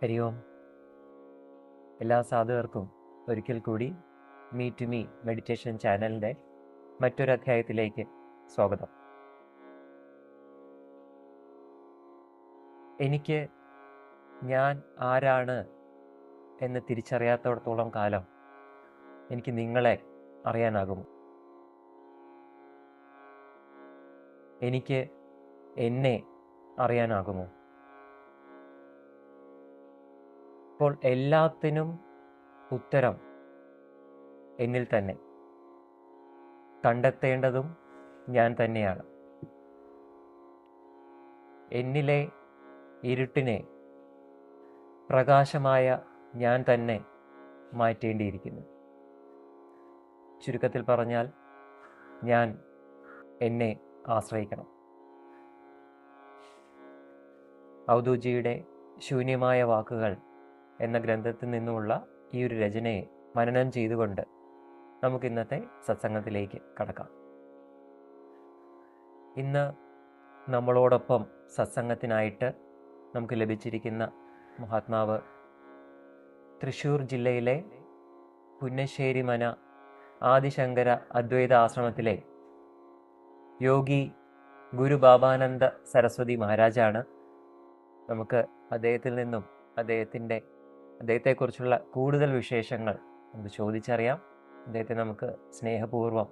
ഹരി ഓം. എല്ലാ സാധുക്കർക്കും ഒരിക്കൽ കൂടി മീ ടു മീ മെഡിറ്റേഷൻ ചാനലിൻ്റെ മറ്റൊരു അധ്യായത്തിലേക്ക് സ്വാഗതം. എനിക്ക് ഞാൻ ആരാണ് എന്ന് തിരിച്ചറിയാത്തിടത്തോളം കാലം എനിക്ക് നിങ്ങളെ അറിയാനാകുമോ? എനിക്ക് എന്നെ അറിയാനാകുമോ? അപ്പോൾ എല്ലാത്തിനും ഉത്തരം എന്നിൽ തന്നെ. കണ്ടെത്തേണ്ടതും ഞാൻ തന്നെയാണ്. എന്നിലെ ഇരുട്ടിനെ പ്രകാശമായ ഞാൻ തന്നെ മാറ്റേണ്ടിയിരിക്കുന്നു. ചുരുക്കത്തിൽ പറഞ്ഞാൽ ഞാൻ എന്നെ ആശ്രയിക്കണം. ഔദൂജിയുടെ ശൂന്യമായ വാക്കുകൾ എന്ന ഗ്രന്ഥത്തിൽ നിന്നുമുള്ള ഈ ഒരു രചനയെ മനനം ചെയ്തുകൊണ്ട് നമുക്ക് ഇന്നത്തെ സത്സംഗത്തിലേക്ക് കടക്കാം. ഇന്ന് നമ്മളോടൊപ്പം സത്സംഗത്തിനായിട്ട് നമുക്ക് ലഭിച്ചിരിക്കുന്ന മഹാത്മാവ് തൃശ്ശൂർ ജില്ലയിലെ പുന്നശ്ശേരി മന ആദിശങ്കര അദ്വൈത ആശ്രമത്തിലെ യോഗി ഗുരു ബാബാനന്ദ സരസ്വതി മഹാരാജാണ്. നമുക്ക് അദ്ദേഹത്തിൽ നിന്നും അദ്ദേഹത്തെക്കുറിച്ചുള്ള കൂടുതൽ വിശേഷങ്ങൾ നമുക്ക് ചോദിച്ചറിയാം. അദ്ദേഹത്തെ നമുക്ക് സ്നേഹപൂർവ്വം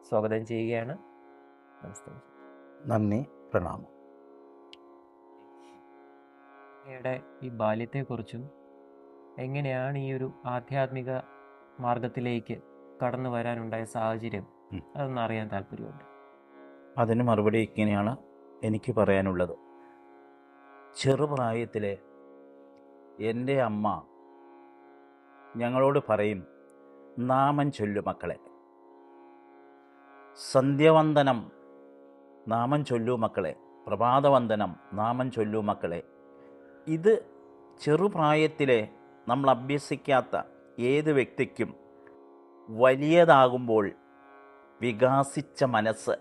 സ്വാഗതം ചെയ്യുകയാണ്. നമസ്തേ. നന്ദി, പ്രണാമം. അങ്ങയുടെ ഈ ബാല്യത്തെക്കുറിച്ചും എങ്ങനെയാണ് ഈ ഒരു ആധ്യാത്മിക മാർഗത്തിലേക്ക് കടന്നു വരാനുണ്ടായ സാഹചര്യം, അതൊന്നും അറിയാൻ താല്പര്യമുണ്ട്. അതിന് മറുപടി ഇങ്ങനെയാണ് എനിക്ക് പറയാനുള്ളത്. ചെറുപ്രായത്തിലെ എൻ്റെ അമ്മ ഞങ്ങളോട് പറയും, നാമം ചൊല്ലു മക്കളെ, സന്ധ്യവന്ദനം നാമം ചൊല്ലു മക്കളെ, പ്രഭാതവന്ദനം നാമം ചൊല്ലു മക്കളെ. ഇത് ചെറുപ്രായത്തിലെ നമ്മൾ അഭ്യസിക്കാത്ത ഏത് വ്യക്തിക്കും വലിയതാകുമ്പോൾ വികാസിച്ച മനസ്സ്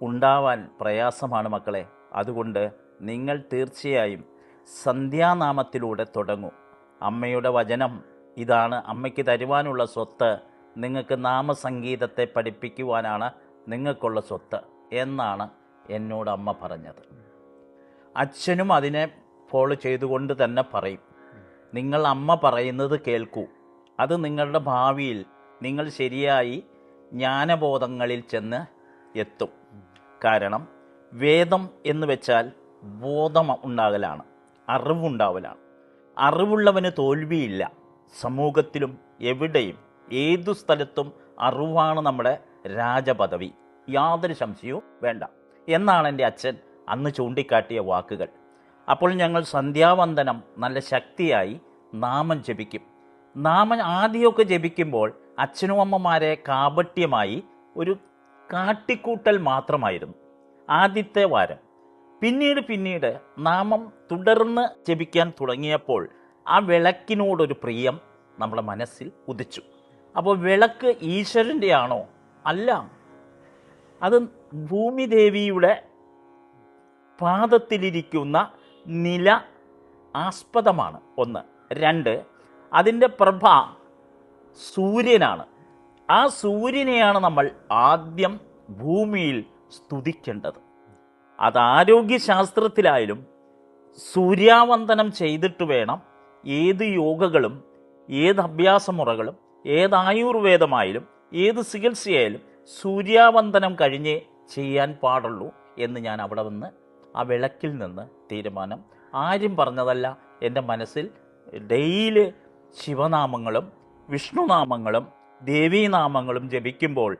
ഉണ്ടാവാൻ പ്രയാസമാണ് മക്കളെ. അതുകൊണ്ട് നിങ്ങൾ തീർച്ചയായും സന്ധ്യാനാമത്തിലൂടെ തുടങ്ങൂ. അമ്മയുടെ വചനം ഇതാണ്, അമ്മയ്ക്ക് തരുവാനുള്ള സ്വത്ത് നിങ്ങൾക്ക് നാമസംഗീതത്തെ പഠിപ്പിക്കുവാനാണ് നിങ്ങൾക്കുള്ള സ്വത്ത് എന്നാണ് എന്നോട് അമ്മ പറഞ്ഞത്. അച്ഛനും അതിനെ ഫോളോ ചെയ്തുകൊണ്ട് തന്നെ പറയും, നിങ്ങൾ അമ്മ പറയുന്നത് കേൾക്കൂ. അത് നിങ്ങളുടെ ഭാവിയിൽ നിങ്ങൾ ശരിയായി ജ്ഞാനബോധങ്ങളിൽ ചെന്ന് എത്തും. കാരണം വേദം എന്ന് വെച്ചാൽ ബോധം ഉണ്ടാകലാണ്, അറിവുണ്ടാവലാണ്. അറിവുള്ളവന് തോൽവിയില്ല. സമൂഹത്തിലും എവിടെയും ഏതു സ്ഥലത്തും അറിവാണ് നമ്മുടെ രാജപദവി, യാതൊരു സംശയവും വേണ്ട എന്നാണ് എൻ്റെ അച്ഛൻ അന്ന് ചൂണ്ടിക്കാട്ടിയ വാക്കുകൾ. അപ്പോൾ ഞങ്ങൾ സന്ധ്യാവന്ദനം നല്ല ശക്തിയായി നാമം ജപിക്കും. നാമം ആദ്യമൊക്കെ ജപിക്കുമ്പോൾ അച്ഛനും അമ്മമാരെ കാപട്യമായി ഒരു കാട്ടിക്കൂട്ടൽ മാത്രമായിരുന്നു ആദ്യത്തെ വാരം. പിന്നീട് നാമം തുടർന്ന് ജപിക്കാൻ തുടങ്ങിയപ്പോൾ ആ വിളക്കിനോടൊരു പ്രിയം നമ്മുടെ മനസ്സിൽ ഉദിച്ചു. അപ്പോൾ വിളക്ക് ഈശ്വരൻ്റെ ആണോ? അല്ല, അത് ഭൂമിദേവിയുടെ പാദത്തിലിരിക്കുന്ന നില ആസ്പദമാണ്. ഒന്ന്. രണ്ട്, അതിൻ്റെ പ്രഭ സൂര്യനാണ്. ആ സൂര്യനെയാണ് നമ്മൾ ആദ്യം ഭൂമിയിൽ സ്തുതിക്കേണ്ടത്. അത് ആരോഗ്യശാസ്ത്രത്തിലായാലും സൂര്യാവന്ദനം ചെയ്തിട്ട് വേണം ഏത് യോഗകളും ഏത് അഭ്യാസമുറകളും ഏത് ആയുർവേദമായാലും ഏത് ചികിത്സയായാലും സൂര്യാവന്ദനം കഴിഞ്ഞേ ചെയ്യാൻ പാടുള്ളൂ എന്ന് ഞാൻ അവിടെ വന്ന് ആ വിളക്കിൽ നിന്ന് തീരുമാനം. ആരും പറഞ്ഞതല്ല, എൻ്റെ മനസ്സിൽ ഡെയിലി ശിവനാമങ്ങളും വിഷ്ണുനാമങ്ങളും ദേവീനാമങ്ങളും ജപിക്കുമ്പോൾ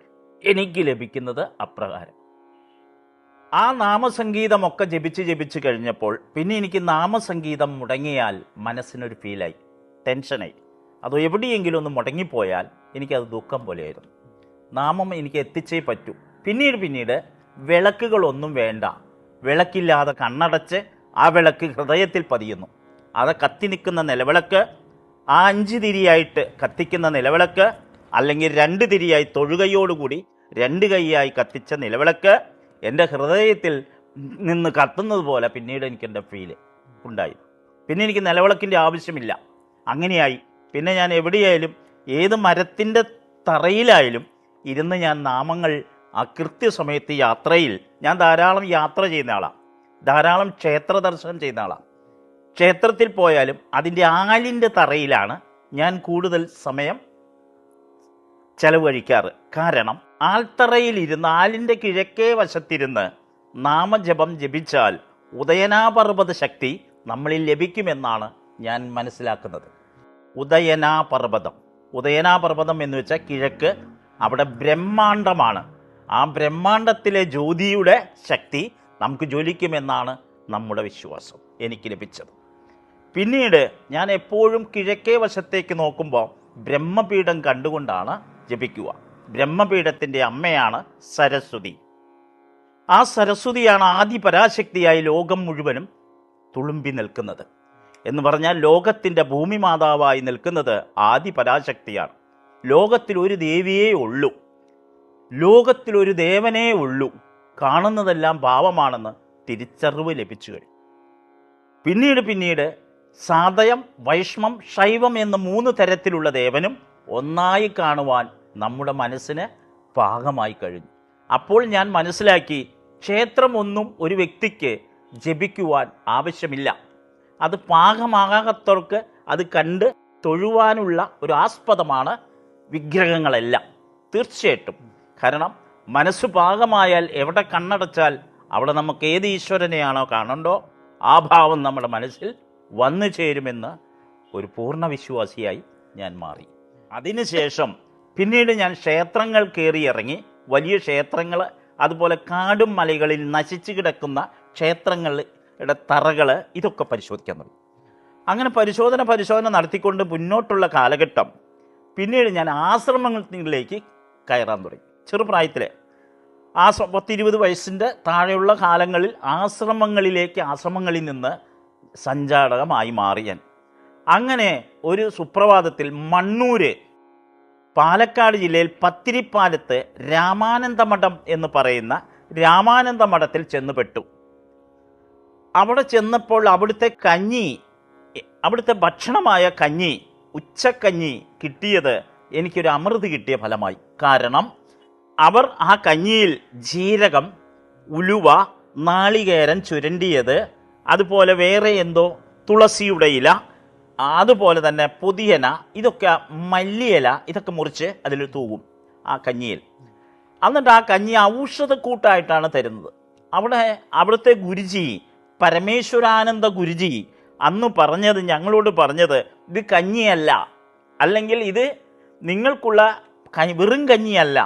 എനിക്ക് ലഭിക്കുന്നത് അപ്രകാരം. ആ നാമസംഗീതമൊക്കെ ജപിച്ച് കഴിഞ്ഞപ്പോൾ പിന്നെ എനിക്ക് നാമസംഗീതം മുടങ്ങിയാൽ മനസ്സിനൊരു ഫീലായി, ടെൻഷനായി. അതോ എവിടെയെങ്കിലും ഒന്ന് മുടങ്ങിപ്പോയാൽ എനിക്കത് ദുഃഖം പോലെയായിരുന്നു. നാമം എനിക്ക് എത്തിച്ചേ പറ്റൂ. പിന്നീട് വിളക്കുകളൊന്നും വേണ്ട, വിളക്കില്ലാതെ കണ്ണടച്ച് ആ വിളക്ക് ഹൃദയത്തിൽ പതിയുന്നു. അത് കത്തി നിൽക്കുന്ന നിലവിളക്ക്, ആ 5 തിരിയായിട്ട് കത്തിക്കുന്ന നിലവിളക്ക്, അല്ലെങ്കിൽ 2 തിരിയായി തൊഴുകയോടുകൂടി 2 കൈയായി കത്തിച്ച നിലവിളക്ക് എൻ്റെ ഹൃദയത്തിൽ നിന്ന് കത്തുന്നത് പോലെ പിന്നീട് എനിക്കെൻ്റെ ഫീല് ഉണ്ടായി. പിന്നെ എനിക്ക് നിലവിളക്കിൻ്റെ ആവശ്യമില്ല. അങ്ങനെയായി. പിന്നെ ഞാൻ എവിടെയായാലും ഏത് മരത്തിൻ്റെ തറയിലായാലും ഇരുന്ന് ഞാൻ നാമങ്ങൾ ആ കൃത്യസമയത്ത് യാത്രയിൽ, ഞാൻ ധാരാളം യാത്ര ചെയ്യുന്ന ആളാണ്, ധാരാളം ക്ഷേത്ര ദർശനം ചെയ്യുന്ന ആളാണ്. ക്ഷേത്രത്തിൽ പോയാലും അതിൻ്റെ ആലിൻ്റെ തറയിലാണ് ഞാൻ കൂടുതൽ സമയം ചെലവഴിക്കാറ്. കാരണം ആൽത്തറയിലിരുന്ന് ആലിൻ്റെ കിഴക്കേ വശത്തിരുന്ന് നാമജപം ജപിച്ചാൽ ഉദയനാപർവ്വത ശക്തി നമ്മളിൽ ലഭിക്കുമെന്നാണ് ഞാൻ മനസ്സിലാക്കുന്നത്. ഉദയനാപർവ്വതം എന്ന് വെച്ചാൽ കിഴക്ക്, അവിടെ ബ്രഹ്മാണ്ടമാണ്. ആ ബ്രഹ്മാണ്ടത്തിലെ ജ്യോതിയുടെ ശക്തി നമുക്ക് ജ്വലിക്കുമെന്നാണ് നമ്മുടെ വിശ്വാസം, എനിക്ക് ലഭിച്ചത്. പിന്നീട് ഞാൻ എപ്പോഴും കിഴക്കേ വശത്തേക്ക് നോക്കുമ്പോൾ ബ്രഹ്മപീഠം കണ്ടുകൊണ്ടാണ് ജപിക്കുക. ബ്രഹ്മപീഠത്തിൻ്റെ അമ്മയാണ് സരസ്വതി. ആ സരസ്വതിയാണ് ആദി പരാശക്തിയായി ലോകം മുഴുവനും തുളുമ്പി നിൽക്കുന്നത്. എന്ന് പറഞ്ഞാൽ ലോകത്തിൻ്റെ ഭൂമി മാതാവായി നിൽക്കുന്നത് ആദി പരാശക്തിയാണ്. ലോകത്തിൽ ഒരു ദേവിയേ ഉള്ളൂ, ലോകത്തിലൊരു ദേവനേ ഉള്ളൂ. കാണുന്നതെല്ലാം ഭാവമാണെന്ന് തിരിച്ചറിവ് ലഭിച്ചു കഴിഞ്ഞു. പിന്നീട് സാദയം, വൈഷ്ണം, ശൈവം എന്ന 3 തരത്തിലുള്ള ദേവനും ഒന്നായി കാണുവാൻ നമ്മുടെ മനസ്സിന് പാകമായി കഴിഞ്ഞു. അപ്പോൾ ഞാൻ മനസ്സിലാക്കി, ക്ഷേത്രമൊന്നും ഒരു വ്യക്തിക്ക് ജപിക്കുവാൻ ആവശ്യമില്ല. അത് പാകമാകാത്തവർക്ക് അത് കണ്ട് തൊഴുവാനുള്ള ഒരു ആസ്പദമാണ് വിഗ്രഹങ്ങളെല്ലാം, തീർച്ചയായിട്ടും. കാരണം മനസ്സ് പാകമായാൽ എവിടെ കണ്ണടച്ചാൽ അവിടെ നമുക്ക് ഏത് ഈശ്വരനെയാണോ കാണണ്ടോ ആ ഭാവം നമ്മുടെ മനസ്സിൽ വന്നു ചേരുമെന്ന് ഒരു പൂർണ്ണ വിശ്വാസിയായി ഞാൻ മാറി. അതിനുശേഷം പിന്നീട് ഞാൻ ക്ഷേത്രങ്ങൾ കയറിയിറങ്ങി. വലിയ ക്ഷേത്രങ്ങൾ, അതുപോലെ കാടും മലകളിൽ നശിച്ചു കിടക്കുന്ന ക്ഷേത്രങ്ങളുടെ തറകൾ, ഇതൊക്കെ പരിശോധിക്കാൻ തുടങ്ങി. അങ്ങനെ പരിശോധന നടത്തിക്കൊണ്ട് മുന്നോട്ടുള്ള കാലഘട്ടം പിന്നീട് ഞാൻ ആശ്രമങ്ങളിലേക്ക് കയറാൻ തുടങ്ങി. ചെറുപ്രായത്തിലെ 10-20 വയസ്സിൻ്റെ താഴെയുള്ള കാലങ്ങളിൽ ആശ്രമങ്ങളിൽ നിന്ന് സഞ്ചാരകമായി മാറി ഞാൻ. അങ്ങനെ ഒരു സുപ്രഭാതത്തിൽ മണ്ണൂര്, പാലക്കാട് ജില്ലയിൽ പത്തിരിപ്പാലത്ത് രാമാനന്ദ മഠം എന്ന് പറയുന്ന രാമാനന്ദ മഠത്തിൽ ചെന്നുപെട്ടു. അവിടെ ചെന്നപ്പോൾ അവിടുത്തെ ഭക്ഷണമായ കഞ്ഞി, ഉച്ചക്കഞ്ഞി കിട്ടിയത് എനിക്കൊരു അമൃത് കിട്ടിയ ഫലമായി. കാരണം അവർ ആ കഞ്ഞിയിൽ ജീരകം, ഉലുവ, നാളികേരം ചുരണ്ടിയത്, അതുപോലെ വേറെ എന്തോ തുളസിയുടെ ഇല, അതുപോലെ തന്നെ പുതിയന, ഇതൊക്കെ മല്ലിയില, ഇതൊക്കെ മുറിച്ച് അതിൽ തൂവും ആ കഞ്ഞിയിൽ. എന്നിട്ട് ആ കഞ്ഞി ഔഷധക്കൂട്ടായിട്ടാണ് തരുന്നത്. അവിടുത്തെ ഗുരുജി, പരമേശ്വരാനന്ദ ഗുരുജി അന്ന് ഞങ്ങളോട് പറഞ്ഞത് ഇത് കഞ്ഞിയല്ല, അല്ലെങ്കിൽ ഇത് നിങ്ങൾക്കുള്ള വെറും കഞ്ഞിയല്ല,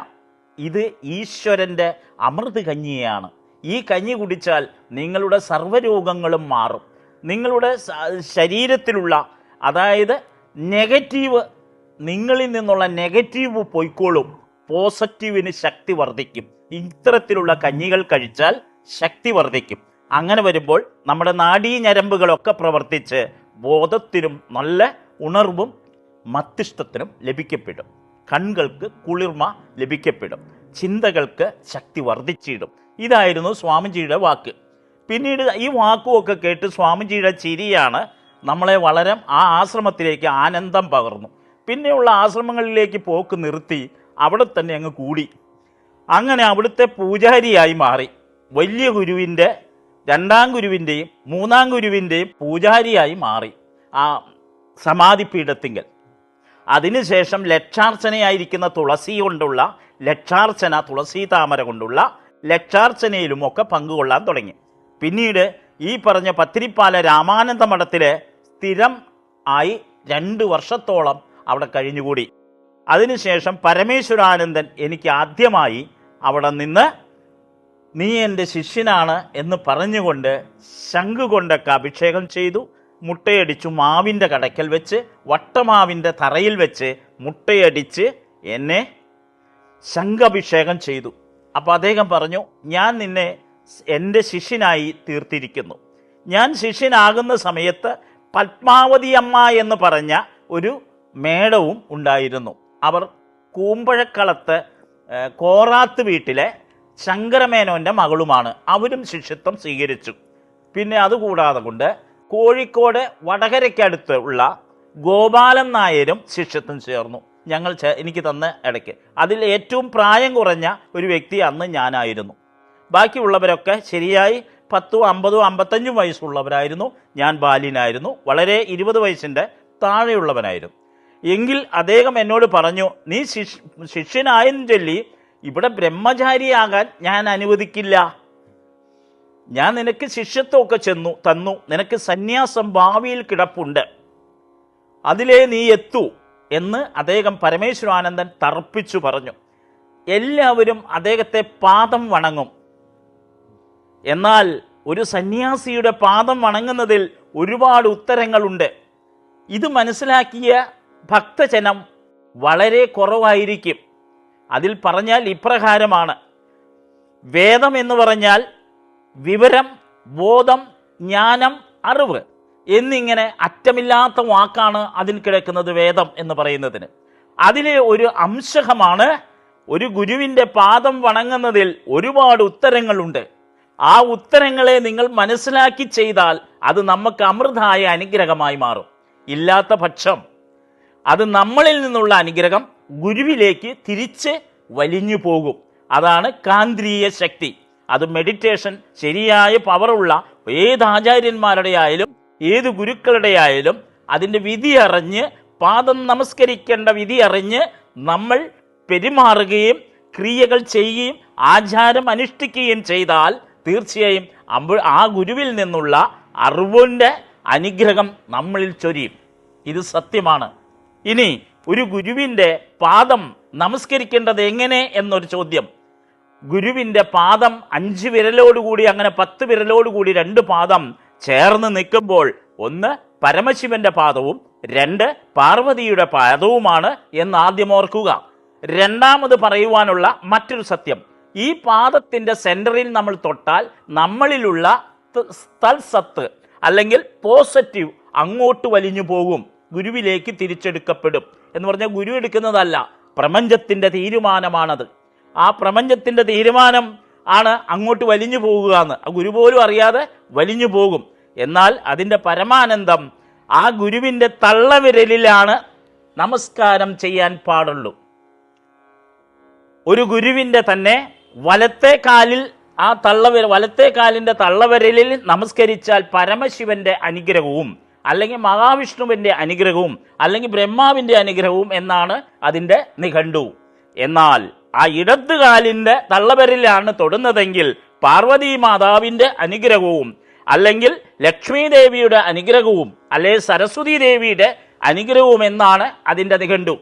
ഇത് ഈശ്വരൻ്റെ അമൃത് കഞ്ഞിയാണ്. ഈ കഞ്ഞി കുടിച്ചാൽ നിങ്ങളുടെ സർവ്വരോഗങ്ങളും മാറും. നിങ്ങളുടെ ശരീരത്തിലുള്ള, അതായത് നെഗറ്റീവ്, നിങ്ങളിൽ നിന്നുള്ള നെഗറ്റീവ് പോയിക്കോളും, പോസിറ്റീവിന് ശക്തി വർദ്ധിക്കും. ഇത്തരത്തിലുള്ള കഞ്ഞികൾ കഴിച്ചാൽ ശക്തി വർദ്ധിക്കും. അങ്ങനെ വരുമ്പോൾ നമ്മുടെ നാഡീഞരമ്പുകളൊക്കെ പ്രവർത്തിച്ച് ബോധത്തിനും നല്ല ഉണർവും മസ്തിഷ്കത്തിനും ലഭിക്കപ്പെടും. കണ്ണുകൾക്ക് കുളിർമ ലഭിക്കപ്പെടും. ചിന്തകൾക്ക് ശക്തി വർദ്ധിച്ചിടും. ഇതായിരുന്നു സ്വാമിജിയുടെ വാക്ക്. പിന്നീട് ഈ വാക്കുമൊക്കെ കേട്ട് സ്വാമിജിയുടെ ചിരിയാണ് നമ്മളെ വളരെ ആ ആശ്രമത്തിലേക്ക് ആനന്ദം പകർന്നു. പിന്നെയുള്ള ആശ്രമങ്ങളിലേക്ക് പോക്ക് നിർത്തി അവിടെ തന്നെ അങ്ങ് കൂടി. അങ്ങനെ അവിടുത്തെ പൂജാരിയായി മാറി. വലിയ ഗുരുവിൻ്റെ, 2ാം ഗുരുവിൻ്റെയും 3ാം ഗുരുവിൻ്റെയും പൂജാരിയായി മാറി ആ സമാധിപീഠത്തിങ്കൽ. അതിനുശേഷം ലക്ഷാർച്ചനയായിരിക്കുന്ന തുളസി കൊണ്ടുള്ള ലക്ഷാർച്ചന, തുളസി താമര കൊണ്ടുള്ള ലക്ഷാർച്ചനയിലുമൊക്കെ പങ്കുകൊള്ളാൻ തുടങ്ങി. പിന്നീട് ഈ പറഞ്ഞ പത്തിരിപ്പാല രാമാനന്ദ മഠത്തിലെ സ്ഥിരം ആയി 2 വർഷത്തോളം അവിടെ കഴിഞ്ഞുകൂടി. അതിനുശേഷം പരമേശ്വരാനന്ദൻ എനിക്ക് ആദ്യമായി അവിടെ നിന്ന് നീ എൻ്റെ ശിഷ്യനാണ് എന്ന് പറഞ്ഞുകൊണ്ട് ശംഖ് കൊണ്ടൊക്കെ അഭിഷേകം ചെയ്തു. മുട്ടയടിച്ചു. മാവിൻ്റെ കടയ്ക്കൽ വെച്ച്, വട്ടമാവിൻ്റെ തറയിൽ വെച്ച് മുട്ടയടിച്ച് എന്നെ ശംഖാഭിഷേകം ചെയ്തു. അപ്പോൾ അദ്ദേഹം പറഞ്ഞു, ഞാൻ നിന്നെ എൻ്റെ ശിഷ്യനായി തീർത്തിരിക്കുന്നു. ഞാൻ ശിഷ്യനാകുന്ന സമയത്ത് പത്മാവതി അമ്മ എന്ന് പറഞ്ഞ ഒരു മേഡവും ഉണ്ടായിരുന്നു. അവർ കൂമ്പഴക്കളത്ത് കോറാത്ത് വീട്ടിലെ ശങ്കരമേനോൻ്റെ മകളുമാണ്. അവരും ശിഷ്യത്വം സ്വീകരിച്ചു. പിന്നെ അതുകൂടാതെ കൊണ്ട് കോഴിക്കോട് വടകരയ്ക്കടുത്ത് ഉള്ള ഗോപാലൻ നായരും ശിഷ്യത്വം ചേർന്നു. എനിക്ക് തന്ന ഇടയ്ക്ക് അതിൽ ഏറ്റവും പ്രായം കുറഞ്ഞ ഒരു വ്യക്തി അന്ന് ഞാനായിരുന്നു. ബാക്കിയുള്ളവരൊക്കെ ശരിയായി 10, 50, 55 വയസ്സുള്ളവരായിരുന്നു. ഞാൻ ബാല്യനായിരുന്നു, വളരെ 20 വയസ്സിൻ്റെ താഴെയുള്ളവനായിരുന്നു. എങ്കിൽ അദ്ദേഹം എന്നോട് പറഞ്ഞു, നീ ശിഷ്യനായെന്ന് ചൊല്ലി ഇവിടെ ബ്രഹ്മചാരിയാകാൻ ഞാൻ അനുവദിക്കില്ല. ഞാൻ നിനക്ക് ശിഷ്യത്വമൊക്കെ തന്നു, നിനക്ക് സന്യാസം ഭാവിയിൽ കിടപ്പുണ്ട്, അതിലേ നീ എത്തൂ എന്ന് അദ്ദേഹം പരമേശ്വരാനന്ദൻ തർപ്പിച്ചു പറഞ്ഞു. എല്ലാവരും അദ്ദേഹത്തെ പാദം വണങ്ങും. എന്നാൽ ഒരു സന്യാസിയുടെ പാദം വണങ്ങുന്നതിൽ ഒരുപാട് ഉത്തരങ്ങളുണ്ട്. ഇത് മനസ്സിലാക്കിയ ഭക്തജനം വളരെ കുറവായിരിക്കും. അതിൽ പറഞ്ഞാൽ ഇപ്രകാരമാണ്: വേദം എന്ന് പറഞ്ഞാൽ വിവരം, ബോധം, ജ്ഞാനം, അറിവ് എന്നിങ്ങനെ അറ്റമില്ലാത്ത വാക്കാണ് അതിൽ കിടക്കുന്നത് വേദം എന്ന് പറയുന്നതിന്. അതിലെ ഒരു അംശമാണ് ഒരു ഗുരുവിൻ്റെ പാദം വണങ്ങുന്നതിൽ ഒരുപാട് ഉത്തരങ്ങളുണ്ട്. ആ ഉത്തരങ്ങളെ നിങ്ങൾ മനസ്സിലാക്കി ചെയ്താൽ അത് നമുക്ക് അമൃതായ അനുഗ്രഹമായി മാറും. ഇല്ലാത്ത പക്ഷം അത് നമ്മളിൽ നിന്നുള്ള അനുഗ്രഹം ഗുരുവിലേക്ക് തിരിച്ച് വലിഞ്ഞു പോകും. അതാണ് കാന്ത്രീയ ശക്തി. അത് മെഡിറ്റേഷൻ ശരിയായ പവറുള്ള ഏത് ആചാര്യന്മാരുടെ ആയാലും ഏത് ഗുരുക്കളുടെ ആയാലും അതിൻ്റെ വിധി അറിഞ്ഞ്, പാദം നമസ്കരിക്കേണ്ട വിധി അറിഞ്ഞ് നമ്മൾ പെരുമാറുകയും ക്രിയകൾ ചെയ്യുകയും ആചാരം അനുഷ്ഠിക്കുകയും ചെയ്താൽ തീർച്ചയായും ആ ഗുരുവിൽ നിന്നുള്ള അറിവിൻ്റെ അനുഗ്രഹം നമ്മളിൽ ചൊരിയും. ഇത് സത്യമാണ്. ഇനി ഒരു ഗുരുവിൻ്റെ പാദം നമസ്കരിക്കേണ്ടത് എങ്ങനെ എന്നൊരു ചോദ്യം. ഗുരുവിൻ്റെ പാദം 5 വിരലോടുകൂടി, അങ്ങനെ 10 വിരലോടുകൂടി 2 പാദം ചേർന്ന് നിൽക്കുമ്പോൾ ഒന്ന് പരമശിവന്റെ പാദവും 2 പാർവതിയുടെ പാദവുമാണ് എന്ന് ആദ്യം ഓർക്കുക. രണ്ടാമത് പറയുവാനുള്ള മറ്റൊരു സത്യം, ഈ പാദത്തിൻ്റെ സെൻറ്ററിൽ നമ്മൾ തൊട്ടാൽ നമ്മളിലുള്ള തൽസത്ത് അല്ലെങ്കിൽ പോസിറ്റീവ് അങ്ങോട്ട് വലിഞ്ഞു പോകും, ഗുരുവിലേക്ക് തിരിച്ചെടുക്കപ്പെടും. എന്ന് പറഞ്ഞാൽ ഗുരു എടുക്കുന്നതല്ല, പ്രപഞ്ചത്തിൻ്റെ തീരുമാനമാണത്. ആ പ്രപഞ്ചത്തിൻ്റെ തീരുമാനം ആണ് അങ്ങോട്ട് വലിഞ്ഞു പോകുക എന്ന്. ആ ഗുരു പോലും അറിയാതെ വലിഞ്ഞു പോകും. എന്നാൽ അതിൻ്റെ പരമാനന്ദം ആ ഗുരുവിൻ്റെ തള്ളവിരലിലാണ് നമസ്കാരം ചെയ്യാൻ പാടുള്ളൂ. ഒരു ഗുരുവിൻ്റെ തന്നെ വലത്തെ കാലിൻ്റെ തള്ളവിരലിൽ നമസ്കരിച്ചാൽ പരമശിവന്റെ അനുഗ്രഹവും അല്ലെങ്കിൽ മഹാവിഷ്ണുവിൻ്റെ അനുഗ്രഹവും അല്ലെങ്കിൽ ബ്രഹ്മാവിൻ്റെ അനുഗ്രഹവും എന്നാണ് അതിൻ്റെ നിഘണ്ടു. എന്നാൽ ആ ഇടതുകാലിൻ്റെ തള്ളവിരലിലാണ് തൊടുന്നതെങ്കിൽ പാർവതി മാതാവിൻ്റെ അനുഗ്രഹവും അല്ലെങ്കിൽ ലക്ഷ്മി ദേവിയുടെ അനുഗ്രഹവും അല്ലെങ്കിൽ സരസ്വതി ദേവിയുടെ അനുഗ്രഹവും എന്നാണ് അതിൻ്റെ നിഘണ്ടു.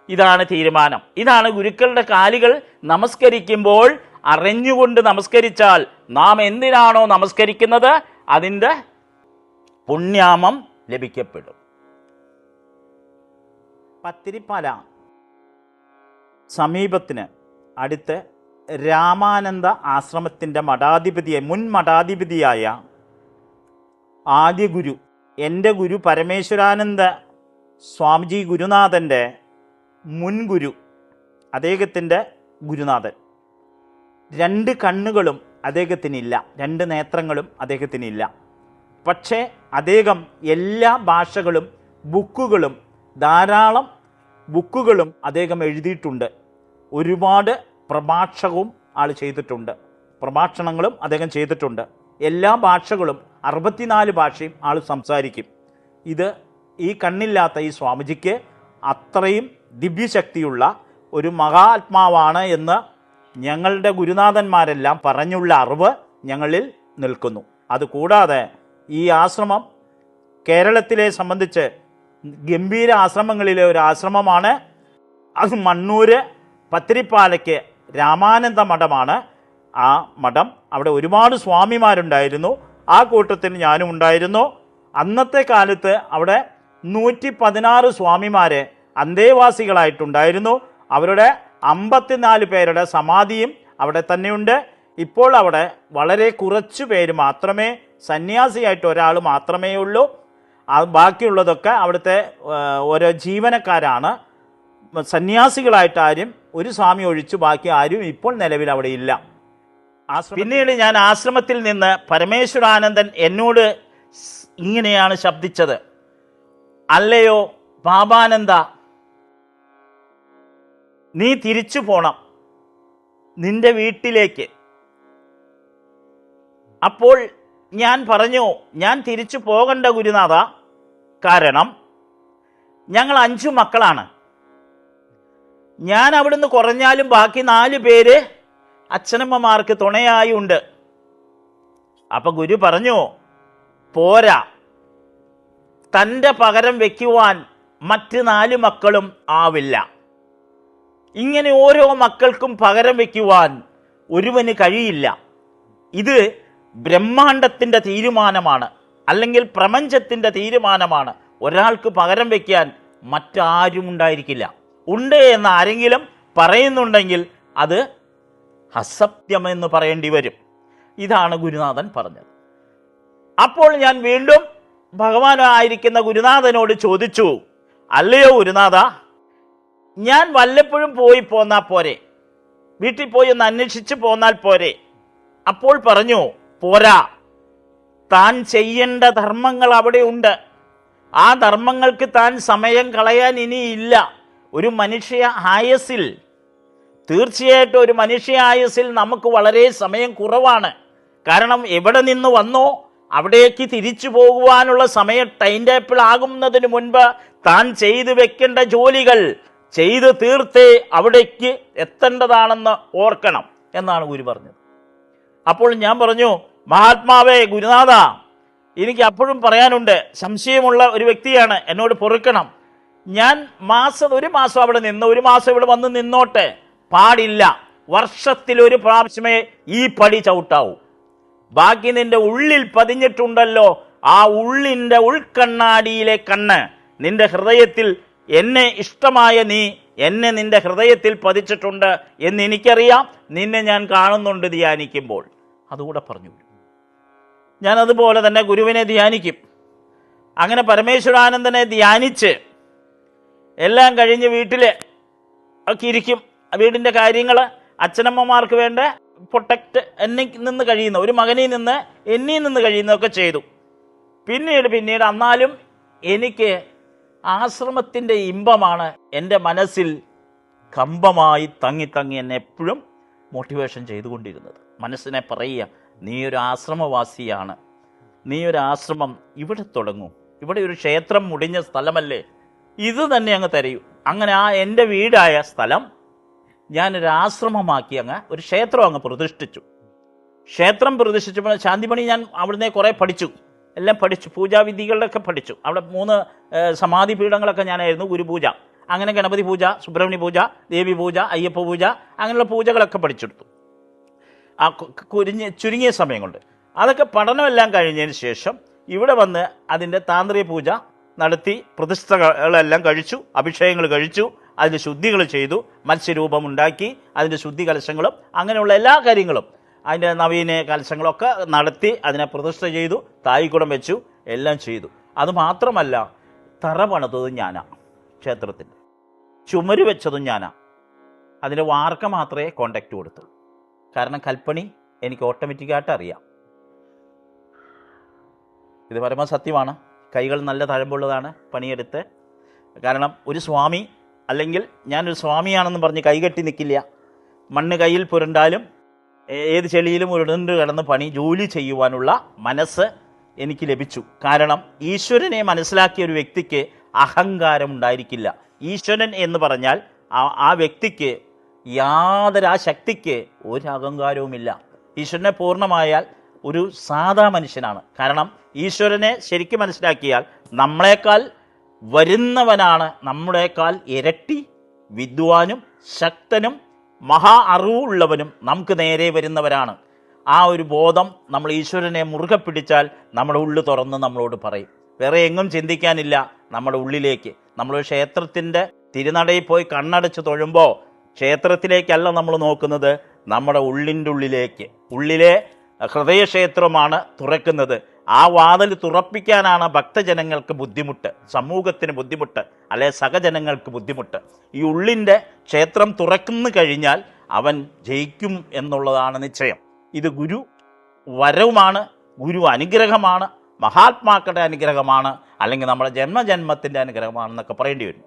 ഇതാണ് തീരുമാനം. ഇതാണ് ഗുരുക്കളുടെ കാലുകൾ നമസ്കരിക്കുമ്പോൾ അറിഞ്ഞുകൊണ്ട് നമസ്കരിച്ചാൽ നാം എന്തിനാണോ നമസ്കരിക്കുന്നത് അതിൻ്റെ പുണ്യാമം ലഭിക്കപ്പെടും. പത്തിരിപ്പാല സമീപത്തിന് അടുത്ത് രാമാനന്ദ ആശ്രമത്തിൻ്റെ മുൻ മഠാധിപതിയായ ആദ്യ ഗുരു, എൻ്റെ ഗുരു പരമേശ്വരാനന്ദ സ്വാമിജി ഗുരുനാഥൻ്റെ മുൻ ഗുരു, അദ്ദേഹത്തിൻ്റെ ഗുരുനാഥൻ. 2 കണ്ണുകളും അദ്ദേഹത്തിനില്ല, 2 നേത്രങ്ങളും അദ്ദേഹത്തിനില്ല. പക്ഷേ അദ്ദേഹം എല്ലാ ഭാഷകളും ധാരാളം ബുക്കുകളും അദ്ദേഹം എഴുതിയിട്ടുണ്ട്. ഒരുപാട് പ്രഭാഷണങ്ങളും അദ്ദേഹം ചെയ്തിട്ടുണ്ട്. എല്ലാ ഭാഷകളും 64 ഭാഷയും ആൾ സംസാരിക്കും. ഈ കണ്ണില്ലാത്ത ഈ സ്വാമിജിക്ക് അത്രയും ദിവ്യശക്തിയുള്ള ഒരു മഹാത്മാവാണ് എന്ന് ഞങ്ങളുടെ ഗുരുനാഥന്മാരെല്ലാം പറഞ്ഞുള്ള അറിവ് ഞങ്ങളിൽ നിൽക്കുന്നു. അതുകൂടാതെ ഈ ആശ്രമം കേരളത്തിലെ സംബന്ധിച്ച് ഗംഭീര ആശ്രമങ്ങളിലെ ഒരു ആശ്രമമാണ്. അത് മണ്ണൂർ പത്തിരിപ്പാലയ്ക്ക് രാമാനന്ദ മഠമാണ് ആ മഠം. അവിടെ ഒരുപാട് സ്വാമിമാരുണ്ടായിരുന്നു. ആ കൂട്ടത്തിൽ ഞാനും ഉണ്ടായിരുന്നു. അന്നത്തെ കാലത്ത് അവിടെ 116 സ്വാമിമാരെ അന്തേവാസികളായിട്ടുണ്ടായിരുന്നു. അവരുടെ 54 പേരുടെ സമാധിയും അവിടെ തന്നെയുണ്ട്. ഇപ്പോൾ അവിടെ വളരെ കുറച്ചു പേര് മാത്രമേ, സന്യാസിയായിട്ട് ഒരാൾ മാത്രമേ ഉള്ളൂ. ബാക്കിയുള്ളതൊക്കെ അവിടുത്തെ ഓരോ ജീവനക്കാരാണ്. സന്യാസികളായിട്ട് ആരും, ഒരു സ്വാമി ഒഴിച്ചു ബാക്കി ആരും ഇപ്പോൾ നിലവിൽ അവിടെ ഇല്ല. പിന്നീട് ഞാൻ ആശ്രമത്തിൽ നിന്ന് പരമേശ്വരാനന്ദൻ എന്നോട് ഇങ്ങനെയാണ് ശബ്ദിച്ചത്: അല്ലയോ പാപാനന്ദ, നീ തിരിച്ചു പോണം നിന്റെ വീട്ടിലേക്ക്. അപ്പോൾ ഞാൻ പറഞ്ഞു, ഞാൻ തിരിച്ചു പോകണ്ട ഗുരുനാഥ, കാരണം ഞങ്ങൾ 5 മക്കളാണ്. ഞാൻ അവിടുന്ന് കുറഞ്ഞാലും ബാക്കി 4 പേര് അച്ഛനമ്മമാർക്ക് തുണയായി ഉണ്ട്. അപ്പൊ ഗുരു പറഞ്ഞു, പോരാ, തൻ്റെ പകരം വയ്ക്കുവാൻ മറ്റ് 4 മക്കളും ആവില്ല. ഇങ്ങനെ ഓരോ മക്കൾക്കും പകരം വയ്ക്കുവാൻ ഒരുവന് കഴിയില്ല. ഇത് ബ്രഹ്മാണ്ടത്തിൻ്റെ തീരുമാനമാണ്, അല്ലെങ്കിൽ പ്രപഞ്ചത്തിൻ്റെ തീരുമാനമാണ്. ഒരാൾക്ക് പകരം വയ്ക്കാൻ മറ്റാരും ഉണ്ടായിരിക്കില്ല. ഉണ്ട് എന്ന് ആരെങ്കിലും പറയുന്നുണ്ടെങ്കിൽ അത് അസത്യമെന്ന് പറയേണ്ടി വരും. ഇതാണ് ഗുരുനാഥൻ പറഞ്ഞത്. അപ്പോൾ ഞാൻ വീണ്ടും ഭഗവാനായിരിക്കുന്ന ഗുരുനാഥനോട് ചോദിച്ചു, അല്ലയോ ഗുരുനാഥ, ഞാൻ വല്ലപ്പോഴും പോയി പോന്നാൽ പോരെ? വീട്ടിൽ പോയി ഒന്ന് അന്വേഷിച്ച് പോന്നാൽ പോരെ? അപ്പോൾ പറഞ്ഞു, പോരാ, താൻ ചെയ്യേണ്ട ധർമ്മങ്ങൾ അവിടെ ഉണ്ട്. ആ ധർമ്മങ്ങൾക്ക് താൻ സമയം കളയാൻ ഇനിയില്ല. ഒരു മനുഷ്യ ആയുസ്സിൽ, തീർച്ചയായിട്ടും ഒരു മനുഷ്യ ആയുസ്സിൽ നമുക്ക് വളരെ സമയം കുറവാണ്. കാരണം എവിടെ നിന്ന് വന്നോ അവിടേക്ക് തിരിച്ചു പോകുവാനുള്ള സമയം ടൈം ടേബിൾ ആകുന്നതിന് മുൻപ് താൻ ചെയ്തു വെക്കേണ്ട ജോലികൾ ചെയ്ത് തീർത്തേ അവിടേക്ക് എത്തേണ്ടതാണെന്ന് ഓർക്കണം എന്നാണ് ഗുരു പറഞ്ഞത്. അപ്പോൾ ഞാൻ പറഞ്ഞു, മഹാത്മാവേ ഗുരുനാഥ, എനിക്ക് അപ്പോഴും പറയാനുണ്ട്, സംശയമുള്ള ഒരു വ്യക്തിയാണ്, എന്നോട് പൊറുക്കണം. ഞാൻ ഒരു മാസം അവിടെ നിന്ന് 1 മാസം ഇവിടെ വന്ന് നിന്നോട്ടെ, പാടില്ല. വർഷത്തിലൊരു പ്രാവശ്യമേ ഈ പടി ചവിട്ടാവൂ. ബാക്കി നിന്റെ ഉള്ളിൽ പതിഞ്ഞിട്ടുണ്ടല്ലോ, ആ ഉള്ളിൻ്റെ ഉൾക്കണ്ണാടിയിലെ കണ്ണ്, നിന്റെ ഹൃദയത്തിൽ എന്നെ ഇഷ്ടമായ നീ എന്നെ നിന്റെ ഹൃദയത്തിൽ പതിച്ചിട്ടുണ്ട് എന്ന് എനിക്കറിയാം. നിന്നെ ഞാൻ കാണുന്നുണ്ട് ധ്യാനിക്കുമ്പോൾ. അതുകൂടെ പറഞ്ഞു. ഞാൻ അതുപോലെ തന്നെ ഗുരുവിനെ ധ്യാനിക്കും. അങ്ങനെ പരമേശ്വരാനന്ദനെ ധ്യാനിച്ച് എല്ലാം കഴിഞ്ഞ് വീട്ടിൽ ഒക്കെ ഇരിക്കും. വീടിൻ്റെ കാര്യങ്ങൾ, അച്ഛനമ്മമാർക്ക് വേണ്ട പ്രൊട്ടക്റ്റ് എന്നിൽ നിന്ന് കഴിയുന്ന, ഒരു മകനിൽ നിന്ന് എന്നിൽ നിന്ന് കഴിയുന്നതൊക്കെ ചെയ്തു. പിന്നീട് എന്നാലും എനിക്ക് ആശ്രമത്തിൻ്റെ ഇമ്പമാണ് എൻ്റെ മനസ്സിൽ കമ്പമായി തങ്ങി എന്നെ എപ്പോഴും മോട്ടിവേഷൻ ചെയ്തുകൊണ്ടിരുന്നത്. മനസ്സിനെ പറയുക, നീ ഒരു ആശ്രമവാസിയാണ്, നീ ഒരു ആശ്രമം ഇവിടെ തുടങ്ങൂ, ഇവിടെ ഒരു ക്ഷേത്രം മുടിഞ്ഞ സ്ഥലമല്ലേ, ഇത് തന്നെ അങ്ങ് തരയൂ. അങ്ങനെ എൻ്റെ വീടായ സ്ഥലം ഞാനൊരു ആശ്രമമാക്കി ഒരു ക്ഷേത്രം അങ്ങ് പ്രതിഷ്ഠിച്ചു. ക്ഷേത്രം പ്രതിഷ്ഠിച്ചപ്പോൾ ശാന്തിമണി ഞാൻ അവിടുന്ന് കുറേ പഠിച്ചു, എല്ലാം പഠിച്ചു, പൂജാവിധികളിലൊക്കെ പഠിച്ചു. അവിടെ 3 സമാധി പീഠങ്ങളൊക്കെ ഞാനായിരുന്നു. ഗുരുപൂജ, അങ്ങനെ ഗണപതി പൂജ, സുബ്രഹ്മണ്യ പൂജ, ദേവി പൂജ, അയ്യപ്പ പൂജ, അങ്ങനെയുള്ള പൂജകളൊക്കെ പഠിച്ചെടുത്തു ആ ചുരുങ്ങിയ സമയം കൊണ്ട്. അതൊക്കെ പഠനമെല്ലാം കഴിഞ്ഞതിന് ശേഷം ഇവിടെ വന്ന് അതിൻ്റെ താന്ത്രിക പൂജ നടത്തി, പ്രതിഷ്ഠകളെല്ലാം കഴിച്ചു, അഭിഷേകങ്ങൾ കഴിച്ചു, അതിൻ്റെ ശുദ്ധികൾ ചെയ്തു, മത്സ്യരൂപം ഉണ്ടാക്കി, അതിൻ്റെ ശുദ്ധി കലശങ്ങളും അങ്ങനെയുള്ള എല്ലാ കാര്യങ്ങളും, അതിൻ്റെ നവീന കലശങ്ങളൊക്കെ നടത്തി അതിനെ പ്രതിഷ്ഠ ചെയ്തു, തായിക്കുടം വെച്ചു, എല്ലാം ചെയ്തു. അതുമാത്രമല്ല, തറ പണിതതും ഞാനാണ്, ക്ഷേത്രത്തിൻ്റെ ചുമര് വെച്ചതും ഞാനാണ്. അതിൻ്റെ വാർക്ക മാത്രമേ കോണ്ടാക്റ്റ് കൊടുത്തുള്ളൂ. കാരണം കൽപ്പണി എനിക്ക് ഓട്ടോമാറ്റിക്കായിട്ട് അറിയാം. ഇത് പരമസത്യമാണ്. കൈകൾ നല്ല തഴമ്പുള്ളതാണ് പണിയെടുത്ത്. കാരണം ഒരു സ്വാമി, അല്ലെങ്കിൽ ഞാനൊരു സ്വാമിയാണെന്ന് പറഞ്ഞ് കൈകെട്ടി നിൽക്കില്ല. മണ്ണ് കയ്യിൽ പുരണ്ടാലും ഏത് ചെളിയിലും ഉരുണ്ട് കിടന്ന് ജോലി ചെയ്യുവാനുള്ള മനസ്സ് എനിക്ക് ലഭിച്ചു. കാരണം ഈശ്വരനെ മനസ്സിലാക്കിയ ഒരു വ്യക്തിക്ക് അഹങ്കാരം ഉണ്ടായിരിക്കില്ല. ഈശ്വരൻ എന്ന് പറഞ്ഞാൽ ആ വ്യക്തിക്ക് യാതൊരു, ആ ശക്തിക്ക് ഒരു അഹങ്കാരവുമില്ല. ഈശ്വരനെ പൂർണ്ണമായാൽ ഒരു സാധാ മനുഷ്യനാണ്. കാരണം ഈശ്വരനെ ശരിക്കും മനസ്സിലാക്കിയാൽ നമ്മളെക്കാൾ വരുന്നവനാണ് നമ്മുടേക്കാൾ ഇരട്ടി വിദ്വാനും ശക്തനും മഹാ അറിവുള്ളവനും നമുക്ക് നേരെ വരുന്നവരാണ്. ആ ഒരു ബോധം നമ്മൾ ഈശ്വരനെ മുറുകെ പിടിച്ചാൽ നമ്മുടെ ഉള്ളു തുറന്ന് നമ്മളോട് പറയും. വേറെ എങ്ങും ചിന്തിക്കാനില്ല നമ്മുടെ ഉള്ളിലേക്ക്. നമ്മൾ ക്ഷേത്രത്തിൻ്റെ തിരുനടയിൽ പോയി കണ്ണടച്ച് തൊഴുമ്പോൾ ക്ഷേത്രത്തിലേക്കല്ല നമ്മൾ നോക്കുന്നത്, നമ്മുടെ ഉള്ളിൻ്റെ ഉള്ളിലേക്ക്. ഉള്ളിലെ ഹൃദയക്ഷേത്രമാണ് തുറക്കുന്നത്. ആ വാതിൽ തുറപ്പിക്കാനാണ് ഭക്തജനങ്ങൾക്ക് ബുദ്ധിമുട്ട്, സമൂഹത്തിന് ബുദ്ധിമുട്ട്, അല്ലെ സഹജനങ്ങൾക്ക് ബുദ്ധിമുട്ട്. ഈ ഉള്ളിൻ്റെ ക്ഷേത്രം തുറക്കുന്നു കഴിഞ്ഞാൽ അവൻ ജയിക്കും എന്നുള്ളതാണ് നിശ്ചയം. ഇത് ഗുരു വരവുമാണ്, ഗുരു അനുഗ്രഹമാണ്. മഹാത്മാക്കളുടെ അനുഗ്രഹമാണ്, അല്ലെങ്കിൽ നമ്മുടെ ജന്മജന്മത്തിൻ്റെ അനുഗ്രഹമാണെന്നൊക്കെ പറയേണ്ടി വരും.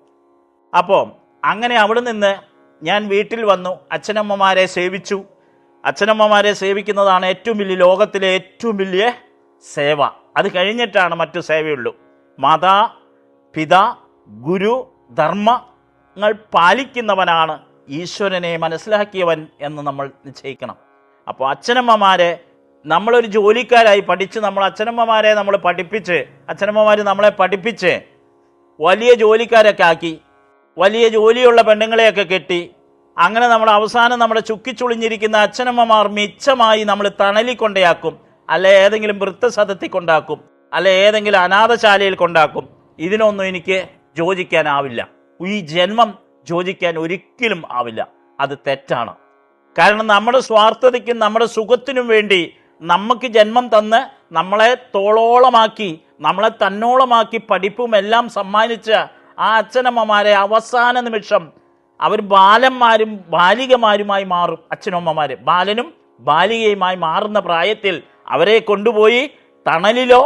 അപ്പോൾ അങ്ങനെ അവിടെ നിന്ന് ഞാൻ വീട്ടിൽ വന്നു, അച്ഛനമ്മമാരെ സേവിച്ചു. അച്ഛനമ്മമാരെ സേവിക്കുന്നതാണ് ഏറ്റവും വലിയ, ലോകത്തിലെ ഏറ്റവും വലിയ സേവ. അത് കഴിഞ്ഞിട്ടാണ് മറ്റു സേവയുള്ളൂ. മാതാ പിതാ ഗുരു ധർമ്മങ്ങൾ പാലിക്കുന്നവനാണ് ഈശ്വരനെ മനസ്സിലാക്കിയവൻ എന്ന് നമ്മൾ നിശ്ചയിക്കണം. അപ്പോൾ അച്ഛനമ്മമാരെ നമ്മളൊരു ജോലിക്കാരായി പഠിച്ച്, നമ്മൾ അച്ഛനമ്മമാരെ നമ്മൾ പഠിപ്പിച്ച്, അച്ഛനമ്മമാർ നമ്മളെ പഠിപ്പിച്ച് വലിയ ജോലിക്കാരൊക്കെ ആക്കി, വലിയ ജോലിയുള്ള പെണ്ണുങ്ങളെയൊക്കെ കെട്ടി, അങ്ങനെ നമ്മൾ അവസാനം നമ്മുടെ ചുക്കിച്ചുളിഞ്ഞിരിക്കുന്ന അച്ഛനമ്മമാർ മിച്ചമായി നമ്മൾ തണലിൽ കൊണ്ടയാക്കും, അല്ലെ ഏതെങ്കിലും വൃദ്ധസദത്തിൽ കൊണ്ടാക്കും, അല്ലെ ഏതെങ്കിലും അനാഥശാലയിൽ കൊണ്ടാക്കും. ഇതിനൊന്നും എനിക്ക് യോജിക്കാനാവില്ല. ഈ ജന്മം യോജിക്കാൻ ഒരിക്കലും ആവില്ല. അത് തെറ്റാണ്. കാരണം നമ്മുടെ സ്വാർത്ഥതയ്ക്കും നമ്മുടെ സുഖത്തിനും വേണ്ടി നമുക്ക് ജന്മം തന്ന് നമ്മളെ തോളോളമാക്കി, നമ്മളെ തന്നോളമാക്കി പഠിപ്പും എല്ലാം സമ്മാനിച്ച ആ അച്ഛനമ്മമാരെ അവസാന നിമിഷം അവർ ബാലന്മാരും ബാലികമാരുമായി മാറും. അച്ഛനമ്മമാർ ബാലനും ബാലികയുമായി മാറുന്ന പ്രായത്തിൽ അവരെ കൊണ്ടുപോയി തണലിലോ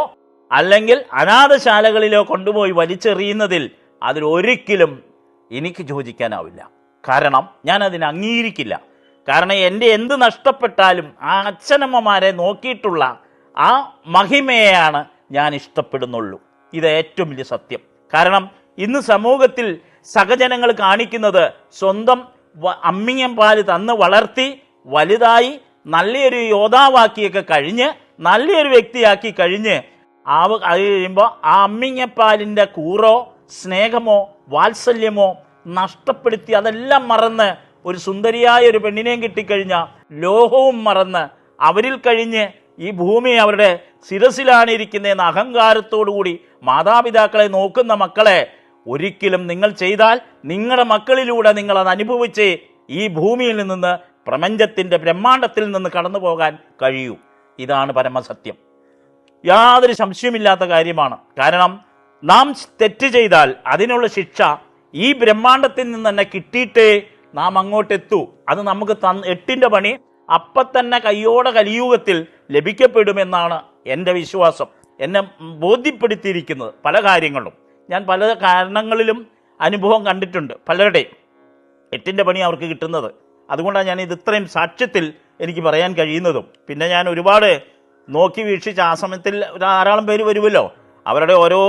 അല്ലെങ്കിൽ അനാഥശാലകളിലോ കൊണ്ടുപോയി വലിച്ചെറിയുന്നതിൽ അതിലൊരിക്കലും എനിക്ക് യോജിക്കാനാവില്ല. കാരണം ഞാൻ അതിനെ അംഗീകരിക്കില്ല. കാരണം എൻ്റെ എന്ത് നഷ്ടപ്പെട്ടാലും ആ അച്ഛനമ്മമാരെ നോക്കിയിട്ടുള്ള ആ മഹിമയെയാണ് ഞാൻ ഇഷ്ടപ്പെടുന്നുള്ളൂ. ഇത് ഏറ്റവും വലിയ സത്യം. കാരണം ഇന്ന് സമൂഹത്തിൽ സഹജനങ്ങൾ കാണിക്കുന്നത് സ്വന്തം അമ്മിയം പാല് തന്ന് വളർത്തി വലുതായി നല്ലൊരു യോദ്ധാവാക്കിയൊക്കെ കഴിഞ്ഞ് നല്ലൊരു വ്യക്തിയാക്കി കഴിഞ്ഞ് അത് കഴിയുമ്പോൾ ആ അമ്മിങ്ങപ്പാലിൻ്റെ കൂറോ സ്നേഹമോ വാത്സല്യമോ നഷ്ടപ്പെടുത്തി അതെല്ലാം മറന്ന് ഒരു സുന്ദരിയായ ഒരു പെണ്ണിനെയും കിട്ടിക്കഴിഞ്ഞാൽ ലോകവും മറന്ന് അവരിൽ കഴിഞ്ഞ് ഈ ഭൂമി അവരുടെ ശിരസിലാണ് ഇരിക്കുന്നതെന്ന് അഹങ്കാരത്തോടുകൂടി മാതാപിതാക്കളെ നോക്കുന്ന മക്കളെ ഒരിക്കലും നിങ്ങൾ ചെയ്താൽ നിങ്ങളുടെ മക്കളിലൂടെ നിങ്ങൾ അത് അനുഭവിച്ച് ഈ ഭൂമിയിൽ നിന്ന് പ്രപഞ്ചത്തിൻ്റെ ബ്രഹ്മാണ്ടത്തിൽ നിന്ന് കടന്നു പോകാൻ കഴിയൂ. ഇതാണ് പരമസത്യം. യാതൊരു സംശയമില്ലാത്ത കാര്യമാണ്. കാരണം നാം തെറ്റ് ചെയ്താൽ അതിനുള്ള ശിക്ഷ ഈ ബ്രഹ്മാണ്ടത്തിൽ നിന്ന് തന്നെ കിട്ടിയിട്ടേ നാം അങ്ങോട്ടെത്തൂ. അത് നമുക്ക് എട്ടിൻ്റെ പണി അപ്പം തന്നെ കയ്യോടെ കലിയുഗത്തിൽ ലഭിക്കപ്പെടുമെന്നാണ് എൻ്റെ വിശ്വാസം. എന്നെ ബോധ്യപ്പെടുത്തിയിരിക്കുന്നത് പല കാര്യങ്ങളും. ഞാൻ പല കാരണങ്ങളിലും അനുഭവം കണ്ടിട്ടുണ്ട്. പലരുടെയും എട്ടിൻ്റെ പണി അവർക്ക് കിട്ടുന്നത്. അതുകൊണ്ടാണ് ഞാൻ ഇത് ഇത്രയും സാക്ഷ്യത്തിൽ എനിക്ക് പറയാൻ കഴിയുന്നതും. പിന്നെ ഞാൻ ഒരുപാട് നോക്കി വീക്ഷിച്ച് ആ സമയത്തിൽ ധാരാളം പേര് വരുമല്ലോ, അവരുടെ ഓരോ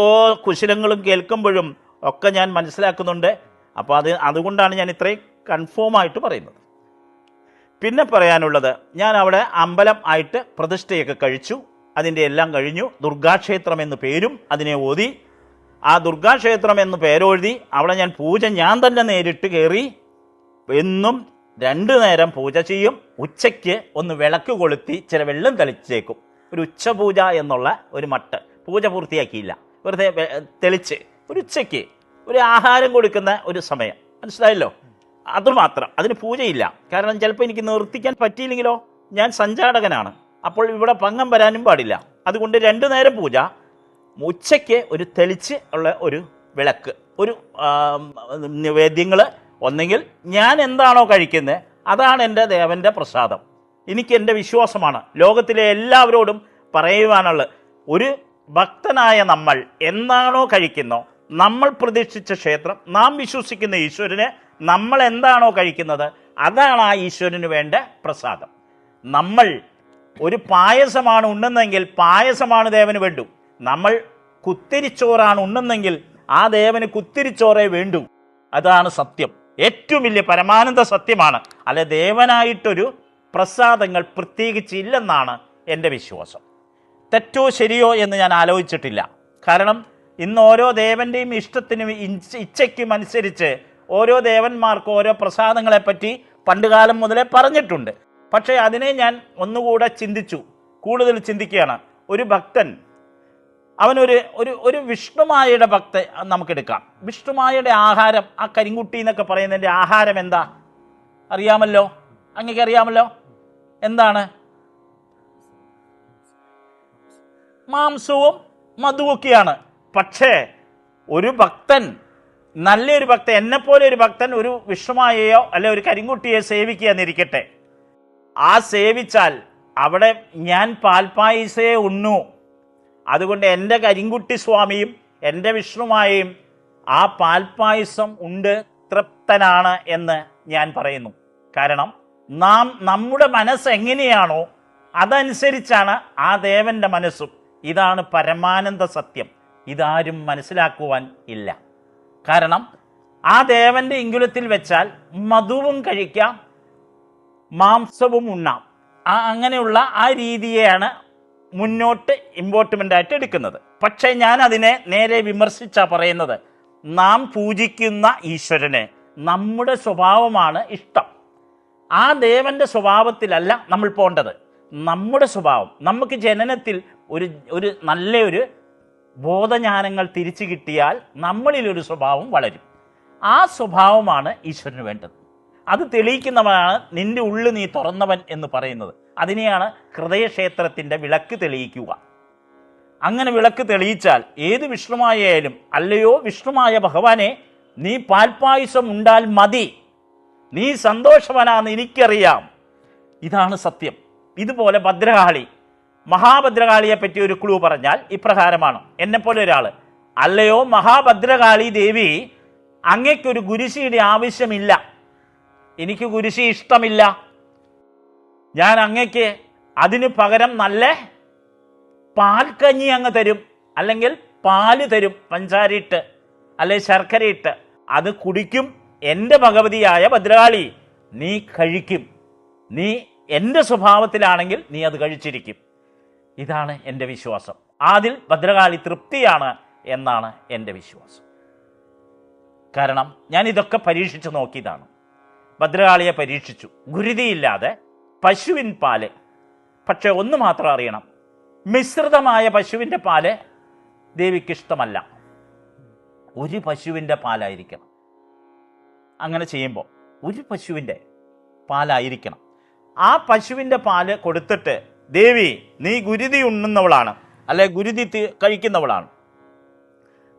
കുശലങ്ങളും കേൾക്കുമ്പോഴും ഒക്കെ ഞാൻ മനസ്സിലാക്കുന്നുണ്ട്. അപ്പോൾ അതുകൊണ്ടാണ് ഞാൻ ഇത്രയും കൺഫേമായിട്ട് പറയുന്നത്. പിന്നെ പറയാനുള്ളത്, ഞാൻ അവിടെ അമ്പലം ആയിട്ട് പ്രതിഷ്ഠയൊക്കെ കഴിച്ചു. അതിൻ്റെ എല്ലാം കഴിഞ്ഞു. ദുർഗാക്ഷേത്രം എന്ന് പേരും അതിനെ ഓതി. ആ ദുർഗാക്ഷേത്രം എന്ന് പേരെഴുതി അവിടെ ഞാൻ പൂജ ഞാൻ തന്നെ നേരിട്ട് കയറി. എന്നും 2 നേരം പൂജ ചെയ്യും. ഉച്ചയ്ക്ക് ഒന്ന് വിളക്ക് കൊളുത്തി ചില വെള്ളം തെളിച്ചേക്കും. ഒരു ഉച്ചപൂജ എന്നുള്ള ഒരു മട്ട് പൂജ പൂർത്തിയാക്കിയില്ല, വെറുതെ തെളിച്ച് ഒരു ഉച്ചയ്ക്ക് ഒരു ആഹാരം കൊടുക്കുന്ന ഒരു സമയം, മനസ്സിലായല്ലോ? അതുമാത്രം, അതിന് പൂജയില്ല. കാരണം ചിലപ്പോൾ എനിക്ക് നിർത്തിക്കാൻ പറ്റിയില്ലെങ്കിലോ, ഞാൻ സഞ്ചാടകനാണ്, അപ്പോൾ ഇവിടെ പങ്കം വരാനും പാടില്ല. അതുകൊണ്ട് 2 നേരം പൂജ, ഉച്ചയ്ക്ക് ഒരു തെളിച്ച് ഉള്ള ഒരു വിളക്ക്, ഒരു നിവേദ്യങ്ങൾ. ഒന്നെങ്കിൽ ഞാൻ എന്താണോ കഴിക്കുന്നത് അതാണ് എൻ്റെ ദേവൻ്റെ പ്രസാദം. എനിക്ക് എൻ്റെ വിശ്വാസമാണ്. ലോകത്തിലെ എല്ലാവരോടും പറയുവാനുള്ളത്, ഒരു ഭക്തനായ നമ്മൾ എന്താണോ കഴിക്കുന്നോ, നമ്മൾ പ്രതീക്ഷിച്ച ക്ഷേത്രം, നാം വിശ്വസിക്കുന്ന ഈശ്വരന് നമ്മൾ എന്താണോ കഴിക്കുന്നത് അതാണ് ആ ഈശ്വരന് വേണ്ട പ്രസാദം. നമ്മൾ ഒരു പായസമാണ് ഉണ്ണുന്നെങ്കിൽ പായസമാണ് ദേവന് വേണ്ടു. നമ്മൾ കുത്തിരിച്ചോറാണ് ഉണ്ണുന്നെങ്കിൽ ആ ദേവന് കുത്തിരിച്ചോറേ വേണ്ടു. അതാണ് സത്യം. ഏറ്റവും വലിയ പരമാനന്ദ സത്യമാണ്. അല്ലെ ദേവനായിട്ടൊരു പ്രസാദങ്ങൾ പ്രത്യേകിച്ച് ഇല്ലെന്നാണ് എൻ്റെ വിശ്വാസം. തെറ്റോ ശരിയോ എന്ന് ഞാൻ ആലോചിച്ചിട്ടില്ല. കാരണം ഇന്ന് ഓരോ ദേവൻ്റെയും ഇഷ്ടത്തിനും ഇച്ഛയ്ക്കും അനുസരിച്ച് ഓരോ ദേവന്മാർക്കും ഓരോ പ്രസാദങ്ങളെപ്പറ്റി പണ്ടുകാലം മുതലേ പറഞ്ഞിട്ടുണ്ട്. പക്ഷേ അതിനെ ഞാൻ ഒന്നുകൂടെ ചിന്തിച്ചു, കൂടുതൽ ചിന്തിക്കുകയാണ്. ഒരു ഭക്തൻ, അവനൊരു ഒരു ഒരു വിഷ്ണുമായയുടെ ഭക്തൻ നമുക്കെടുക്കാം. വിഷ്ണുമായയുടെ ആഹാരം, ആ കരിങ്കുട്ടി എന്നൊക്കെ പറയുന്നതിൻ്റെ ആഹാരം എന്താ അറിയാമല്ലോ? അങ്ങേക്ക് അറിയാമല്ലോ എന്താണ്? മാംസവും മധുവൊക്കെയാണ്. പക്ഷേ ഒരു ഭക്തൻ, നല്ലൊരു ഭക്തൻ, എന്നെപ്പോലെ ഒരു ഭക്തൻ ഒരു വിഷ്ണുമായയോ അല്ലെ ഒരു കരിങ്കുട്ടിയെ സേവിക്കുക എന്നിരിക്കട്ടെ. ആ സേവിച്ചാൽ അവിടെ ഞാൻ പാൽപ്പായസേ ഉണ്ണു, അതുകൊണ്ട് എൻ്റെ കരിങ്കുട്ടി സ്വാമിയും എൻ്റെ വിഷ്ണുമായയും ആ പാൽപ്പായസം ഉണ്ട് തൃപ്തനാണ് എന്ന് ഞാൻ പറയുന്നു. കാരണം നമ്മുടെ മനസ്സ് എങ്ങനെയാണോ അതനുസരിച്ചാണ് ആ ദേവൻ്റെ മനസ്സും. ഇതാണ് പരമാനന്ദ സത്യം. ഇതാരും മനസ്സിലാക്കുവാൻ ഇല്ല. കാരണം ആ ദേവൻ്റെ ഇംഗുലത്തിൽ വെച്ചാൽ മധുവും കഴിക്കാം, മാംസവും ഉണ്ണാം. അങ്ങനെയുള്ള ആ രീതിയെയാണ് മുന്നോട്ട് ഇമ്പോർട്ട്മെൻ്റായിട്ട് എടുക്കുന്നത്. പക്ഷേ ഞാൻ അതിനെ നേരെ വിമർശിച്ചാണ് പറയുന്നത്. നാം പൂജിക്കുന്ന ഈശ്വരന് നമ്മുടെ സ്വഭാവമാണ് ഇഷ്ടം. ആ ദേവൻ്റെ സ്വഭാവത്തിലല്ല നമ്മൾ പോകേണ്ടത്. നമ്മുടെ സ്വഭാവം, നമുക്ക് ജനനത്തിൽ ഒരു നല്ലൊരു ബോധജ്ഞാനങ്ങൾ തിരിച്ചു കിട്ടിയാൽ നമ്മളിലൊരു സ്വഭാവം വളരും. ആ സ്വഭാവമാണ് ഈശ്വരന് വേണ്ടത്. അത് തെളിയിക്കുന്നവനാണ് നിന്റെ ഉള്ളു നീ തുറന്നവൻ എന്ന് പറയുന്നത്. അതിനെയാണ് ഹൃദയക്ഷേത്രത്തിൻ്റെ വിളക്ക് തെളിയിക്കുക. അങ്ങനെ വിളക്ക് തെളിയിച്ചാൽ ഏത് വിഷ്ണുമായാലും, അല്ലയോ വിഷ്ണുമായ ഭഗവാനെ, നീ പാൽപ്പായസം ഉണ്ടാൽ മതി, നീ സന്തോഷവാനാന്ന് എനിക്കറിയാം. ഇതാണ് സത്യം. ഇതുപോലെ ഭദ്രകാളി, മഹാഭദ്രകാളിയെ പറ്റി ഒരു ക്ലൂ പറഞ്ഞാൽ ഇപ്രകാരമാണ്. എന്നെപ്പോലെ ഒരാൾ, അല്ലയോ മഹാഭദ്രകാളി ദേവി, അങ്ങയ്ക്കൊരു ഗുരുശിയുടെ ആവശ്യമില്ല, എനിക്ക് ഗുരുശി ഇഷ്ടമില്ല. ഞാൻ അങ്ങയ്ക്ക് അതിന് പകരം നല്ല പാൽക്കഞ്ഞി അങ്ങ് തരും, അല്ലെങ്കിൽ പാല് തരും, പഞ്ചാരയിട്ട് അല്ലെ ശർക്കരയിട്ട്. അത് കുടിക്കും. എൻ്റെ ഭഗവതിയായ ഭദ്രകാളി നീ കഴിക്കും. നീ എൻ്റെ സ്വഭാവത്തിലാണെങ്കിൽ നീ അത് കഴിച്ചിരിക്കും. ഇതാണ് എൻ്റെ വിശ്വാസം. അതിൽ ഭദ്രകാളി തൃപ്തിയാണ് എന്നാണ് എൻ്റെ വിശ്വാസം. കാരണം ഞാൻ ഇതൊക്കെ പരീക്ഷിച്ച് നോക്കിയതാണ്. ഭദ്രകാളിയെ പരീക്ഷിച്ചു, ഗുരുതിയില്ലാതെ പശുവിൻ പാല്. പക്ഷെ ഒന്ന് മാത്രം അറിയണം, മിശ്രിതമായ പശുവിൻ്റെ പാല് ദേവിക്കിഷ്ടമല്ല. ഒരു പശുവിൻ്റെ പാലായിരിക്കണം. അങ്ങനെ ചെയ്യുമ്പോൾ ഒരു പശുവിൻ്റെ പാലായിരിക്കണം. ആ പശുവിൻ്റെ പാല് കൊടുത്തിട്ട്, ദേവി നീ ഗുരുതി ഉണ്ണുന്നവളാണ്, അല്ലെ ഗുരുതി കഴിക്കുന്നവളാണ്,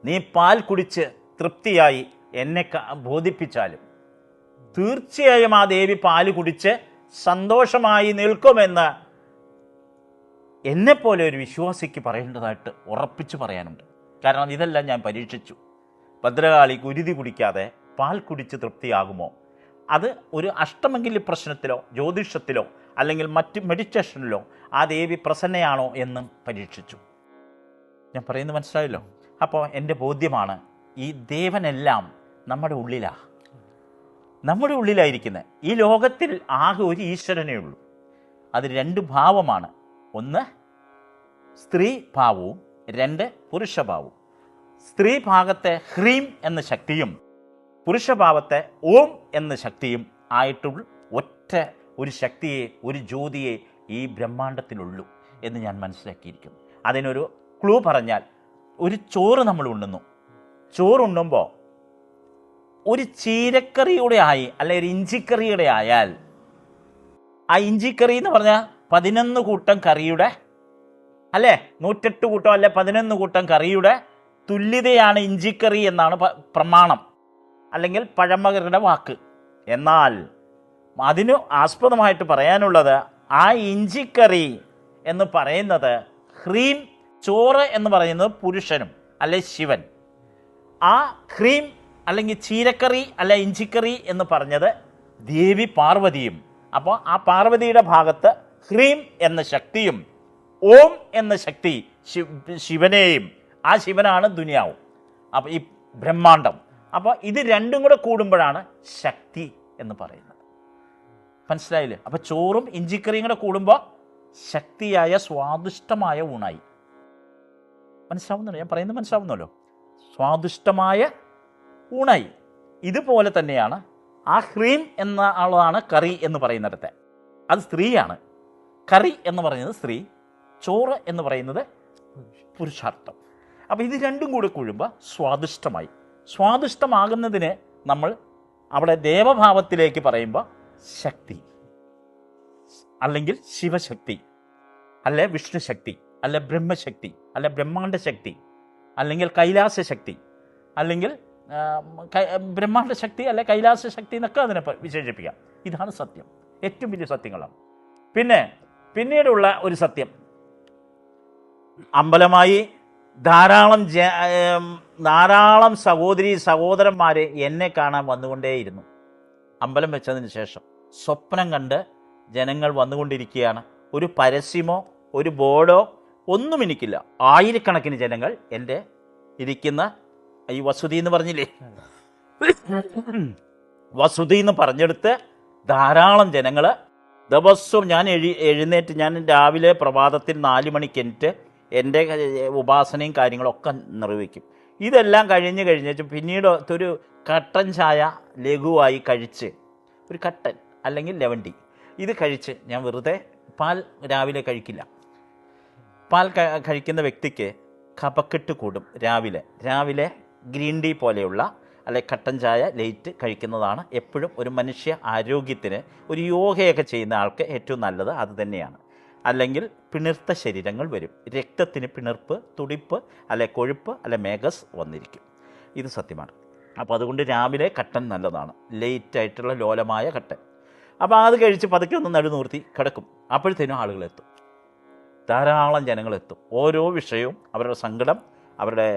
നീ പാൽ കുടിച്ച് തൃപ്തിയായി എന്നെ ബോധിപ്പിച്ചാലും തീർച്ചയായും ആ ദേവി പാല് കുടിച്ച് സന്തോഷമായി നിൽക്കുമെന്ന് എന്നെപ്പോലെ ഒരു വിശ്വാസിക്ക് പറയേണ്ടതായിട്ട് ഉറപ്പിച്ച് പറയാനുണ്ട്. കാരണം ഇതെല്ലാം ഞാൻ പരീക്ഷിച്ചു. ഭദ്രകാളി ഗുരുതി കുടിക്കാതെ പാൽ കുടിച്ച് തൃപ്തിയാകുമോ? അത് ഒരു അഷ്ടമംഗല്യ പ്രശ്നത്തിലോ ജ്യോതിഷത്തിലോ അല്ലെങ്കിൽ മറ്റ് മെഡിറ്റേഷനിലോ ആ ദേവി പ്രസന്നയാണോ എന്നും പരീക്ഷിച്ചു. ഞാൻ പറയുന്നത് മനസ്സിലായല്ലോ? അപ്പോൾ എൻ്റെ ബോധ്യമാണ്, ഈ ദേവനെല്ലാം നമ്മുടെ ഉള്ളിലാണ്, നമ്മുടെ ഉള്ളിലായിരിക്കുന്നത്. ഈ ലോകത്തിൽ ആകെ ഒരു ഈശ്വരനേ ഉള്ളൂ. അത് രണ്ട് ഭാവമാണ്. ഒന്ന് സ്ത്രീ ഭാവവും, രണ്ട് പുരുഷഭാവവും. സ്ത്രീ ഭാഗത്തെ ഹ്രീം എന്ന ശക്തിയും പുരുഷഭാവത്തെ ഓം എന്ന ശക്തിയും ആയിട്ടുള്ള ഒറ്റ ഒരു ശക്തിയെ, ഒരു ജ്യോതിയെ ഈ ബ്രഹ്മാണ്ടത്തിലുള്ളൂ എന്ന് ഞാൻ മനസ്സിലാക്കിയിരിക്കുന്നു. അതിനൊരു ക്ലൂ പറഞ്ഞാൽ, ഒരു ചോറ് നമ്മൾ ഉണ്ണുന്നു. ചോറുണ്ണുമ്പോൾ ഒരു ചീരക്കറിയുടെ ആയി, അല്ലെ ഒരു ഇഞ്ചിക്കറിയുടെ ആയാൽ, ആ ഇഞ്ചിക്കറി എന്ന് പറഞ്ഞാൽ 11 കൂട്ടം കറിയുടെ, അല്ലേ 108 കൂട്ടം അല്ലെ 11 കൂട്ടം കറിയുടെ തുല്യതയാണ് ഇഞ്ചിക്കറി എന്നാണ് പ്രമാണം, അല്ലെങ്കിൽ പഴമകളുടെ വാക്ക്. എന്നാൽ അതിന് ആസ്പദമായിട്ട് പറയാനുള്ളത്, ആ ഇഞ്ചിക്കറി എന്ന് പറയുന്നത് ഹ്രീം, ചോറ് എന്ന് പറയുന്നത് പുരുഷനും അല്ലെ ശിവൻ. ആ ഹ്രീം അല്ലെങ്കിൽ ചീരക്കറി അല്ല ഇഞ്ചിക്കറി എന്ന് പറഞ്ഞത് ദേവി പാർവതിയും. അപ്പോൾ ആ പാർവതിയുടെ ഭാഗത്ത് ഹ്രീം എന്ന ശക്തിയും ഓം എന്ന ശക്തി ശിവനെയും, ആ ശിവനാണ് ദുനിയാവും, അപ്പോൾ ഈ ബ്രഹ്മാണ്ടം. അപ്പോൾ ഇത് രണ്ടും കൂടെ കൂടുമ്പോഴാണ് ശക്തി എന്ന് പറയുന്നത്. മനസ്സിലായില്ലേ? അപ്പോൾ ചോറും ഇഞ്ചിക്കറിയും കൂടെ കൂടുമ്പോൾ ശക്തിയായ സ്വാദിഷ്ടമായ ഊണായി. മനസ്സിലാവുന്നല്ലോ? ഞാൻ പറയുന്നത് മനസ്സിലാവുന്നല്ലോ? സ്വാദിഷ്ടമായ ഊണായി. ഇതുപോലെ തന്നെയാണ് ആ ഹ്രീം എന്ന ആളാണ് കറി എന്ന് പറയുന്നിടത്തെ. അത് സ്ത്രീയാണ്. കറി എന്ന് പറയുന്നത് സ്ത്രീ, ചോറ് എന്ന് പറയുന്നത് പുരുഷാർത്ഥം. അപ്പോൾ ഇത് രണ്ടും കൂടി കൂടുമ്പോൾ സ്വാദിഷ്ടമായി. സ്വാദിഷ്ടമാകുന്നതിന് നമ്മൾ അവിടെ ദേവഭാവത്തിലേക്ക് പറയുമ്പോൾ ശക്തി, അല്ലെങ്കിൽ ശിവശക്തി, അല്ലെ വിഷ്ണുശക്തി, അല്ലെ ബ്രഹ്മശക്തി, അല്ലെ ബ്രഹ്മാണ്ഡ ശക്തി, അല്ലെങ്കിൽ കൈലാസ ശക്തി, അല്ലെങ്കിൽ ബ്രഹ്മാണ്ഡ ശക്തി, അല്ലെ കൈലാസ ശക്തി എന്നൊക്കെ അതിനെ വിശേഷിപ്പിക്കാം. ഇതാണ് സത്യം. ഏറ്റവും വലിയ സത്യങ്ങളാണ്. പിന്നീടുള്ള ഒരു സത്യം, അമ്പലമായി. ധാരാളം ധാരാളം സഹോദരി സഹോദരന്മാർ എന്നെ കാണാൻ വന്നുകൊണ്ടേയിരുന്നു. അമ്പലം വെച്ചതിന് ശേഷം സ്വപ്നം കണ്ട് ജനങ്ങൾ വന്നുകൊണ്ടിരിക്കുകയാണ്. ഒരു പരസ്യമോ ഒരു ബോർഡോ ഒന്നും എനിക്കില്ല. ആയിരക്കണക്കിന് ജനങ്ങൾ എൻ്റെ ഇരിക്കുന്ന ഈ വസുതി എന്ന് പറഞ്ഞില്ലേ, വസുതി എന്ന് പറഞ്ഞെടുത്ത് ധാരാളം ജനങ്ങൾ ദിവസവും ഞാൻ എഴുന്നേറ്റ് ഞാൻ രാവിലെ പ്രഭാതത്തിൽ 4 മണിക്ക് എനിക്ക് എൻ്റെ ഉപാസനയും കാര്യങ്ങളൊക്കെ നിർവഹിക്കും. ഇതെല്ലാം കഴിഞ്ഞ് പിന്നീട് ഒരു കട്ടൻ ചായ ലഘുവായി കഴിച്ച്, ഒരു കട്ടൻ അല്ലെങ്കിൽ ലെവൻറ്റി ഇത് കഴിച്ച്, ഞാൻ വെറുതെ പാൽ രാവിലെ കഴിക്കില്ല. പാൽ കഴിക്കുന്ന വ്യക്തിക്ക് കഫക്കെട്ട് കൂടും. രാവിലെ ഗ്രീൻ ടീ പോലെയുള്ള അല്ലെ കട്ടൻ ചായ ലൈറ്റ് കഴിക്കുന്നതാണ് എപ്പോഴും ഒരു മനുഷ്യ ആരോഗ്യത്തിന്, ഒരു യോഗയൊക്കെ ചെയ്യുന്ന ആൾക്ക് ഏറ്റവും നല്ലത് അത് തന്നെയാണ്. അല്ലെങ്കിൽ പിണിർത്ത ശരീരങ്ങൾ വരും, രക്തത്തിന് പിണിർപ്പ്, തുടിപ്പ്, അല്ലെ കൊഴുപ്പ്, അല്ലെ മേഗസ് വന്നിരിക്കും. ഇത് സത്യമാണ്. അപ്പോൾ അതുകൊണ്ട് രാവിലെ കട്ടൻ നല്ലതാണ്, ലേറ്റായിട്ടുള്ള ലോലമായ കട്ടൻ. അപ്പോൾ അത് കഴിച്ച് പതുക്കെ ഒന്ന് നടുനൂർത്തി കിടക്കും. അപ്പോഴത്തേനും ആളുകളെത്തും, ധാരാളം ജനങ്ങളെത്തും. ഓരോ വിഷയവും, അവരുടെ സങ്കടം, അവരുടെ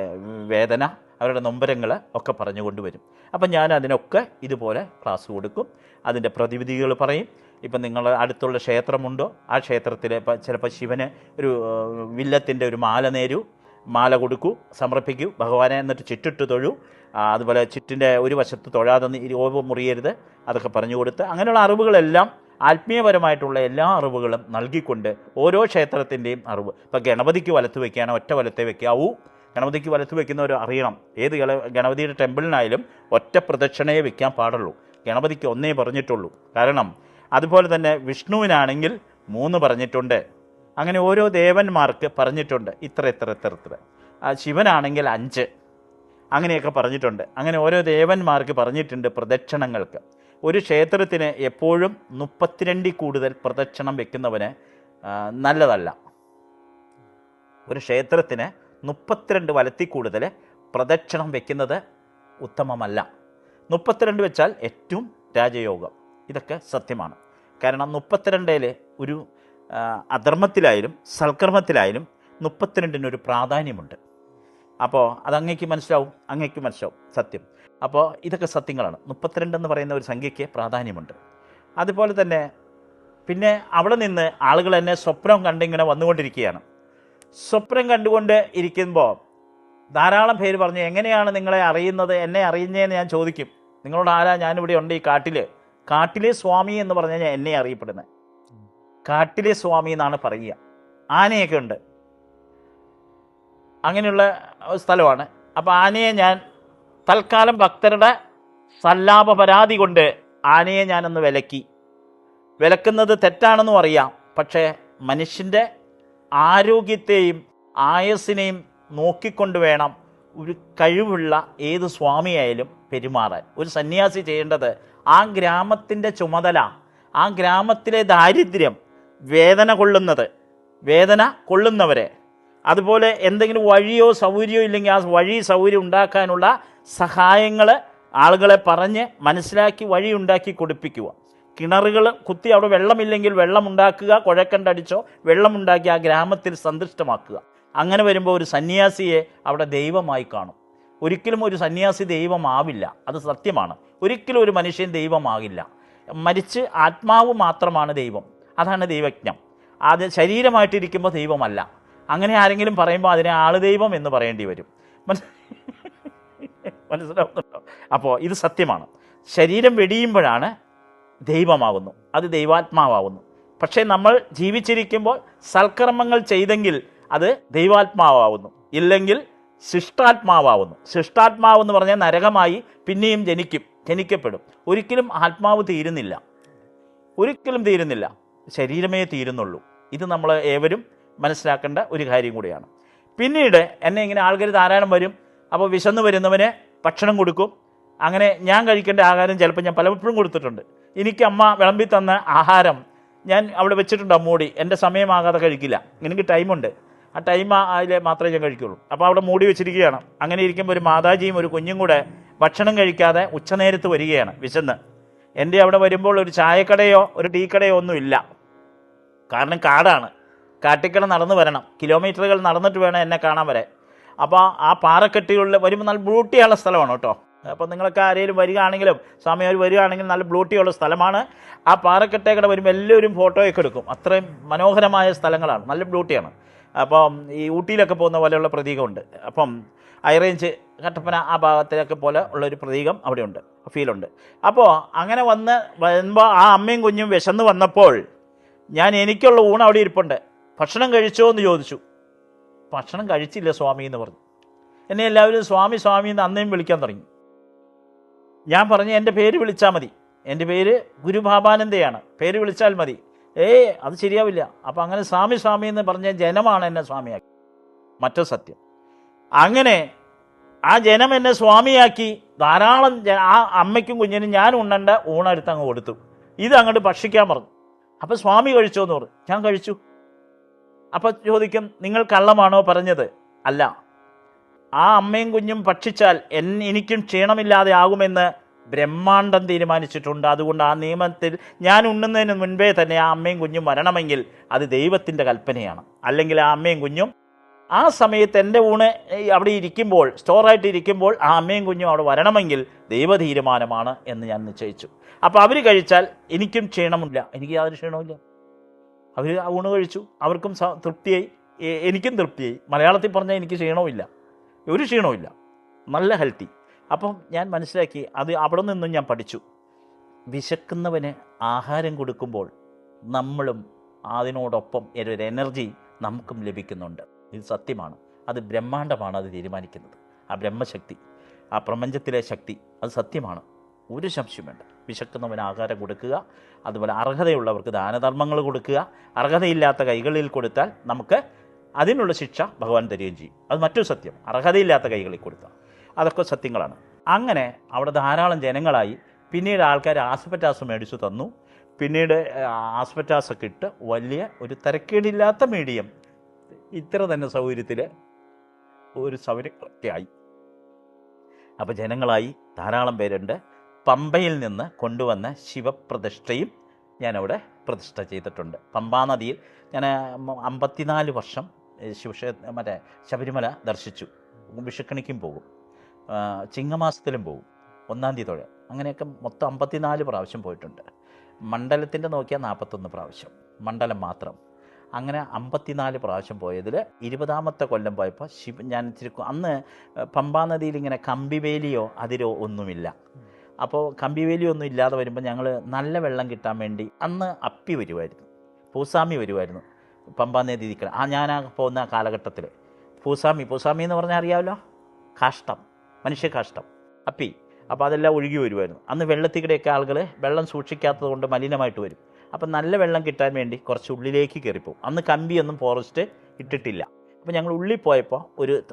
വേദന, അവരുടെ നൊമ്പരങ്ങൾ ഒക്കെ പറഞ്ഞുകൊണ്ട് വരും. അപ്പം ഞാൻ അതിനൊക്കെ ഇതുപോലെ ക്ലാസ് കൊടുക്കും, അതിൻ്റെ പ്രതിവിധികൾ പറയും. ഇപ്പം നിങ്ങൾ അടുത്തുള്ള ക്ഷേത്രമുണ്ടോ, ആ ക്ഷേത്രത്തിൽ ചിലപ്പോൾ ശിവന് ഒരു വില്ലത്തിൻ്റെ ഒരു മാല നേരൂ, മാല കൊടുക്കൂ, സമർപ്പിക്കൂ ഭഗവാനെ, എന്നിട്ട് ചുറ്റിട്ട് തൊഴൂ. അതുപോലെ ചുറ്റിൻ്റെ ഒരു വശത്ത് തൊഴാതെ ഓവ് മുറിയരുത്, അതൊക്കെ പറഞ്ഞു കൊടുത്ത് അങ്ങനെയുള്ള അറിവുകളെല്ലാം, ആത്മീയപരമായിട്ടുള്ള എല്ലാ അറിവുകളും നൽകിക്കൊണ്ട് ഓരോ ക്ഷേത്രത്തിൻ്റെയും അറിവ്. ഇപ്പോൾ ഗണപതിക്ക് വലത്ത് വയ്ക്കുകയാണ്, ഒറ്റ വലത്തേ വയ്ക്കാവൂ. ഗണപതിക്ക് വലത്ത് വയ്ക്കുന്നവർ അറിയണം, ഏത് ഗണപതിയുടെ ടെമ്പിളിനായാലും ഒറ്റ പ്രദക്ഷിണയെ വയ്ക്കാൻ പാടുള്ളൂ. ഗണപതിക്ക് ഒന്നേ പറഞ്ഞിട്ടുള്ളൂ. കാരണം അതുപോലെ തന്നെ വിഷ്ണുവിനാണെങ്കിൽ 3 പറഞ്ഞിട്ടുണ്ട്. അങ്ങനെ ഓരോ ദേവന്മാർക്ക് പറഞ്ഞിട്ടുണ്ട്, ഇത്ര. ശിവനാണെങ്കിൽ 5, അങ്ങനെയൊക്കെ പറഞ്ഞിട്ടുണ്ട്. അങ്ങനെ ഓരോ ദേവന്മാർക്ക് പറഞ്ഞിട്ടുണ്ട് പ്രദക്ഷിണങ്ങൾക്ക്. ഒരു ക്ഷേത്രത്തിന് എപ്പോഴും 32 കൂടുതൽ പ്രദക്ഷിണം വെക്കുന്നവന് നല്ലതല്ല. ഒരു ക്ഷേത്രത്തിന് 32 വലത്തിൽ കൂടുതൽ പ്രദക്ഷിണം വെക്കുന്നത് ഉത്തമമല്ല. 32 വെച്ചാൽ ഏറ്റവും രാജയോഗം. ഇതൊക്കെ സത്യമാണ്. കാരണം 32 ഒരു അധർമ്മത്തിലായാലും സൽക്കർമ്മത്തിലായാലും 32 പ്രാധാന്യമുണ്ട്. അപ്പോൾ അത് അങ്ങേക്ക് മനസ്സിലാവും സത്യം. അപ്പോൾ ഇതൊക്കെ സത്യങ്ങളാണ്. 32 എന്ന് പറയുന്ന ഒരു സംഖ്യയ്ക്ക് പ്രാധാന്യമുണ്ട്. അതുപോലെ തന്നെ പിന്നെ അവിടെ നിന്ന് ആളുകൾ എന്നെ സ്വപ്നം കണ്ടിങ്ങനെ വന്നുകൊണ്ടിരിക്കുകയാണ്. സ്വപ്നം കണ്ടുകൊണ്ട് ഇരിക്കുമ്പോൾ ധാരാളം പേര് പറഞ്ഞു, എങ്ങനെയാണ് നിങ്ങളെ അറിയുന്നത്, എന്നെ അറിയുന്നതെന്ന് ഞാൻ ചോദിക്കും. നിങ്ങളോട് ആരാ, ഞാനിവിടെ ഉണ്ട് ഈ കാട്ടിലെ സ്വാമി എന്ന് പറഞ്ഞാൽ എന്നെ അറിയപ്പെടുന്നത്. കാട്ടിലെ സ്വാമി എന്നാണ് പറയുക. ആനയൊക്കെ ഉണ്ട്, അങ്ങനെയുള്ള സ്ഥലമാണ്. അപ്പോൾ ആനയെ ഞാൻ തൽക്കാലം ഭക്തരുടെ സല്ലാപ പരാതി കൊണ്ട് ആനയെ ഞാനൊന്ന് വിലക്കുന്നത് തെറ്റാണെന്നും അറിയാം. പക്ഷേ മനുഷ്യൻ്റെ ആരോഗ്യത്തെയും ആയുസ്സിനെയും നോക്കിക്കൊണ്ട് വേണം ഒരു കഴിവുള്ള ഏത് സ്വാമിയായാലും പെരുമാറാൻ. ഒരു സന്യാസി ചെയ്യേണ്ടത് ആ ഗ്രാമത്തിൻ്റെ ചുമതല, ആ ഗ്രാമത്തിലെ ദാരിദ്ര്യം, വേദന കൊള്ളുന്നവരെ, അതുപോലെ എന്തെങ്കിലും വഴിയോ സൗകര്യമോ ഇല്ലെങ്കിൽ ആ വഴി സൗകര്യം ഉണ്ടാക്കാനുള്ള സഹായങ്ങൾ ആളുകളെ പറഞ്ഞ് മനസ്സിലാക്കി വഴി ഉണ്ടാക്കി കൊടുപ്പിക്കുക. കിണറുകൾ കുത്തി അവിടെ വെള്ളമില്ലെങ്കിൽ വെള്ളം ഉണ്ടാക്കുക, കുഴക്കണ്ടടിച്ചോ വെള്ളമുണ്ടാക്കി ആ ഗ്രാമത്തിൽ സന്തുഷ്ടമാക്കുക. അങ്ങനെ വരുമ്പോൾ ഒരു സന്യാസിയെ അവിടെ ദൈവമായി കാണും. ഒരിക്കലും ഒരു സന്യാസി ദൈവമാവില്ല, അത് സത്യമാണ്. ഒരിക്കലും ഒരു മനുഷ്യൻ ദൈവമാകില്ല. മരിച്ച് ആത്മാവ് മാത്രമാണ് ദൈവം, അതാണ് ദൈവജ്ഞം. അത് ശരീരമായിട്ടിരിക്കുമ്പോൾ ദൈവമല്ല. അങ്ങനെ ആരെങ്കിലും പറയുമ്പോൾ അതിനെ ആളുദൈവം എന്ന് പറയേണ്ടി വരും. മനസ്സിലാവുന്നുണ്ടോ? അപ്പോൾ ഇത് സത്യമാണ്. ശരീരം വെടിയുമ്പോഴാണ് ദൈവമാകുന്നു, അത് ദൈവാത്മാവുന്നു. പക്ഷേ നമ്മൾ ജീവിച്ചിരിക്കുമ്പോൾ സൽക്കർമ്മങ്ങൾ ചെയ്തെങ്കിൽ അത് ദൈവാത്മാവുന്നു, ഇല്ലെങ്കിൽ ശിഷ്ടാത്മാവുന്നു. ശിഷ്ടാത്മാവെന്ന് പറഞ്ഞാൽ നരകമായി പിന്നെയും ജനിക്കപ്പെടും. ഒരിക്കലും ആത്മാവ് തീരുന്നില്ല, ശരീരമേ തീരുന്നുള്ളൂ. ഇത് നമ്മൾ ഏവരും മനസ്സിലാക്കേണ്ട ഒരു കാര്യം കൂടിയാണ്. പിന്നീട് എന്നെ ഇങ്ങനെ ആൾക്കാർ ധാരാളം വരും. അപ്പോൾ വിശന്ന് വരുന്നവന് ഭക്ഷണം കൊടുക്കും. അങ്ങനെ ഞാൻ കഴിക്കേണ്ട ആഹാരം ചിലപ്പോൾ ഞാൻ പലപ്പോഴും കൊടുത്തിട്ടുണ്ട്. എനിക്ക് അമ്മ വിളമ്പി തന്ന ആഹാരം ഞാൻ അവിടെ വെച്ചിട്ടുണ്ട്, മൂടി. എൻ്റെ സമയമാകാതെ കഴിക്കില്ല, എനിക്ക് ടൈമുണ്ട്. ആ ടൈം അതിൽ മാത്രമേ ഞാൻ കഴിക്കുള്ളൂ. അപ്പോൾ അവിടെ മൂടി വെച്ചിരിക്കുകയാണ്. അങ്ങനെ ഇരിക്കുമ്പോൾ ഒരു മാതാജിയും ഒരു കുഞ്ഞും കൂടെ ഭക്ഷണം കഴിക്കാതെ ഉച്ചനേരത്ത് വരികയാണ് വിശന്ന്. എൻ്റെ അവിടെ വരുമ്പോൾ ഒരു ചായക്കടയോ ഒരു ടീ കടയോ ഒന്നുമില്ല, കാരണം കാടാണ്. കാട്ടിക്കട നടന്ന് വരണം, കിലോമീറ്ററുകൾ നടന്നിട്ട് വേണം എന്നെ കാണാൻ വരെ. അപ്പോൾ ആ പാറക്കെട്ടുകളിൽ വരുമ്പോൾ നല്ല ബ്യൂട്ടിയുള്ള സ്ഥലമാണ് കേട്ടോ. അപ്പോൾ നിങ്ങൾക്ക് ആരെങ്കിലും വരികയാണെങ്കിലും സമയം വരികയാണെങ്കിലും നല്ല ബ്യൂട്ടിയുള്ള സ്ഥലമാണ്. ആ പാറക്കെട്ടേക്കടെ വരുമ്പോൾ എല്ലാവരും ഫോട്ടോയൊക്കെ എടുക്കും. അത്രയും മനോഹരമായ സ്ഥലങ്ങളാണ്, നല്ല ബ്യൂട്ടിയാണ്. അപ്പം ഈ ഊട്ടിയിലൊക്കെ പോകുന്ന പോലെയുള്ള പ്രതീകമുണ്ട്. അപ്പം ഹൈറേഞ്ച് കട്ടപ്പന ആ ഭാഗത്തിലൊക്കെ പോലെ ഉള്ളൊരു പ്രതീകം അവിടെയുണ്ട്, ഫീലുണ്ട്. അപ്പോൾ അങ്ങനെ വരുമ്പോൾ ആ അമ്മയും കുഞ്ഞും വിശന്ന് വന്നപ്പോൾ എനിക്കുള്ള ഊണ് അവിടെ ഇരിപ്പുണ്ട്. ഭക്ഷണം കഴിച്ചോ എന്ന് ചോദിച്ചു. ഭക്ഷണം കഴിച്ചില്ല സ്വാമി എന്ന് പറഞ്ഞു. എന്നെ എല്ലാവരും സ്വാമി സ്വാമി എന്ന് അന്നേയും വിളിക്കാൻ തുടങ്ങി. ഞാൻ പറഞ്ഞു എൻ്റെ പേര് വിളിച്ചാൽ മതി, എൻ്റെ പേര് ഗുരുഭാബാനന്ദയാണ്, പേര് വിളിച്ചാൽ മതി. അത് ശരിയാവില്ല. അപ്പം അങ്ങനെ സ്വാമി സ്വാമി എന്ന് പറഞ്ഞ ജനമാണ് എന്നെ സ്വാമിയാക്കി. മറ്റു സത്യം. അങ്ങനെ ആ ജനം എന്നെ സ്വാമിയാക്കി. ധാരാളം ആ അമ്മയ്ക്കും കുഞ്ഞിനും ഞാൻ ഉണ്ണേണ്ട ഊണെടുത്ത് അങ്ങ് കൊടുത്തു. ഇത് അങ്ങോട്ട് ഭക്ഷിക്കാൻ പറഞ്ഞു. അപ്പം സ്വാമി കഴിച്ചോ എന്ന് പറഞ്ഞു. ഞാൻ കഴിച്ചു. അപ്പം ചോദിക്കും, നിങ്ങൾ കള്ളമാണോ പറഞ്ഞത്? അല്ല, ആ അമ്മയും കുഞ്ഞും ഭക്ഷിച്ചാൽ എനിക്കും ക്ഷീണമില്ലാതെ ആകുമെന്ന് ബ്രഹ്മാണ്ടം തീരുമാനിച്ചിട്ടുണ്ട്. അതുകൊണ്ട് ആ നിയമത്തിൽ ഞാൻ ഉണ്ണുന്നതിന് മുൻപേ തന്നെ ആ അമ്മയും കുഞ്ഞും വരണമെങ്കിൽ അത് ദൈവത്തിൻ്റെ കൽപ്പനയാണ്. അല്ലെങ്കിൽ ആ അമ്മയും കുഞ്ഞും ആ സമയത്ത് എൻ്റെ ഊണ് അവിടെ ഇരിക്കുമ്പോൾ, സ്റ്റോറായിട്ട് ഇരിക്കുമ്പോൾ ആ അമ്മയും കുഞ്ഞും അവിടെ വരണമെങ്കിൽ ദൈവ തീരുമാനമാണ് എന്ന് ഞാൻ നിശ്ചയിച്ചു. അപ്പോൾ അവർ കഴിച്ചാൽ എനിക്കും ക്ഷീണമില്ല, എനിക്ക് യാതൊരു ക്ഷീണമില്ല. അവർ ആ ഊണ് കഴിച്ചു, അവർക്കും തൃപ്തിയായി, എനിക്കും തൃപ്തിയായി. മലയാളത്തിൽ പറഞ്ഞാൽ എനിക്ക് ക്ഷീണമില്ല, ഒരു ക്ഷീണമില്ല, നല്ല ഹെൽത്തി. അപ്പം ഞാൻ മനസ്സിലാക്കി, അത് അവിടെ നിന്നും ഞാൻ പഠിച്ചു. വിശക്കുന്നവന് ആഹാരം കൊടുക്കുമ്പോൾ നമ്മളും അതിനോടൊപ്പം ഒരു എനർജി നമുക്കും ലഭിക്കുന്നുണ്ട്. ഇത് സത്യമാണ്. അത് ബ്രഹ്മാണ്ടമാണ് അത് തീരുമാനിക്കുന്നത്. ആ ബ്രഹ്മശക്തി, ആ പ്രപഞ്ചത്തിലെ ശക്തി, അത് സത്യമാണ്, ഒരു സംശയം വേണ്ട. വിശക്കുന്നവന് ആഹാരം കൊടുക്കുക, അതുപോലെ അർഹതയുള്ളവർക്ക് ദാനധർമ്മങ്ങൾ കൊടുക്കുക. അർഹതയില്ലാത്ത കൈകളിൽ കൊടുത്താൽ നമുക്ക് അതിനുള്ള ശിക്ഷ ഭഗവാൻ തരികയും ചെയ്യും. അത് മറ്റൊരു സത്യം. അർഹതയില്ലാത്ത കൈകളിൽ കൊടുത്താൽ അതൊക്കെ സത്യങ്ങളാണ്. അങ്ങനെ അവിടെ ധാരാളം ജനങ്ങളായി. പിന്നീട് ആൾക്കാർ ആസ്പെറ്റാസ് മേടിച്ചു തന്നു. പിന്നീട് ആസ്പെറ്റാസൊക്കെ ഇട്ട് വലിയ ഒരു തരക്കേടില്ലാത്ത മീഡിയം ഇത്ര തന്നെ സൗകര്യത്തിൽ ഒരു സൗകര്യമൊക്കെ ആയി. അപ്പോൾ ജനങ്ങളായി, ധാരാളം പേരുണ്ട്. പമ്പയിൽ നിന്ന് കൊണ്ടുവന്ന ശിവപ്രതിഷ്ഠയും ഞാനവിടെ പ്രതിഷ്ഠ ചെയ്തിട്ടുണ്ട്. പമ്പാ നദിയിൽ ഞാൻ 54 വർഷം ശബരിമല ദർശിച്ചു. വിഷുക്കണിക്കും പോകും, ചിങ്ങമാസത്തിലും പോകും, 1-ാം തീയതി തൊഴ. അങ്ങനെയൊക്കെ മൊത്തം 54 പ്രാവശ്യം പോയിട്ടുണ്ട്. മണ്ഡലത്തിൻ്റെ നോക്കിയാൽ 41 പ്രാവശ്യം, മണ്ഡലം മാത്രം. അങ്ങനെ 54 പ്രാവശ്യം പോയതിൽ 20ാമത്തെ കൊല്ലം പോയപ്പോൾ ഞാൻ അന്ന് പമ്പാ നദിയിൽ ഇങ്ങനെ കമ്പിവേലിയോ അതിരോ ഒന്നുമില്ല. അപ്പോൾ കമ്പിവേലിയൊന്നും ഇല്ലാതെ വരുമ്പോൾ ഞങ്ങൾ നല്ല വെള്ളം കിട്ടാൻ വേണ്ടി അന്ന് അപ്പി വരുമായിരുന്നു, പൂസാമി വരുമായിരുന്നു പമ്പാ നദി നിൽക്കണം. ഞാൻ പോകുന്ന കാലഘട്ടത്തിൽ പൂസാമി എന്ന് പറഞ്ഞാൽ അറിയാമല്ലോ, കാഷ്ടം, മനുഷ്യകാഷ്ടം, അപ്പി. അപ്പോൾ അതെല്ലാം ഒഴുകി വരുമായിരുന്നു. അന്ന് വെള്ളത്തിക്കിടെയൊക്കെ ആളുകൾ വെള്ളം സൂക്ഷിക്കാത്തത് കൊണ്ട് മലിനമായിട്ട് വരും. അപ്പം നല്ല വെള്ളം കിട്ടാൻ വേണ്ടി കുറച്ച് ഉള്ളിലേക്ക് കയറിപ്പോവും. അന്ന് കമ്പിയൊന്നും ഫോറസ്റ്റ് ഇട്ടിട്ടില്ല. അപ്പോൾ ഞങ്ങൾ ഉള്ളിൽ പോയപ്പോൾ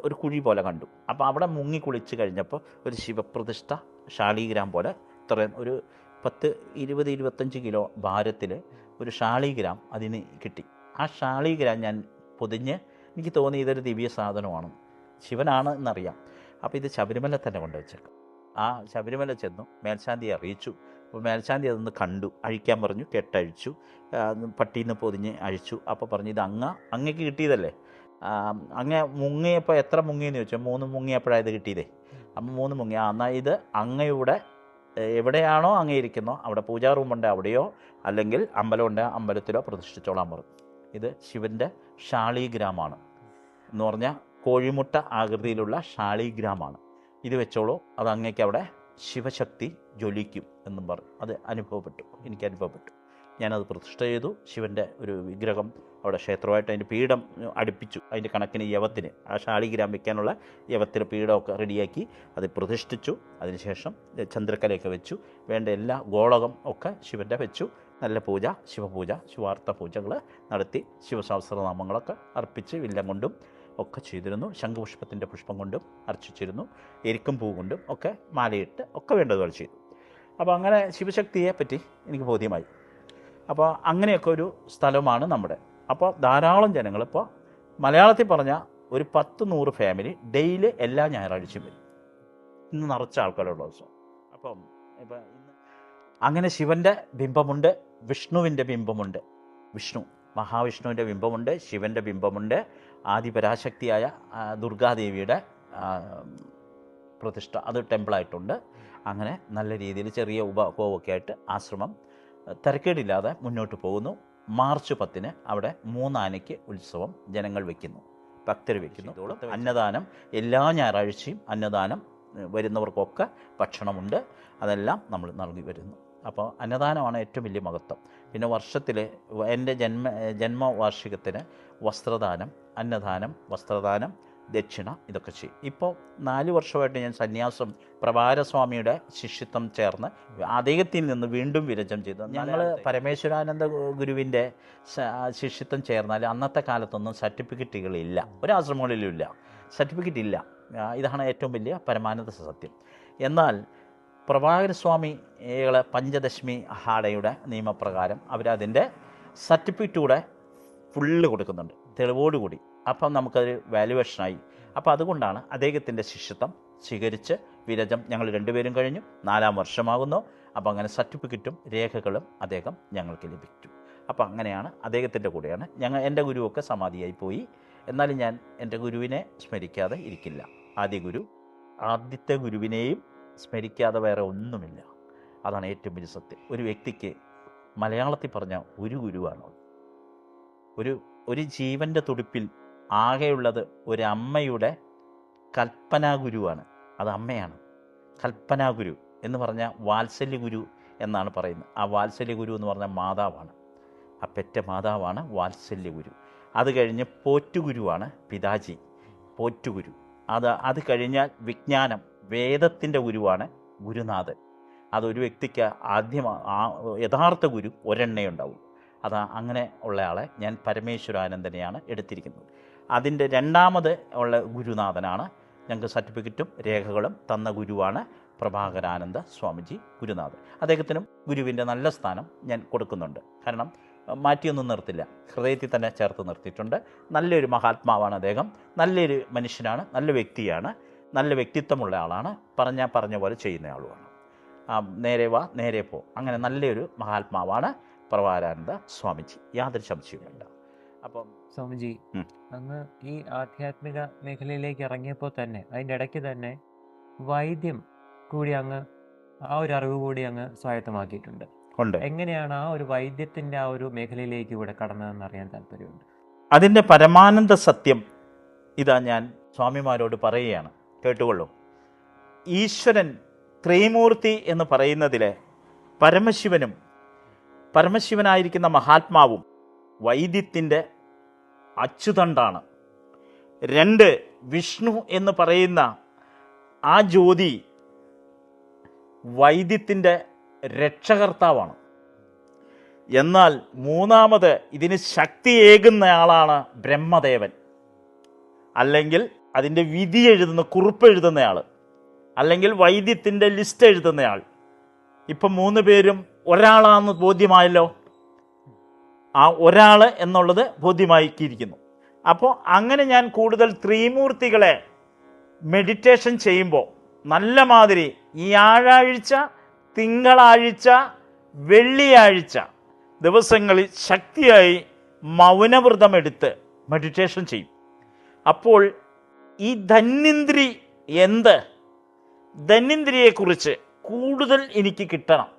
ഒരു കുഴി പോലെ കണ്ടു. അപ്പോൾ അവിടെ മുങ്ങി കുളിച്ച് കഴിഞ്ഞപ്പോൾ ഒരു ശിവപ്രതിഷ്ഠ ഷാളിഗ്രാം പോലെ ഇത്രയും ഒരു 10-20-25 കിലോ ഭാരത്തിൽ ഒരു ഷാളിഗ്രാം അതിന് കിട്ടി. ആ ഷാളിഗ്രാം ഞാൻ പൊതിഞ്ഞ്, എനിക്ക് തോന്നി ഇതൊരു ദിവ്യ സാധനമാണ്, ശിവനാണ് എന്നറിയാം. അപ്പോൾ ഇത് ശബരിമല തന്നെ കൊണ്ടുവച്ചേക്കാം. ആ ശബരിമല ചെന്നു, മേൽശാന്തിയെ അറിയിച്ചു. അപ്പോൾ മേൽശാന്തി അതൊന്ന് കണ്ടു, അഴിക്കാൻ പറഞ്ഞു. കെട്ടഴിച്ചു, പട്ടിയിൽ നിന്ന് പൊതിഞ്ഞ് അഴിച്ചു. അപ്പോൾ പറഞ്ഞു, ഇത് അങ്ങക്ക് കിട്ടിയതല്ലേ. അങ്ങ് മുങ്ങിയപ്പോൾ എത്ര മുങ്ങിയെന്ന് ചോദിച്ചാൽ 3 മുങ്ങിയപ്പോഴാണ് ഇത് കിട്ടിയതേ. അപ്പം 3 മുങ്ങി. എന്നാൽ ഇത് അങ്ങയുടെ എവിടെയാണോ അങ്ങയിരിക്കുന്നോ അവിടെ പൂജാ റൂമുണ്ട്, അവിടെയോ അല്ലെങ്കിൽ അമ്പലമുണ്ട്, അമ്പലത്തിലോ പ്രതിഷ്ഠിച്ചോളാൻ പറഞ്ഞു. ഇത് ശിവൻ്റെ ഷാളിഗ്രാമാണ് എന്ന് പറഞ്ഞാൽ കോഴിമുട്ട ആകൃതിയിലുള്ള ഷാളിഗ്രാമാണ്. ഇത് വെച്ചോളൂ, അത് അങ്ങേക്ക് അവിടെ ശിവശക്തി ജ്വലിക്കും എന്നും പറഞ്ഞു. അത് എനിക്ക് അനുഭവപ്പെട്ടു. ഞാനത് പ്രതിഷ്ഠ ചെയ്തു. ശിവൻ്റെ ഒരു വിഗ്രഹം അവിടെ ക്ഷേത്രമായിട്ട് അതിൻ്റെ പീഠം അടുപ്പിച്ചു. അതിൻ്റെ കണക്കിന് യവത്തിന്, ആ ഷാളിഗ്രാം വയ്ക്കാനുള്ള യവത്തിന് പീഠമൊക്കെ റെഡിയാക്കി അത് പ്രതിഷ്ഠിച്ചു. അതിനുശേഷം ചന്ദ്രക്കലയൊക്കെ വെച്ചു. വേണ്ട എല്ലാ ഗോളകം ഒക്കെ ശിവൻ്റെ വെച്ചു. നല്ല പൂജ, ശിവപൂജ, ശിവാർത്ഥ പൂജകൾ നടത്തി. ശിവസഹസ്രനാമങ്ങളൊക്കെ അർപ്പിച്ച് വില്ലം കൊണ്ടും ഒക്കെ ചെയ്തിരുന്നു. ശംഖുപുഷ്പത്തിൻ്റെ പുഷ്പം കൊണ്ടും അർച്ചിച്ചിരുന്നു. എരിക്കും പൂ കൊണ്ടും ഒക്കെ മാലയിട്ട് ഒക്കെ വേണ്ടതുപോലെ ചെയ്തു. അപ്പോൾ അങ്ങനെ ശിവശക്തിയെ പറ്റി എനിക്ക് ബോധ്യമായി. അപ്പോൾ അങ്ങനെയൊക്കെ ഒരു സ്ഥലമാണ് നമ്മുടെ. അപ്പോൾ ധാരാളം ജനങ്ങൾ, ഇപ്പോൾ മലയാളത്തിൽ പറഞ്ഞാൽ ഒരു 10-100 ഫാമിലി ഡെയിലി എല്ലാ ഞായറാഴ്ചയും വരും. ഇന്ന് നിറച്ച ആൾക്കാരുള്ള ദിവസം. അപ്പം ഇപ്പം ഇന്ന് അങ്ങനെ ശിവൻ്റെ ബിംബമുണ്ട്, വിഷ്ണുവിൻ്റെ ബിംബമുണ്ട്. മഹാവിഷ്ണുവിൻ്റെ ബിംബമുണ്ട്, ശിവൻ്റെ ബിംബമുണ്ട്, ആദിപരാശക്തിയായ ദുർഗാദേവിയുടെ പ്രതിഷ്ഠ, അത് ടെമ്പിളായിട്ടുണ്ട്. അങ്ങനെ നല്ല രീതിയിൽ ചെറിയ ഉപഭോഗമൊക്കെ ആയിട്ട് ആശ്രമം തിരക്കേടില്ലാതെ മുന്നോട്ട് പോകുന്നു. മാർച്ച് 10 അവിടെ 3 ആനയ്ക്ക് ഉത്സവം ജനങ്ങൾ വയ്ക്കുന്നു, ഭക്തർ വയ്ക്കുന്നു. അന്നദാനം എല്ലാ ഞായറാഴ്ചയും അന്നദാനം, വരുന്നവർക്കൊക്കെ ഭക്ഷണമുണ്ട്, അതെല്ലാം നമ്മൾ നൽകി വരുന്നു. അപ്പോൾ അന്നദാനമാണ് ഏറ്റവും വലിയ മഹത്വം. പിന്നെ വർഷത്തിൽ എൻ്റെ ജന്മവാർഷികത്തിന് വസ്ത്രദാനം, അന്നദാനം, വസ്ത്രദാനം, ദക്ഷിണ, ഇതൊക്കെ ചെയ്യും. ഇപ്പോൾ 4 വർഷമായിട്ട് ഞാൻ സന്യാസം പ്രഭാരസ്വാമിയുടെ ശിഷ്യത്വം ചേർന്ന് അദ്ദേഹത്തിൽ നിന്ന് വീണ്ടും വിരജം ചെയ്തു. ഞങ്ങൾ പരമേശ്വരാനന്ദ ഗുരുവിൻ്റെ ശിഷ്യത്വം ചേർന്നാൽ അന്നത്തെ കാലത്തൊന്നും സർട്ടിഫിക്കറ്റുകളില്ല, ഒരാശ്രമങ്ങളിലും ഇല്ല, സർട്ടിഫിക്കറ്റ് ഇല്ല. ഇതാണ് ഏറ്റവും വലിയ പരമാനന്ദ സത്യം. എന്നാൽ പ്രഭാകരസ്വാമികളെ പഞ്ചദശമി ഹാടയുടെ നിയമപ്രകാരം അവരതിൻ്റെ സർട്ടിഫിക്കറ്റ് കൂടെ ഫുള്ള് കൊടുക്കുന്നുണ്ട്, തെളിവോടുകൂടി. അപ്പം നമുക്കതൊരു വാല്യുവേഷനായി. അപ്പോൾ അതുകൊണ്ടാണ് അദ്ദേഹത്തിൻ്റെ ശിഷ്യത്വം സ്വീകരിച്ച് വിരജം ഞങ്ങൾ 2 പേരും കഴിഞ്ഞു, 4ാം വർഷമാകുന്നു. അപ്പോൾ അങ്ങനെ സർട്ടിഫിക്കറ്റും രേഖകളും അദ്ദേഹം ഞങ്ങൾക്ക് ലഭിച്ചു. അപ്പോൾ അങ്ങനെയാണ് അദ്ദേഹത്തിൻ്റെ കൂടെയാണ് എൻ്റെ ഗുരുവൊക്കെ സമാധിയായി പോയി. എന്നാലും ഞാൻ എൻ്റെ ഗുരുവിനെ സ്മരിക്കാതെ ഇരിക്കില്ല. ആദ്യത്തെ ഗുരുവിനെയും സ്മരിക്കാതെ വേറെ ഒന്നുമില്ല. അതാണ് ഏറ്റവും വലിയ സത്യം. ഒരു വ്യക്തിക്ക് മലയാളത്തിൽ പറഞ്ഞാൽ ഒരു ഗുരുവാണ്. ഒരു ജീവൻ്റെ തുടിപ്പിൽ ആകെയുള്ളത് ഒരു അമ്മയുടെ കൽപ്പനാഗുരുവാണ്. അത് അമ്മയാണ്. കൽപ്പനാഗുരു എന്ന് പറഞ്ഞാൽ വാത്സല്യഗുരു എന്നാണ് പറയുന്നത്. ആ വാത്സല്യഗുരു എന്ന് പറഞ്ഞാൽ മാതാവാണ്, ആ പെറ്റ മാതാവാണ് വാത്സല്യഗുരു. അത് കഴിഞ്ഞ് പോറ്റുഗുരുവാണ് പിതാജി, പോറ്റുഗുരു. അത് കഴിഞ്ഞാൽ വിജ്ഞാനം, വേദത്തിൻ്റെ ഗുരുവാണ് ഗുരുനാഥൻ. അതൊരു വ്യക്തിക്ക് യഥാർത്ഥ ഗുരു ഒരെണ്ണേ ഉണ്ടാവും. അങ്ങനെ ഉള്ള ആളെ ഞാൻ പരമേശ്വരാനന്ദനെയാണ് എടുത്തിരിക്കുന്നത്. അതിൻ്റെ 2ാമത് ഉള്ള ഗുരുനാഥനാണ്. ഞങ്ങൾക്ക് സർട്ടിഫിക്കറ്റും രേഖകളും തന്ന ഗുരുവാണ് പ്രഭാകരാനന്ദ സ്വാമിജി ഗുരുനാഥൻ. അദ്ദേഹത്തിനും ഗുരുവിൻ്റെ നല്ല സ്ഥാനം ഞാൻ കൊടുക്കുന്നുണ്ട്. കാരണം മാറ്റിയൊന്നും നിർത്തില്ല, ഹൃദയത്തിൽ തന്നെ ചേർത്ത് നിർത്തിയിട്ടുണ്ട്. നല്ലൊരു മഹാത്മാവാണ് അദ്ദേഹം, നല്ലൊരു മനുഷ്യനാണ്, നല്ല വ്യക്തിയാണ്, നല്ല വ്യക്തിത്വമുള്ള ആളാണ്, പറഞ്ഞ പോലെ ചെയ്യുന്ന ആളുമാണ്. നേരെ വാ നേരെ പോ, അങ്ങനെ നല്ലൊരു മഹാത്മാവാണ് പ്രഭാകരാനന്ദ സ്വാമിജി, യാതൊരു സംശയവുമില്ല. അപ്പം സ്വാമിജി, അങ്ങ് ഈ ആധ്യാത്മിക മേഖലയിലേക്ക് ഇറങ്ങിയപ്പോൾ തന്നെ അതിൻ്റെ ഇടയ്ക്ക് തന്നെ വൈദ്യം കൂടി അങ്ങ് ആ ഒരു അറിവ് കൂടി അങ്ങ് സ്വായത്തമാക്കിയിട്ടുണ്ട്. എങ്ങനെയാണ് ആ ഒരു വൈദ്യത്തിൻ്റെ ആ ഒരു മേഖലയിലേക്ക് ഇവിടെ കടന്നതെന്ന് അറിയാൻ താല്പര്യമുണ്ട്. അതിൻ്റെ പരമാനന്ദ സത്യം ഇതാ ഞാൻ സ്വാമിമാരോട് പറയുകയാണ്, കേട്ടുകൊള്ളൂ. ഈശ്വരൻ ത്രിമൂർത്തി എന്ന് പറയുന്നതിലെ പരമശിവനായിരിക്കുന്ന മഹാത്മാവും വൈദ്യത്തിൻ്റെ അച്ചുതണ്ടാണ്. 2 വിഷ്ണു എന്ന് പറയുന്ന ആ ജ്യോതി വൈദ്യത്തിൻ്റെ രക്ഷകർത്താവാണ്. എന്നാൽ 3ാമത് ഇതിന് ശക്തിയേകുന്നയാളാണ് ബ്രഹ്മദേവൻ, അല്ലെങ്കിൽ അതിൻ്റെ വിധി എഴുതുന്ന, കുറിപ്പ് എഴുതുന്നയാൾ, അല്ലെങ്കിൽ വൈദ്യത്തിൻ്റെ ലിസ്റ്റ് എഴുതുന്നയാൾ. ഇപ്പം 3 പേരും ഒരാളാണെന്ന് ബോധ്യമായല്ലോ. ആ ഒരാൾ എന്നുള്ളത് ബോധ്യമാക്കിയിരിക്കുന്നു. അപ്പോൾ അങ്ങനെ ഞാൻ കൂടുതൽ ത്രിമൂർത്തികളെ മെഡിറ്റേഷൻ ചെയ്യുമ്പോൾ നല്ല മാതിരി വ്യാഴാഴ്ച, തിങ്കളാഴ്ച, വെള്ളിയാഴ്ച ദിവസങ്ങളിൽ ശക്തിയായി മൗനവ്രതമെടുത്ത് മെഡിറ്റേഷൻ ചെയ്യും. അപ്പോൾ ഈ ധന്വന്തിരിയെക്കുറിച്ച് കൂടുതൽ എനിക്ക് കിട്ടണം.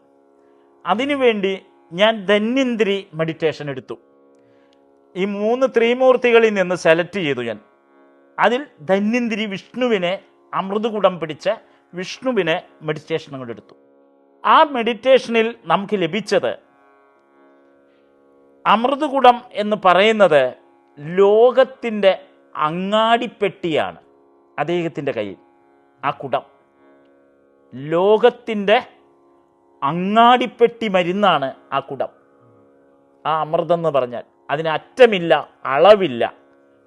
അതിനുവേണ്ടി ഞാൻ ധന്വന്തിരി മെഡിറ്റേഷൻ എടുത്തു. ഈ 3 ത്രിമൂർത്തികളിൽ നിന്ന് സെലക്ട് ചെയ്തു ഞാൻ. അതിൽ ധന്വന്തിരി വിഷ്ണുവിനെ, അമൃതകുടം പിടിച്ച വിഷ്ണുവിനെ മെഡിറ്റേഷൻ അങ്ങോട്ട് എടുത്തു. ആ മെഡിറ്റേഷനിൽ നമുക്ക് ലഭിച്ചത്, അമൃതകുടം എന്ന് പറയുന്നത് ലോകത്തിൻ്റെ അങ്ങാടിപ്പെട്ടിയാണ് അദ്ദേഹത്തിൻ്റെ കയ്യിൽ. ആ കുടം ലോകത്തിൻ്റെ അങ്ങാടിപ്പെട്ടി മരുന്നാണ്. ആ കുടം, ആ അമൃതം എന്ന് പറഞ്ഞാൽ അതിന് അറ്റമില്ല, അളവില്ല.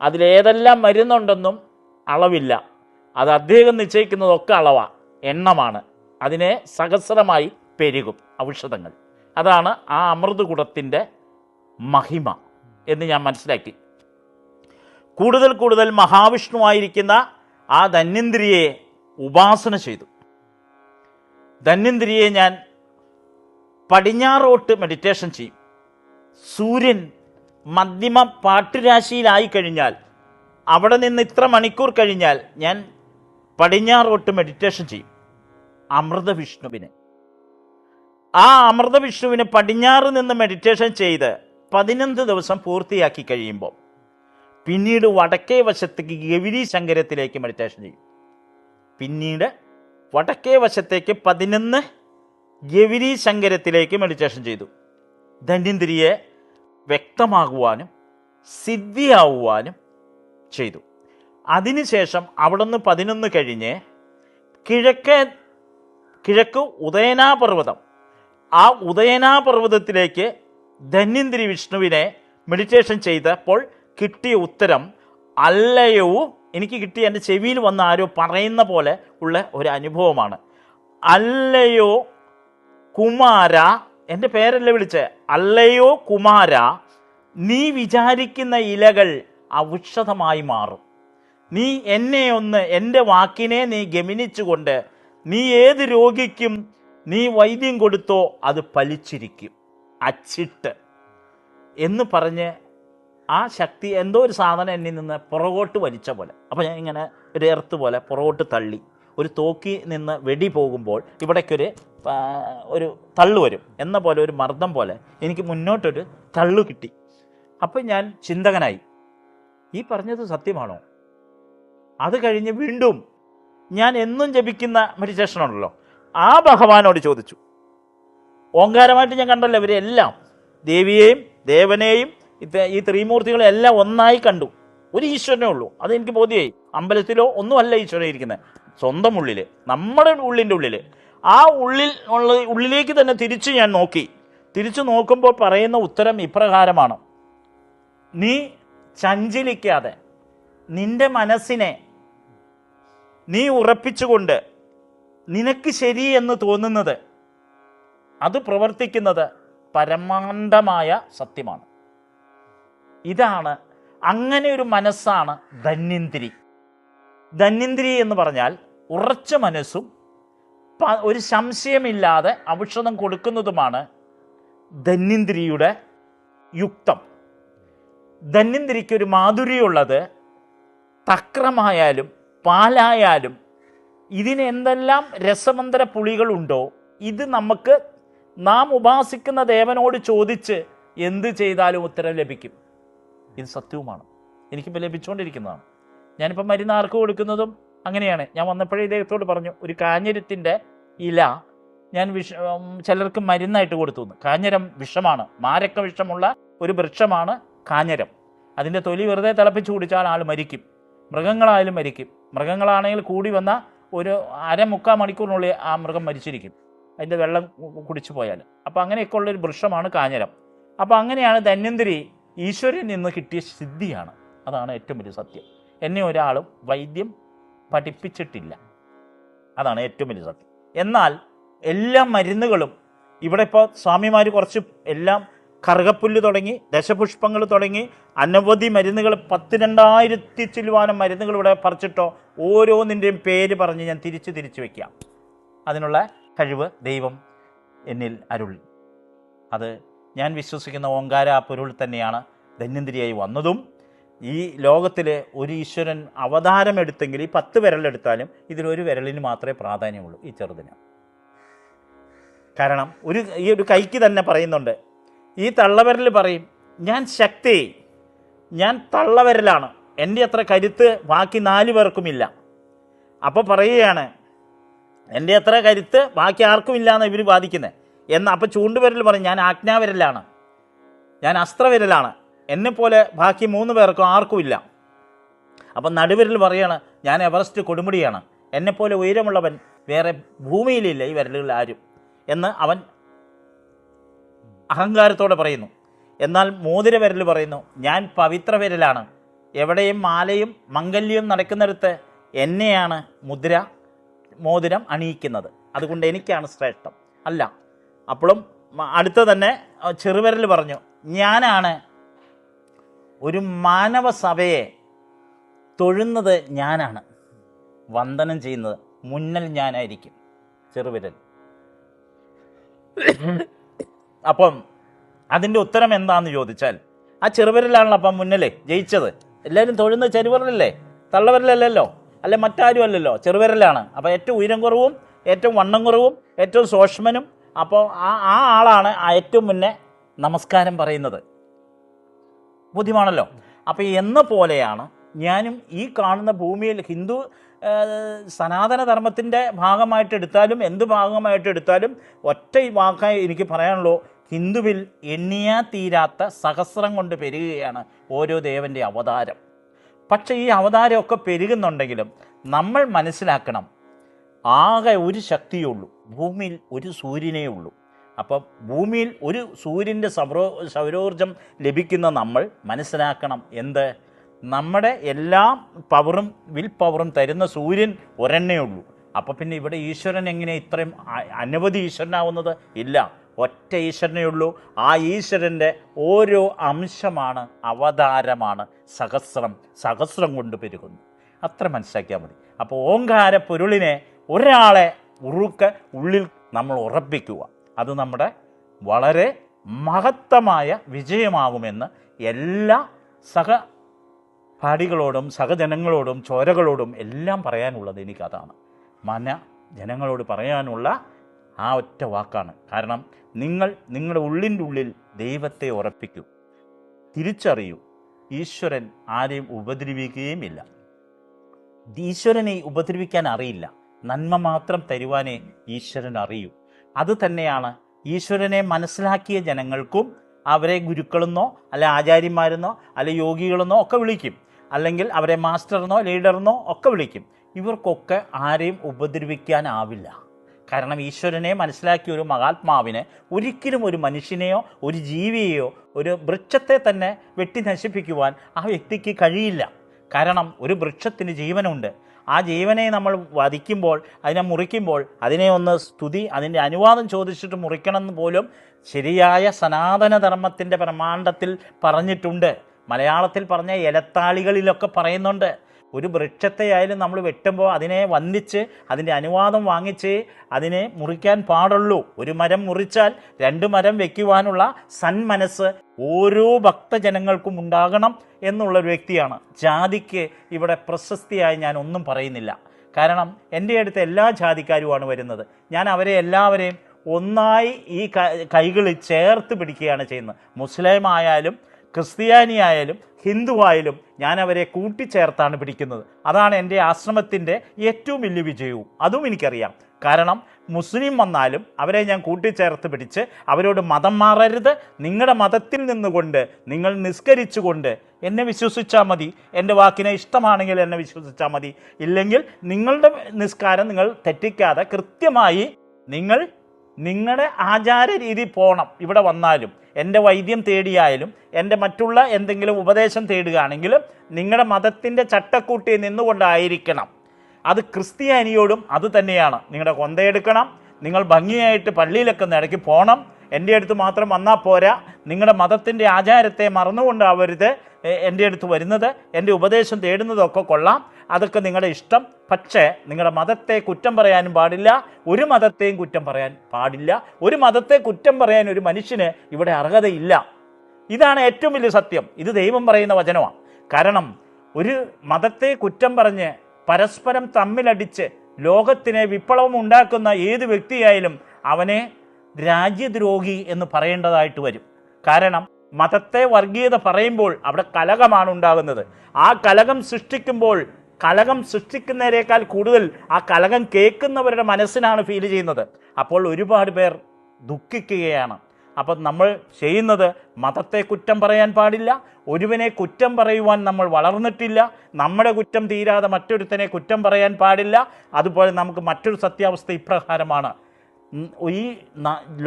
അതിലേതെല്ലാം മരുന്നുണ്ടെന്നും അളവില്ല. അത് അദ്ദേഹം നിശ്ചയിക്കുന്നതൊക്കെ അളവാണ്, എണ്ണമാണ്. അതിനെ സഹസ്രമായി പെരുകും ഔഷധങ്ങൾ. അതാണ് ആ അമൃതകുടത്തിൻ്റെ മഹിമ എന്ന് ഞാൻ മനസ്സിലാക്കി. കൂടുതൽ മഹാവിഷ്ണുവായിരിക്കുന്ന ആ ധന്വന്തിരിയെ ഉപാസന ചെയ്തു. ധന്വന്തിരിയെ ഞാൻ പടിഞ്ഞാറോട്ട് മെഡിറ്റേഷൻ ചെയ്യും. സൂര്യൻ മധ്യമ പാട്ടുരാശിയിലായി കഴിഞ്ഞാൽ, അവിടെ നിന്ന് ഇത്ര മണിക്കൂർ കഴിഞ്ഞാൽ ഞാൻ പടിഞ്ഞാറോട്ട് മെഡിറ്റേഷൻ ചെയ്യും. അമൃത വിഷ്ണുവിന് പടിഞ്ഞാറ് നിന്ന് മെഡിറ്റേഷൻ ചെയ്ത് 15 ദിവസം പൂർത്തിയാക്കി കഴിയുമ്പോൾ പിന്നീട് വടക്കേ വശത്തേക്ക് ഗൗരി ശങ്കരത്തിലേക്ക് മെഡിറ്റേഷൻ ചെയ്യും. പിന്നീട് വടക്കേ വശത്തേക്ക് 11 ഗൗരി ശങ്കരത്തിലേക്ക് മെഡിറ്റേഷൻ ചെയ്തു. ധന്വന്തരിയെ വ്യക്തമാകുവാനും സിദ്ധിയാവുവാനും ചെയ്തു. അതിനുശേഷം അവിടെ നിന്ന് 11 കഴിഞ്ഞ് കിഴക്ക് ഉദയനാപർവ്വതം, ആ ഉദയനാപർവ്വതത്തിലേക്ക് ധന്വന്തരി വിഷ്ണുവിനെ മെഡിറ്റേഷൻ ചെയ്തപ്പോൾ കിട്ടിയ ഉത്തരം, അല്ലയോ, എനിക്ക് കിട്ടിയ എൻ്റെ ചെവിയിൽ വന്ന ആരോ പറയുന്ന പോലെ ഉള്ള ഒരു അനുഭവമാണ്. അല്ലയോ കുമാര, എൻ്റെ പേരല്ല വിളിച്ചേ, അല്ലയോ കുമാര, നീ വിചാരിക്കുന്ന ഇലകൾ ഔഷധമായി മാറും. നീ എന്നെ എൻ്റെ വാക്കിനെ നീ ഗമനിച്ചുകൊണ്ട് നീ ഏത് രോഗിക്കും നീ വൈദ്യം കൊടുത്തോ അത് ഫലിച്ചിരിക്കും, അച്ചിട്ട് എന്ന് പറഞ്ഞ് ആ ശക്തി എന്തോ ഒരു സാധനം എന്നിൽ നിന്ന് പുറകോട്ട് വലിച്ച പോലെ. അപ്പോൾ ഞാൻ ഇങ്ങനെ ഒരു എർത്ത് പോലെ പുറകോട്ട് തള്ളി. ഒരു തോക്കി നിന്ന് വെടി പോകുമ്പോൾ ഇവിടേക്കൊരു ഒരു തള്ളു വരും എന്ന പോലെ, ഒരു മർദ്ദം പോലെ എനിക്ക് മുന്നോട്ടൊരു തള്ളു കിട്ടി. അപ്പം ഞാൻ ചിന്തകനായി, ഈ പറഞ്ഞത് സത്യമാണോ? അത് കഴിഞ്ഞ് വീണ്ടും ഞാൻ എന്നും ജപിക്കുന്ന മെഡിറ്റേഷൻ ഉണ്ടല്ലോ, ആ ഭഗവാനോട് ചോദിച്ചു. ഓങ്കാരമായിട്ട് ഞാൻ കണ്ടല്ലോ ഇവരെല്ലാം, ദേവിയെയും ദേവനെയും ഈ ത്രിമൂർത്തികളെ എല്ലാം ഒന്നായി കണ്ടു. ഒരു ഈശ്വരനേ ഉള്ളൂ, അതെനിക്ക് ബോധ്യമായി. അമ്പലത്തിലോ ഒന്നുമല്ല ഈശ്വരൻ ഇരിക്കുന്നത്, സ്വന്തം ഉള്ളിൽ, നമ്മുടെ ഉള്ളിൻ്റെ ഉള്ളിൽ. ആ ഉള്ളിലേക്ക് തന്നെ തിരിച്ച് ഞാൻ നോക്കി. തിരിച്ചു നോക്കുമ്പോൾ പറയുന്ന ഉത്തരം ഇപ്രകാരമാണ്: നീ ചഞ്ചലിക്കാതെ നിന്റെ മനസ്സിനെ നീ ഉറപ്പിച്ചുകൊണ്ട് നിനക്ക് ശരി എന്ന് തോന്നുന്നത് അത് പ്രവർത്തിക്കുന്നത് പരമാണ്ഡമായ സത്യമാണ്. ഇതാണ്, അങ്ങനെ ഒരു മനസ്സാണ് ധന്വന്തരി. ധന്വന്തരി എന്ന് പറഞ്ഞാൽ ഉറച്ച മനസ്സും ഒരു സംശയമില്ലാതെ ഔഷധം കൊടുക്കുന്നതുമാണ് ധന്വന്തരിയുടെ യുക്തം. ധന്വന്തരിക്കൊരു മാധുര്യമുള്ളത് തക്രമായാലും പാലായാലും ഇതിന് എന്തെല്ലാം രസമന്തര പുളികളുണ്ടോ, ഇത് നമുക്ക് നാം ഉപാസിക്കുന്ന ദേവനോട് ചോദിച്ച് എന്ത് ചെയ്താലും ഉത്തരം ലഭിക്കും. ഇത് സത്യവുമാണ്, എനിക്കിപ്പോൾ ലഭിച്ചുകൊണ്ടിരിക്കുന്നതാണ്. ഞാനിപ്പോൾ മരുന്ന് ആർക്ക് കൊടുക്കുന്നതും അങ്ങനെയാണ്. ഞാൻ വന്നപ്പോഴേ ഇദ്ദേഹത്തോട് പറഞ്ഞു, ഒരു കാഞ്ഞിരത്തിൻ്റെ ഇല ഞാൻ ചിലർക്ക് മരുന്നായിട്ട് കൊടുത്തു. കാഞ്ഞിരം വിഷമാണ്, മാരക വിഷമുള്ള ഒരു വൃക്ഷമാണ് കാഞ്ഞിരം. അതിൻ്റെ തൊലി വെറുതെ തിളപ്പിച്ച് കുടിച്ചാൽ ആൾ മരിക്കും, മൃഗങ്ങളായാലും മരിക്കും. മൃഗങ്ങളാണെങ്കിൽ കൂടി വന്ന ഒരു 1/4 മണിക്കൂറിനുള്ളിൽ ആ മൃഗം മരിച്ചിരിക്കും, അതിൻ്റെ വെള്ളം കുടിച്ചു പോയാൽ. അപ്പോൾ അങ്ങനെയൊക്കെ ഉള്ളൊരു വൃക്ഷമാണ് കാഞ്ഞിരം. അപ്പോൾ അങ്ങനെയാണ് ധന്വന്തരി ഈശ്വരൻ നിന്ന് കിട്ടിയ സിദ്ധിയാണ്. അതാണ് ഏറ്റവും വലിയ സത്യം. എന്നെ ഒരാളും വൈദ്യം പഠിപ്പിച്ചിട്ടില്ല, അതാണ് ഏറ്റവും വലിയ സത്യം. എന്നാൽ എല്ലാ മരുന്നുകളും ഇവിടെ ഇപ്പോൾ സ്വാമിമാർ കുറച്ച് എല്ലാം കറുകപ്പുല്ല് തുടങ്ങി, ദശപുഷ്പങ്ങൾ തുടങ്ങി, അനവധി മരുന്നുകൾ, 12,000 ചില്ലുവാനം മരുന്നുകൾ ഇവിടെ പറിച്ചിട്ടോ ഓരോന്നിൻ്റെയും പേര് പറഞ്ഞ് ഞാൻ തിരിച്ച് വയ്ക്കാം. അതിനുള്ള കഴിവ് ദൈവം എന്നിൽ അരുളി. അത് ഞാൻ വിശ്വസിക്കുന്ന ഓങ്കാര ആ പൊരുൾ തന്നെയാണ് ധന്വന്തരിയായി വന്നതും. ഈ ലോകത്തിൽ ഒരു ഈശ്വരൻ അവതാരമെടുത്തെങ്കിൽ ഈ 10 വിരലെടുത്താലും ഇതിലൊരു വിരലിന് മാത്രമേ പ്രാധാന്യമുള്ളൂ, ഈ ചെറുതിന്. കാരണം ഈ ഒരു കൈക്ക് തന്നെ പറയുന്നുണ്ട്, ഈ തള്ളവിരൽ പറയും ഞാൻ ശക്തി, ഞാൻ തള്ളവിരലാണ്, എൻ്റെ അത്ര കരുത്ത് ബാക്കി 4 പേർക്കുമില്ല. അപ്പോൾ പറയുകയാണ് എൻ്റെ അത്ര കരുത്ത് ബാക്കി ആർക്കും ഇല്ലയെന്ന് ഇവർ വാദിക്കുന്നത്. അപ്പോൾ ചൂണ്ടുവിരൽ പറയും ഞാൻ ആജ്ഞാവിരലാണ്, ഞാൻ അസ്ത്രവിരലാണ്, എന്നെപ്പോലെ ബാക്കി 3 പേർക്കും ആർക്കും ഇല്ല. അപ്പം നടുവിരൽ പറയാണ് ഞാൻ എവറസ്റ്റ് കൊടുമുടിയാണ്, എന്നെപ്പോലെ ഉയരമുള്ളവൻ വേറെ ഭൂമിയിലില്ല ഈ വിരലുകളിൽ ആരും എന്ന് അവൻ അഹങ്കാരത്തോടെ പറയുന്നു. എന്നാൽ മോതിര വിരൽ പറയുന്നു ഞാൻ പവിത്ര വിരലാണ്, എവിടെയും മാലയും മംഗല്യവും നടക്കുന്നിടത്ത് എന്നെയാണ് മോതിരം അണിയിക്കുന്നത്, അതുകൊണ്ട് എനിക്കാണ് ശ്രേഷ്ഠം. അല്ല, അപ്പോഴും അടുത്ത തന്നെ ചെറുവിരൽ പറഞ്ഞു ഞാനാണ് ഒരു മാനവ സഭയെ തൊഴുന്നത്, ഞാനാണ് വന്ദനം ചെയ്യുന്നത്, മുന്നിൽ ഞാനായിരിക്കും ചെറുവിരൽ. അപ്പം അതിൻ്റെ ഉത്തരം എന്താണെന്ന് ചോദിച്ചാൽ ആ ചെറുവിരലാണല്ലോ അപ്പം മുന്നിൽ ജയിച്ചത്. എല്ലാവരും തൊഴുന്ന ചെറുവിരലല്ലേ, തള്ളവിരലല്ലല്ലോ, അല്ലെ മറ്റാരും അല്ലല്ലോ, ചെറുവിരലാണ്. അപ്പോൾ ഏറ്റവും ഉയരം കുറവും ഏറ്റവും വണ്ണം കുറവും ഏറ്റവും സൂക്ഷ്മനും, അപ്പോൾ ആ ആളാണ് ഏറ്റവും മുന്നേ നമസ്കാരം പറയുന്നത്. ബുദ്ധിമാണല്ലോ. അപ്പോൾ എന്ന പോലെയാണ് ഞാനും ഈ കാണുന്ന ഭൂമിയിൽ ഹിന്ദു സനാതന ധർമ്മത്തിൻ്റെ ഭാഗമായിട്ട് എടുത്താലും എന്ത് ഭാഗമായിട്ട് എടുത്താലും ഒറ്റ വാക്കായി എനിക്ക് പറയാനുള്ളൂ, ഹിന്ദുവിൽ എണ്ണിയാ തീരാത്ത സഹസ്രം കൊണ്ട് പെരുകുകയാണ് ഓരോ ദേവൻ്റെ അവതാരം. പക്ഷേ ഈ അവതാരമൊക്കെ പെരുകുന്നുണ്ടെങ്കിലും നമ്മൾ മനസ്സിലാക്കണം, ആകെ ഒരു ശക്തിയേ ഉള്ളൂ, ഭൂമിയിൽ ഒരു സൂര്യനേ ഉള്ളൂ. അപ്പം ഭൂമിയിൽ ഒരു സൂര്യൻ്റെ സൗരോർജം ലഭിക്കുന്ന നമ്മൾ മനസ്സിലാക്കണം എന്ത്, നമ്മുടെ എല്ലാ പവറും വിൽ പവറും തരുന്ന സൂര്യൻ ഒരെണ്ണേ ഉള്ളൂ. അപ്പോൾ പിന്നെ ഇവിടെ ഈശ്വരൻ എങ്ങനെ ഇത്രയും അനവധി ഈശ്വരനാവുന്നത്? ഇല്ല, ഒറ്റ ഈശ്വരനേ ഉള്ളൂ. ആ ഈശ്വരൻ്റെ ഓരോ അംശമാണ്, അവതാരമാണ്, സഹസ്രം കൊണ്ട് പെരുകുന്നു. അത്ര മനസ്സിലാക്കിയാൽ മതി. അപ്പോൾ ഓങ്കാര പൊരുളിനെ ഒരാളെ ഉള്ളിൽ നമ്മൾ ഉറപ്പിക്കുക, അത് നമ്മുടെ വളരെ മഹത്തമായ വിജയമാകുമെന്ന് എല്ലാ സഹപാഠികളോടും സഹജനങ്ങളോടും ചോരകളോടും എല്ലാം പറയാനുള്ളത് എനിക്കതാണ്. ജനങ്ങളോട് പറയാനുള്ള ആ ഒറ്റ വാക്കാണ്. കാരണം നിങ്ങളുടെ ഉള്ളിൻ്റെ ഉള്ളിൽ ദൈവത്തെ ഉറപ്പിക്കൂ, തിരിച്ചറിയൂ. ഈശ്വരൻ ആരെയും ഉപദ്രവിക്കുകയുമില്ല. ഈശ്വരനെ ഉപദ്രവിക്കാൻ അറിയില്ല, നന്മ മാത്രം തരുവാനേ ഈശ്വരൻ അറിയൂ. അത് തന്നെയാണ് ഈശ്വരനെ മനസ്സിലാക്കിയ ജനങ്ങൾക്കും അവരെ ഗുരുക്കളെന്നോ അല്ലെ ആചാര്യന്മാരെന്നോ അല്ലെ യോഗികളെന്നോ ഒക്കെ വിളിക്കും, അല്ലെങ്കിൽ അവരെ മാസ്റ്ററെന്നോ ലീഡറെന്നോ ഒക്കെ വിളിക്കും. ഇവർക്കൊക്കെ ആരെയും ഉപദ്രവിക്കാനാവില്ല. കാരണം ഈശ്വരനെ മനസ്സിലാക്കിയ ഒരു മഹാത്മാവിന് ഒരിക്കലും ഒരു മനുഷ്യനെയോ ഒരു ജീവിയെയോ ഒരു വൃക്ഷത്തെ തന്നെ വെട്ടി നശിപ്പിക്കുവാൻ ആ വ്യക്തിക്ക് കഴിയില്ല. കാരണം ഒരു വൃക്ഷത്തിന് ജീവനുണ്ട്. ആ ജീവനെ നമ്മൾ വധിക്കുമ്പോൾ, അതിനെ മുറിക്കുമ്പോൾ, അതിനെ ഒന്ന് അതിൻ്റെ അനുവാദം ചോദിച്ചിട്ട് മുറിക്കണമെന്ന് പോലും ശരിയായ സനാതനധർമ്മത്തിൻ്റെ പ്രമാണ്ടത്തിൽ പറഞ്ഞിട്ടുണ്ട്. മലയാളത്തിൽ പറഞ്ഞ ഇലത്താളികളിലൊക്കെ പറയുന്നുണ്ട്. ഒരു വൃക്ഷത്തെയായാലും നമ്മൾ വെട്ടുമ്പോൾ അതിനെ വന്ദിച്ച് അതിൻ്റെ അനുവാദം വാങ്ങിച്ച് അതിനെ മുറിക്കാൻ പാടുള്ളൂ. ഒരു മരം മുറിച്ചാൽ 2 മരം വയ്ക്കുവാനുള്ള സന്മനസ്സ് ഓരോ ഭക്തജനങ്ങൾക്കും ഉണ്ടാകണം എന്നുള്ളൊരു വ്യക്തിയാണ്. ജാതിക്ക് ഇവിടെ പ്രശസ്തിയായി ഞാൻ ഒന്നും പറയുന്നില്ല. കാരണം എൻ്റെ അടുത്ത് എല്ലാ ജാതിക്കാരുമാണ് വരുന്നത്. ഞാൻ അവരെ എല്ലാവരെയും ഒന്നായി ഈ കൈകളിൽ ചേർത്ത് പിടിക്കുകയാണ് ചെയ്യുന്നത്. മുസ്ലിം ആയാലും ക്രിസ്ത്യാനിയായാലും ഹിന്ദുവായാലും ഞാൻ അവരെ കൂട്ടിച്ചേർത്താണ് പിടിക്കുന്നത്. അതാണ് എൻ്റെ ആശ്രമത്തിൻ്റെ ഏറ്റവും വലിയ വിജയവും. അതും എനിക്കറിയാം. കാരണം മുസ്ലിം വന്നാലും അവരെ ഞാൻ കൂട്ടിച്ചേർത്ത് പിടിച്ച് അവരോട് മതം മാറരുത്, നിങ്ങളുടെ മതത്തിൽ നിന്നുകൊണ്ട് നിങ്ങൾ നിസ്കരിച്ചുകൊണ്ട് എന്നെ വിശ്വസിച്ചാൽ മതി, എൻ്റെ വാക്കിനെ ഇഷ്ടമാണെങ്കിൽ എന്നെ വിശ്വസിച്ചാൽ മതി, ഇല്ലെങ്കിൽ നിങ്ങളുടെ നിസ്കാരം നിങ്ങൾ തെറ്റിക്കാതെ കൃത്യമായി നിങ്ങളുടെ ആചാര രീതി പോകണം. ഇവിടെ വന്നാലും എൻ്റെ വൈദ്യം തേടിയായാലും എൻ്റെ മറ്റുള്ള എന്തെങ്കിലും ഉപദേശം തേടുകയാണെങ്കിലും നിങ്ങളുടെ മതത്തിൻ്റെ ചട്ടക്കൂട്ടിൽ നിന്നുകൊണ്ടായിരിക്കണം. അത് ക്രിസ്ത്യാനിയോടും അത് തന്നെയാണ്. നിങ്ങളുടെ കൊന്തയെടുക്കണം, നിങ്ങൾ ഭംഗിയായിട്ട് പള്ളിയിലൊക്കെ ഇടയ്ക്ക് പോകണം. എൻ്റെ അടുത്ത് മാത്രം വന്നാൽ പോരാ, നിങ്ങളുടെ മതത്തിൻ്റെ ആചാരത്തെ മറന്നുകൊണ്ടാവരുത് എൻ്റെ അടുത്ത് വരുന്നത്. എൻ്റെ ഉപദേശം തേടുന്നതൊക്കെ കൊള്ളാം, അതൊക്കെ നിങ്ങളുടെ ഇഷ്ടം. പക്ഷേ നിങ്ങളുടെ മതത്തെ കുറ്റം പറയാനും പാടില്ല, ഒരു മതത്തെയും കുറ്റം പറയാൻ പാടില്ല. ഒരു മതത്തെ കുറ്റം പറയാൻ ഒരു മനുഷ്യന് ഇവിടെ അർഹതയില്ല. ഇതാണ് ഏറ്റവും വലിയ സത്യം. ഇത് ദൈവം പറയുന്ന വചനമാണ്. കാരണം ഒരു മതത്തെ കുറ്റം പറഞ്ഞ് പരസ്പരം തമ്മിലടിച്ച് ലോകത്തിന് വിപ്ലവം ഉണ്ടാക്കുന്ന ഏത് വ്യക്തിയായാലും അവനെ രാജ്യദ്രോഹി എന്ന് പറയേണ്ടതായിട്ട് വരും. കാരണം മതത്തെ വർഗീയത പറയുമ്പോൾ അവിടെ കലഹമാണ് ഉണ്ടാകുന്നത്. ആ കലഹം സൃഷ്ടിക്കുന്നതിനേക്കാൾ കൂടുതൽ ആ കലഹം കേൾക്കുന്നവരുടെ മനസ്സിനാണ് ഫീൽ ചെയ്യുന്നത്. അപ്പോൾ ഒരുപാട് പേർ ദുഃഖിക്കുകയാണ്. അപ്പം നമ്മൾ ചെയ്യുന്നത് മതത്തെ കുറ്റം പറയാൻ പാടില്ല, ഒരുവനെ കുറ്റം പറയുവാൻ നമ്മൾ വളർന്നിട്ടില്ല, നമ്മുടെ കുറ്റം തീരാതെ മറ്റൊരുത്തനെ കുറ്റം പറയാൻ പാടില്ല. അതുപോലെ നമുക്ക് മറ്റൊരു സത്യാവസ്ഥ ഇപ്രകാരമാണ്, ഈ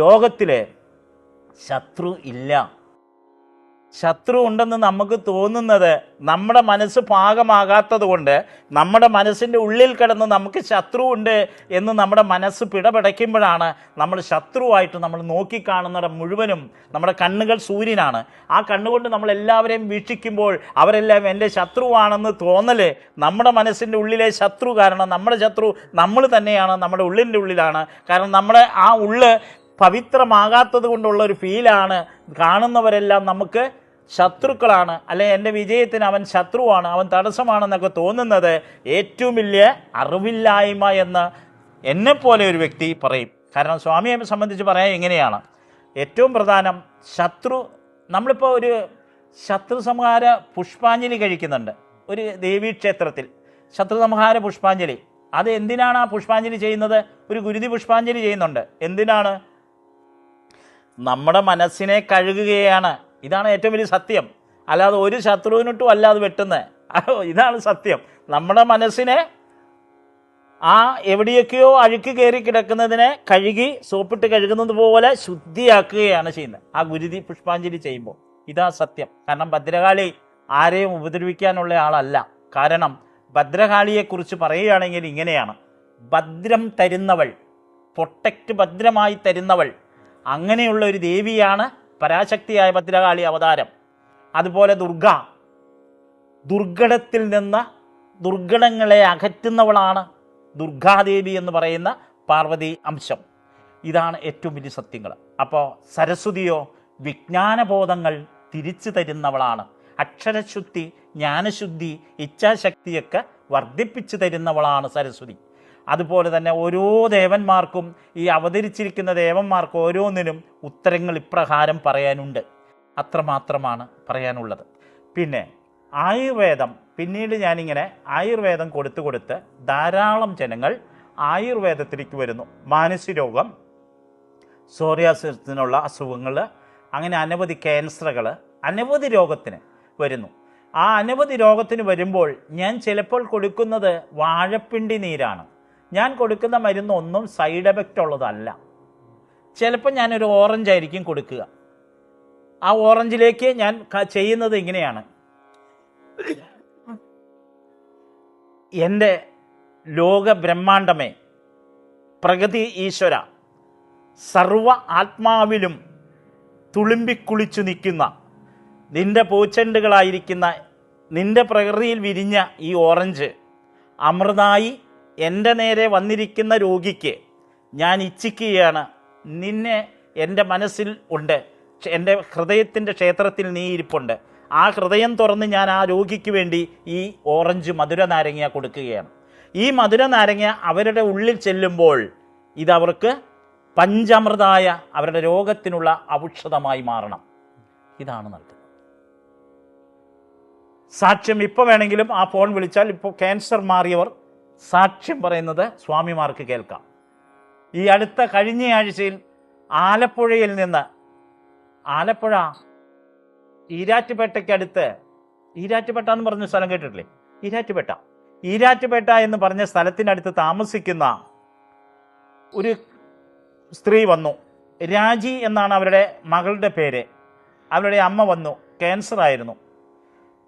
ലോകത്തിലെ ശത്രു ഇല്ല. ശത്രു ഉണ്ടെന്ന് നമുക്ക് തോന്നുന്നത് നമ്മുടെ മനസ്സ് പാകമാകാത്തത് കൊണ്ട്, നമ്മുടെ മനസ്സിൻ്റെ ഉള്ളിൽ കിടന്ന് നമുക്ക് ശത്രു ഉണ്ട് എന്ന് നമ്മുടെ മനസ്സ് പിടപെടയ്ക്കുമ്പോഴാണ് നമ്മൾ ശത്രുവായിട്ട് നമ്മൾ നോക്കിക്കാണുന്നത് മുഴുവനും. നമ്മുടെ കണ്ണുകൾ സൂര്യനാണ്. ആ കണ്ണുകൊണ്ട് നമ്മളെല്ലാവരെയും വീക്ഷിക്കുമ്പോൾ അവരെല്ലാം എൻ്റെ ശത്രുവാണെന്ന് തോന്നൽ നമ്മുടെ മനസ്സിൻ്റെ ഉള്ളിലെ ശത്രു. കാരണം നമ്മുടെ ശത്രു നമ്മൾ തന്നെയാണ്, നമ്മുടെ ഉള്ളിൻ്റെ ഉള്ളിലാണ്. കാരണം നമ്മുടെ ആ ഉള്ള് പവിത്രമാകാത്തത് കൊണ്ടുള്ള ഒരു ഫീലാണ് കാണുന്നവരെല്ലാം നമുക്ക് ശത്രുക്കളാണ്, അല്ലെ എൻ്റെ വിജയത്തിന് അവൻ ശത്രുവാണ്, അവൻ തടസ്സമാണെന്നൊക്കെ തോന്നുന്നത് ഏറ്റവും വലിയ അറിവില്ലായ്മ എന്ന് എന്നെപ്പോലെ ഒരു വ്യക്തി പറയും. കാരണം സ്വാമിയെ സംബന്ധിച്ച് പറയാൻ എങ്ങനെയാണ്, ഏറ്റവും പ്രധാനം ശത്രു, നമ്മളിപ്പോൾ ഒരു ശത്രു സംഹാര പുഷ്പാഞ്ജലി കഴിക്കുന്നുണ്ട് ഒരു ദേവീക്ഷേത്രത്തിൽ, ശത്രു സംഹാര പുഷ്പാഞ്ജലി. അത് എന്തിനാണ് ആ പുഷ്പാഞ്ജലി ചെയ്യുന്നത്? ഒരു ഗുരുതി പുഷ്പാഞ്ജലി ചെയ്യുന്നുണ്ട്. എന്തിനാണ്? നമ്മുടെ മനസ്സിനെ കഴുകുകയാണ്. ഇതാണ് ഏറ്റവും വലിയ സത്യം. അല്ലാതെ ഒരു ശത്രുവിനിട്ടും അല്ലാതെ വെട്ടുന്നത്. ഇതാണ് സത്യം. നമ്മുടെ മനസ്സിനെ ആ എവിടെയൊക്കെയോ അഴുക്ക് കയറി കിടക്കുന്നതിനെ കഴുകി സോപ്പിട്ട് കഴുകുന്നത് പോലെ ശുദ്ധിയാക്കുകയാണ് ചെയ്യുന്നത് ആ ഗുരുതി പുഷ്പാഞ്ജലി ചെയ്യുമ്പോൾ. ഇതാ സത്യം. കാരണം ഭദ്രകാളി ആരെയും ഉപദ്രവിക്കാനുള്ള ആളല്ല. കാരണം ഭദ്രകാളിയെക്കുറിച്ച് പറയുകയാണെങ്കിൽ ഇങ്ങനെയാണ്: ഭദ്രം തരുന്നവൾ, പ്രൊട്ടക്റ്റ് ഭദ്രമായി തരുന്നവൾ, അങ്ങനെയുള്ള ഒരു ദേവിയാണ് പരാശക്തിയായ ഭദ്രകാളി അവതാരം. അതുപോലെ ദുർഗ, ദുർഘടത്തിൽ നിന്ന് ദുർഘടങ്ങളെ അകറ്റുന്നവളാണ് ദുർഗാദേവി എന്ന് പറയുന്ന പാർവതി അംശം. ഇതാണ് ഏറ്റവും വലിയ സത്യങ്ങൾ. അപ്പോൾ സരസ്വതിയോ വിജ്ഞാനബോധങ്ങൾ തിരിച്ചു തരുന്നവളാണ്. അക്ഷരശുദ്ധി, ജ്ഞാനശുദ്ധി, ഇച്ഛാശക്തിയൊക്കെ വർദ്ധിപ്പിച്ചു തരുന്നവളാണ് സരസ്വതി. അതുപോലെ തന്നെ ഓരോ ദേവന്മാർക്കും, ഈ അവതരിച്ചിരിക്കുന്ന ദേവന്മാർക്ക് ഓരോന്നിനും ഉത്തരങ്ങൾ ഇപ്രകാരം പറയാനുണ്ട്. അത്രമാത്രമാണ് പറയാനുള്ളത്. പിന്നെ ആയുർവേദം, പിന്നീട് ഞാനിങ്ങനെ ആയുർവേദം കൊടുത്ത് ധാരാളം ജനങ്ങൾ ആയുർവേദത്തിലേക്ക് വരുന്നു. മാനസിക രോഗം, സോറിയാസിസിനുള്ള അസുഖങ്ങൾ, അങ്ങനെ അനവധി ക്യാൻസറുകൾ, അനവധി രോഗത്തിന് വരുന്നു. ആ അനവധി രോഗത്തിന് വരുമ്പോൾ ഞാൻ ചിലപ്പോൾ കൊടുക്കുന്നത് വാഴപ്പിണ്ടി നീരാണ്. ഞാൻ കൊടുക്കുന്ന മരുന്നൊന്നും സൈഡ് എഫക്റ്റ് ഉള്ളതല്ല. ചിലപ്പോൾ ഞാനൊരു ഓറഞ്ച് ആയിരിക്കും കൊടുക്കുക. ആ ഓറഞ്ചിലേക്ക് ഞാൻ ചെയ്യുന്നത് ഇങ്ങനെയാണ്: എൻ്റെ ലോക ബ്രഹ്മാണ്ടമേ, പ്രകൃതി ഈശ്വര, സർവ ആത്മാവിലും തുളുമ്പിക്കുളിച്ചു നിൽക്കുന്ന നിൻ്റെ പൂച്ചെണ്ടുകളായിരിക്കുന്ന നിൻ്റെ പ്രകൃതിയിൽ വിരിഞ്ഞ ഈ ഓറഞ്ച് അമൃതായി എൻ്റെ നേരെ വന്നിരിക്കുന്ന രോഗിക്ക് ഞാൻ ഇച്ഛിക്കുകയാണ്. നിന്നെ എൻ്റെ മനസ്സിൽ ഉണ്ട്, എൻ്റെ ഹൃദയത്തിൻ്റെ ക്ഷേത്രത്തിൽ നീ ഇരിപ്പുണ്ട്. ആ ഹൃദയം തുറന്ന് ഞാൻ ആ രോഗിക്ക് വേണ്ടി ഈ ഓറഞ്ച് മധുര നാരങ്ങ കൊടുക്കുകയാണ്. ഈ മധുര നാരങ്ങ അവരുടെ ഉള്ളിൽ ചെല്ലുമ്പോൾ ഇതവർക്ക് പഞ്ചാമൃതായ അവരുടെ രോഗത്തിനുള്ള ഔഷധമായി മാറണം. ഇതാണ് നൽകുന്നത്. സാക്ഷ്യം ഇപ്പോൾ വേണമെങ്കിലും ആ ഫോൺ വിളിച്ചാൽ, ഇപ്പോൾ ക്യാൻസർ മാറിയവർ സാക്ഷ്യം പറയുന്നത് സ്വാമിമാർക്ക് കേൾക്കാം. ഈ അടുത്ത കഴിഞ്ഞ ആഴ്ചയിൽ ആലപ്പുഴയിൽ നിന്ന്, ആലപ്പുഴ ഈരാറ്റുപേട്ടയ്ക്കടുത്ത്, ഈരാറ്റുപേട്ട എന്ന് പറഞ്ഞ സ്ഥലം കേട്ടിട്ടില്ലേ? ഈരാറ്റുപേട്ട എന്ന് പറഞ്ഞ സ്ഥലത്തിനടുത്ത് താമസിക്കുന്ന ഒരു സ്ത്രീ വന്നു. രാജി എന്നാണ് അവരുടെ മകളുടെ പേര്. അവരുടെ അമ്മ വന്നു. ക്യാൻസർ ആയിരുന്നു.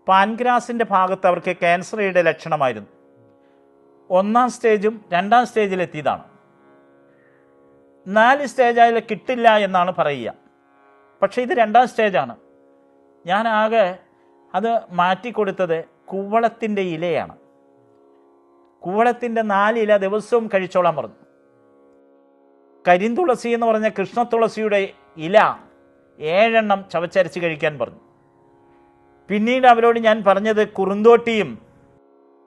പാൻക്രാസിൻ്റെ ഭാഗത്ത് അവർക്ക് ക്യാൻസറുടെ ലക്ഷണമായിരുന്നു. 1ാം സ്റ്റേജും 2ാം സ്റ്റേജിലെത്തിയതാണ്. 4 സ്റ്റേജായാലും കിട്ടില്ല എന്നാണ് പറയുക. പക്ഷേ ഇത് 2ാം സ്റ്റേജാണ്. ഞാൻ ആകെ അത് മാറ്റിക്കൊടുത്തത് കൂവളത്തിൻ്റെ ഇലയാണ്. കൂവളത്തിൻ്റെ 4 ഇല ദിവസവും കഴിച്ചോളാൻ പറഞ്ഞു. കരിന്തുളസി എന്ന് പറഞ്ഞ കൃഷ്ണതുളസിയുടെ ഇല 7 എണ്ണം ചവച്ചരച്ച് കഴിക്കാൻ പറഞ്ഞു. പിന്നീട് അവരോട് ഞാൻ പറഞ്ഞത് കുറുന്തോട്ടിയും,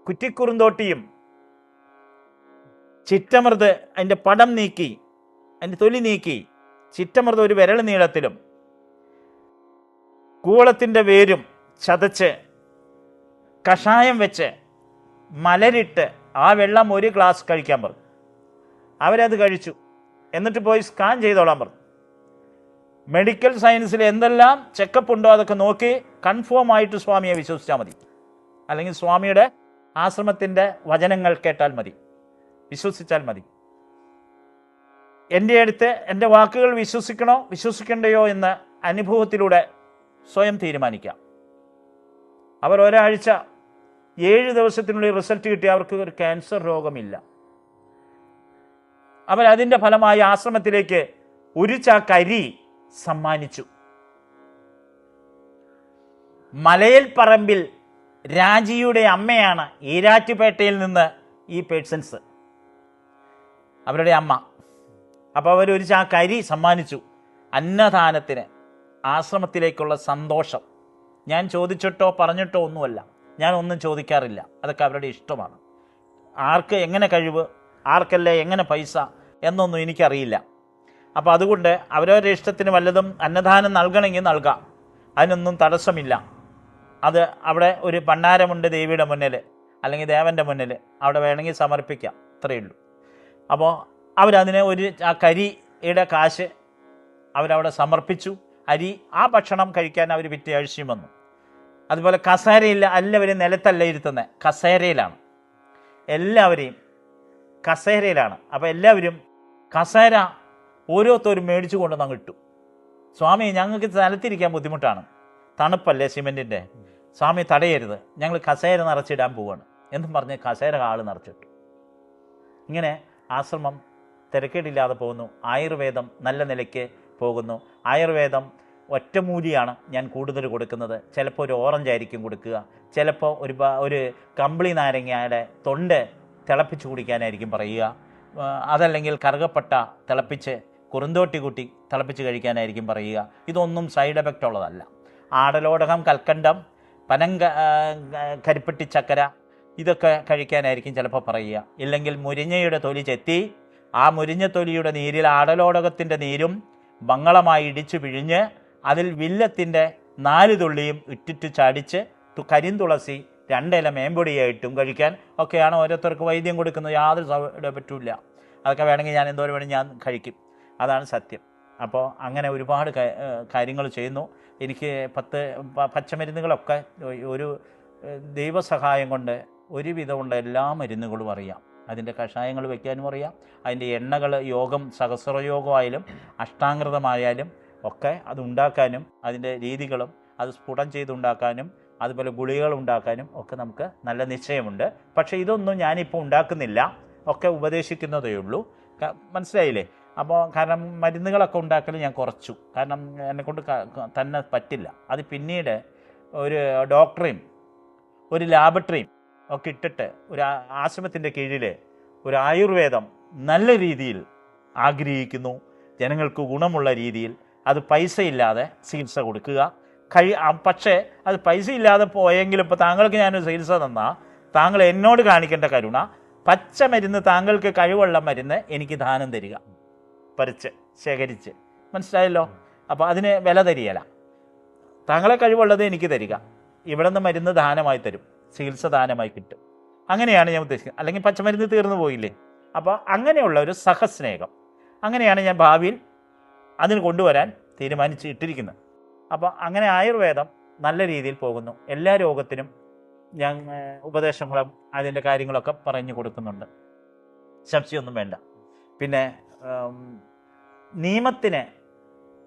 കുറ്റിക്കുറുന്തോട്ടിയും, ചിറ്റമൃത് അതിൻ്റെ പടം നീക്കി, അതിൻ്റെ തൊലി നീക്കി, ചിറ്റമൃത് ഒരു വിരൽ നീളത്തിലും, കൂവളത്തിൻ്റെ വേരും ചതച്ച് കഷായം വെച്ച് മലരിട്ട് ആ വെള്ളം 1 ഗ്ലാസ് കഴിക്കാൻ പറഞ്ഞു. അവരത് കഴിച്ചു. എന്നിട്ട് പോയി സ്കാൻ ചെയ്തോളാൻ പറഞ്ഞു. മെഡിക്കൽ സയൻസിൽ എന്തെല്ലാം ചെക്കപ്പ് ഉണ്ടോ അതൊക്കെ നോക്കി കൺഫേം ആയിട്ട് സ്വാമിയെ വിശ്വസിച്ചാൽ മതി. അല്ലെങ്കിൽ സ്വാമിയുടെ ആശ്രമത്തിൻ്റെ വചനങ്ങൾ കേട്ടാൽ മതി, വിശ്വസിച്ചാൽ മതി. എൻ്റെ അടുത്ത് എൻ്റെ വാക്കുകൾ വിശ്വസിക്കണോ വിശ്വസിക്കണ്ടയോ എന്ന് അനുഭവത്തിലൂടെ സ്വയം തീരുമാനിക്കാം. അവർ ഒരാഴ്ച 7 ദിവസത്തിനുള്ളിൽ റിസൾട്ട് കിട്ടി. അവർക്ക് ഒരു ക്യാൻസർ രോഗമില്ല. അവരതിൻ്റെ ഫലമായി ആശ്രമത്തിലേക്ക് 1 ചാക്ക് അരി സമ്മാനിച്ചു. മലയിൽ പറമ്പിൽ രാജിയുടെ അമ്മയാണ് ഈരാറ്റുപേട്ടയിൽ നിന്ന് ഈ പേഴ്സൺസ്, അവരുടെ അമ്മ. അപ്പോൾ അവർ 1 ചാക്ക് അരി സമ്മാനിച്ചു. അന്നദാനത്തിന്, ആശ്രമത്തിലേക്കുള്ള സന്തോഷം. ഞാൻ ചോദിച്ചിട്ടോ പറഞ്ഞിട്ടോ ഒന്നുമല്ല, ഞാൻ ഒന്നും ചോദിക്കാറില്ല. അതൊക്കെ അവരുടെ ഇഷ്ടമാണ്. ആർക്ക് എങ്ങനെ കഴിവ്, ആർക്കല്ലേ എങ്ങനെ പൈസ എന്നൊന്നും എനിക്കറിയില്ല. അപ്പോൾ അതുകൊണ്ട് അവരവരുടെ ഇഷ്ടത്തിന് വല്ലതും അന്നദാനം നൽകണമെങ്കിൽ നൽകാം, അതിനൊന്നും തടസ്സമില്ല. അത് അവിടെ ഒരു ഭണ്ഡാരമുണ്ട് ദേവിയുടെ മുന്നിൽ അല്ലെങ്കിൽ ദേവൻ്റെ മുന്നിൽ, അവിടെ വേണമെങ്കിൽ സമർപ്പിക്കാം, അത്രയേ ഉള്ളൂ. അപ്പോൾ അവരതിനെ ആ കരിയുടെ കാശ് അവരവിടെ സമർപ്പിച്ചു. ആ ഭക്ഷണം കഴിക്കാൻ അവർ പിറ്റേ ആഴ്ചയും വന്നു. അതുപോലെ കസേരയില്ല, എല്ലാവരും നിലത്തല്ല ഇരുത്തുന്നത്, കസേരയിലാണ്. എല്ലാവരെയും കസേരയിലാണ്. അപ്പോൾ എല്ലാവരും കസേര ഓരോരുത്തരും മേടിച്ചു കൊണ്ടുവന്ന് ഇട്ടു. സ്വാമി, ഞങ്ങൾക്ക് നിലത്തിരിക്കാൻ ബുദ്ധിമുട്ടാണ്, തണുപ്പല്ലേ സിമെൻറ്റിൻ്റെ, സ്വാമി തടയരുത്, ഞങ്ങൾ കസേര നിറച്ചിടാൻ പോവാണ് എന്നും പറഞ്ഞ് കസേര ആൾ നിറച്ചിട്ടു. ഇങ്ങനെ ആശ്രമം തിരക്കേടില്ലാതെ പോകുന്നു. ആയുർവേദം നല്ല നിലയ്ക്ക് പോകുന്നു. ആയുർവേദം ഒറ്റമൂലിയാണ് ഞാൻ കൂടുതൽ കൊടുക്കുന്നത്. ചിലപ്പോൾ ഒരു ഓറഞ്ച് ആയിരിക്കും കൊടുക്കുക, ചിലപ്പോൾ ഒരു കമ്പിളി നാരങ്ങയുടെ തൊണ്ട് തിളപ്പിച്ച് കുടിക്കാനായിരിക്കും പറയുക, അതല്ലെങ്കിൽ കറുകപ്പട്ട തിളപ്പിച്ച് കുറുന്തോട്ടി കൂട്ടി തിളപ്പിച്ച് കഴിക്കാനായിരിക്കും പറയുക. ഇതൊന്നും സൈഡ് എഫക്റ്റ് ഉള്ളതല്ല. ആടലോടകം, കൽക്കണ്ടം, കരിപ്പെട്ടി ചക്കര ഇതൊക്കെ കഴിക്കാനായിരിക്കും ചിലപ്പോൾ പറയുക. ഇല്ലെങ്കിൽ മുരിങ്ങയുടെ തൊലി ചെത്തി ആ മുരിഞ്ഞ തൊലിയുടെ നീരിൽ ആടലോടകത്തിൻ്റെ നീരും മംഗളമായി ഇടിച്ചു പിഴിഞ്ഞ് അതിൽ വില്ലത്തിൻ്റെ 4 തുള്ളിയും ഇട്ടിട്ട് ചാടിച്ച് കരിന്തുളസി 2 ഇല മേമ്പൊടിയായിട്ടും കഴിക്കാൻ ഒക്കെയാണ് ഓരോരുത്തർക്ക് വൈദ്യം കൊടുക്കുന്നത്. യാതൊരു സൈഡ് പറ്റില്ല. അതൊക്കെ വേണമെങ്കിൽ ഞാൻ എന്തോരം വേണമെങ്കിൽ ഞാൻ കഴിക്കും. അതാണ് സത്യം. അപ്പോൾ അങ്ങനെ ഒരുപാട് കാര്യങ്ങൾ ചെയ്യുന്നു. എനിക്ക് 10 പച്ചമരുന്നുകളൊക്കെ ഒരു ദൈവസഹായം കൊണ്ട് ഒരുവിധമുള്ള എല്ലാ മരുന്നുകളും അറിയാം. അതിൻ്റെ കഷായങ്ങൾ വയ്ക്കാനും അറിയാം. അതിൻ്റെ എണ്ണകൾ, യോഗം, സഹസ്രയോഗമായാലും അഷ്ടാംഗൃതമായാലും ഒക്കെ അതുണ്ടാക്കാനും അതിൻ്റെ രീതികളും അത് സ്ഫുടം ചെയ്തുണ്ടാക്കാനും അതുപോലെ ഗുളികകൾ ഉണ്ടാക്കാനും ഒക്കെ നമുക്ക് നല്ല നിശ്ചയമുണ്ട്. പക്ഷേ ഇതൊന്നും ഞാനിപ്പോൾ ഉണ്ടാക്കുന്നില്ല, ഒക്കെ ഉപദേശിക്കുന്നതേ ഉള്ളൂ. മനസ്സിലായില്ലേ? അപ്പോൾ കാരണം മരുന്നുകളൊക്കെ ഉണ്ടാക്കൽ ഞാൻ കുറച്ചു. കാരണം എന്നെക്കൊണ്ട് തന്നെ പറ്റില്ല. അത് പിന്നീട് ഒരു ഡോക്ടറെയും ഒരു ലാബറട്ടറിയും ഒക്കെ ഇട്ടിട്ട് ഒരു ആശ്രമത്തിൻ്റെ കീഴിൽ ഒരു ആയുർവേദം നല്ല രീതിയിൽ ആഗ്രഹിക്കുന്നു, ജനങ്ങൾക്ക് ഗുണമുള്ള രീതിയിൽ. അത് പൈസയില്ലാതെ ചികിത്സ കൊടുക്കുക. പക്ഷേ അത് പൈസയില്ലാതെ പോയെങ്കിലും ഇപ്പോൾ താങ്കൾക്ക് ഞാനൊരു ചികിത്സ തന്നാൽ താങ്കൾ എന്നോട് കാണിക്കേണ്ട കരുണ, പച്ച മരുന്ന്, താങ്കൾക്ക് കഴിവുള്ള മരുന്ന് എനിക്ക് ദാനം തരിക, പറിച്ച് ശേഖരിച്ച്. മനസ്സിലായല്ലോ? അപ്പോൾ അതിന് വില തരികയില്ല. താങ്കളെ കഴിവുള്ളത് എനിക്ക് തരിക, ഇവിടെ നിന്ന് മരുന്ന് ദാനമായി തരും, ചികിത്സ ദാനമായി കിട്ടും. അങ്ങനെയാണ് ഞാൻ ഉദ്ദേശിക്കുന്നത്. അല്ലെങ്കിൽ പച്ചമരുന്ന് തീർന്നു പോയില്ലേ? അപ്പോൾ അങ്ങനെയുള്ള ഒരു സഹസ്നേഹം, അങ്ങനെയാണ് ഞാൻ ഭാവിയിൽ അതിന് കൊണ്ടുവരാൻ തീരുമാനിച്ചിട്ടിരിക്കുന്നത്. അപ്പോൾ അങ്ങനെ ആയുർവേദം നല്ല രീതിയിൽ പോകുന്നു. എല്ലാ രോഗത്തിനും ഞാൻ ഉപദേശങ്ങളും അതിൻ്റെ കാര്യങ്ങളൊക്കെ പറഞ്ഞു കൊടുക്കുന്നുണ്ട്, സംശയമൊന്നും വേണ്ട. പിന്നെ നിയമത്തിന്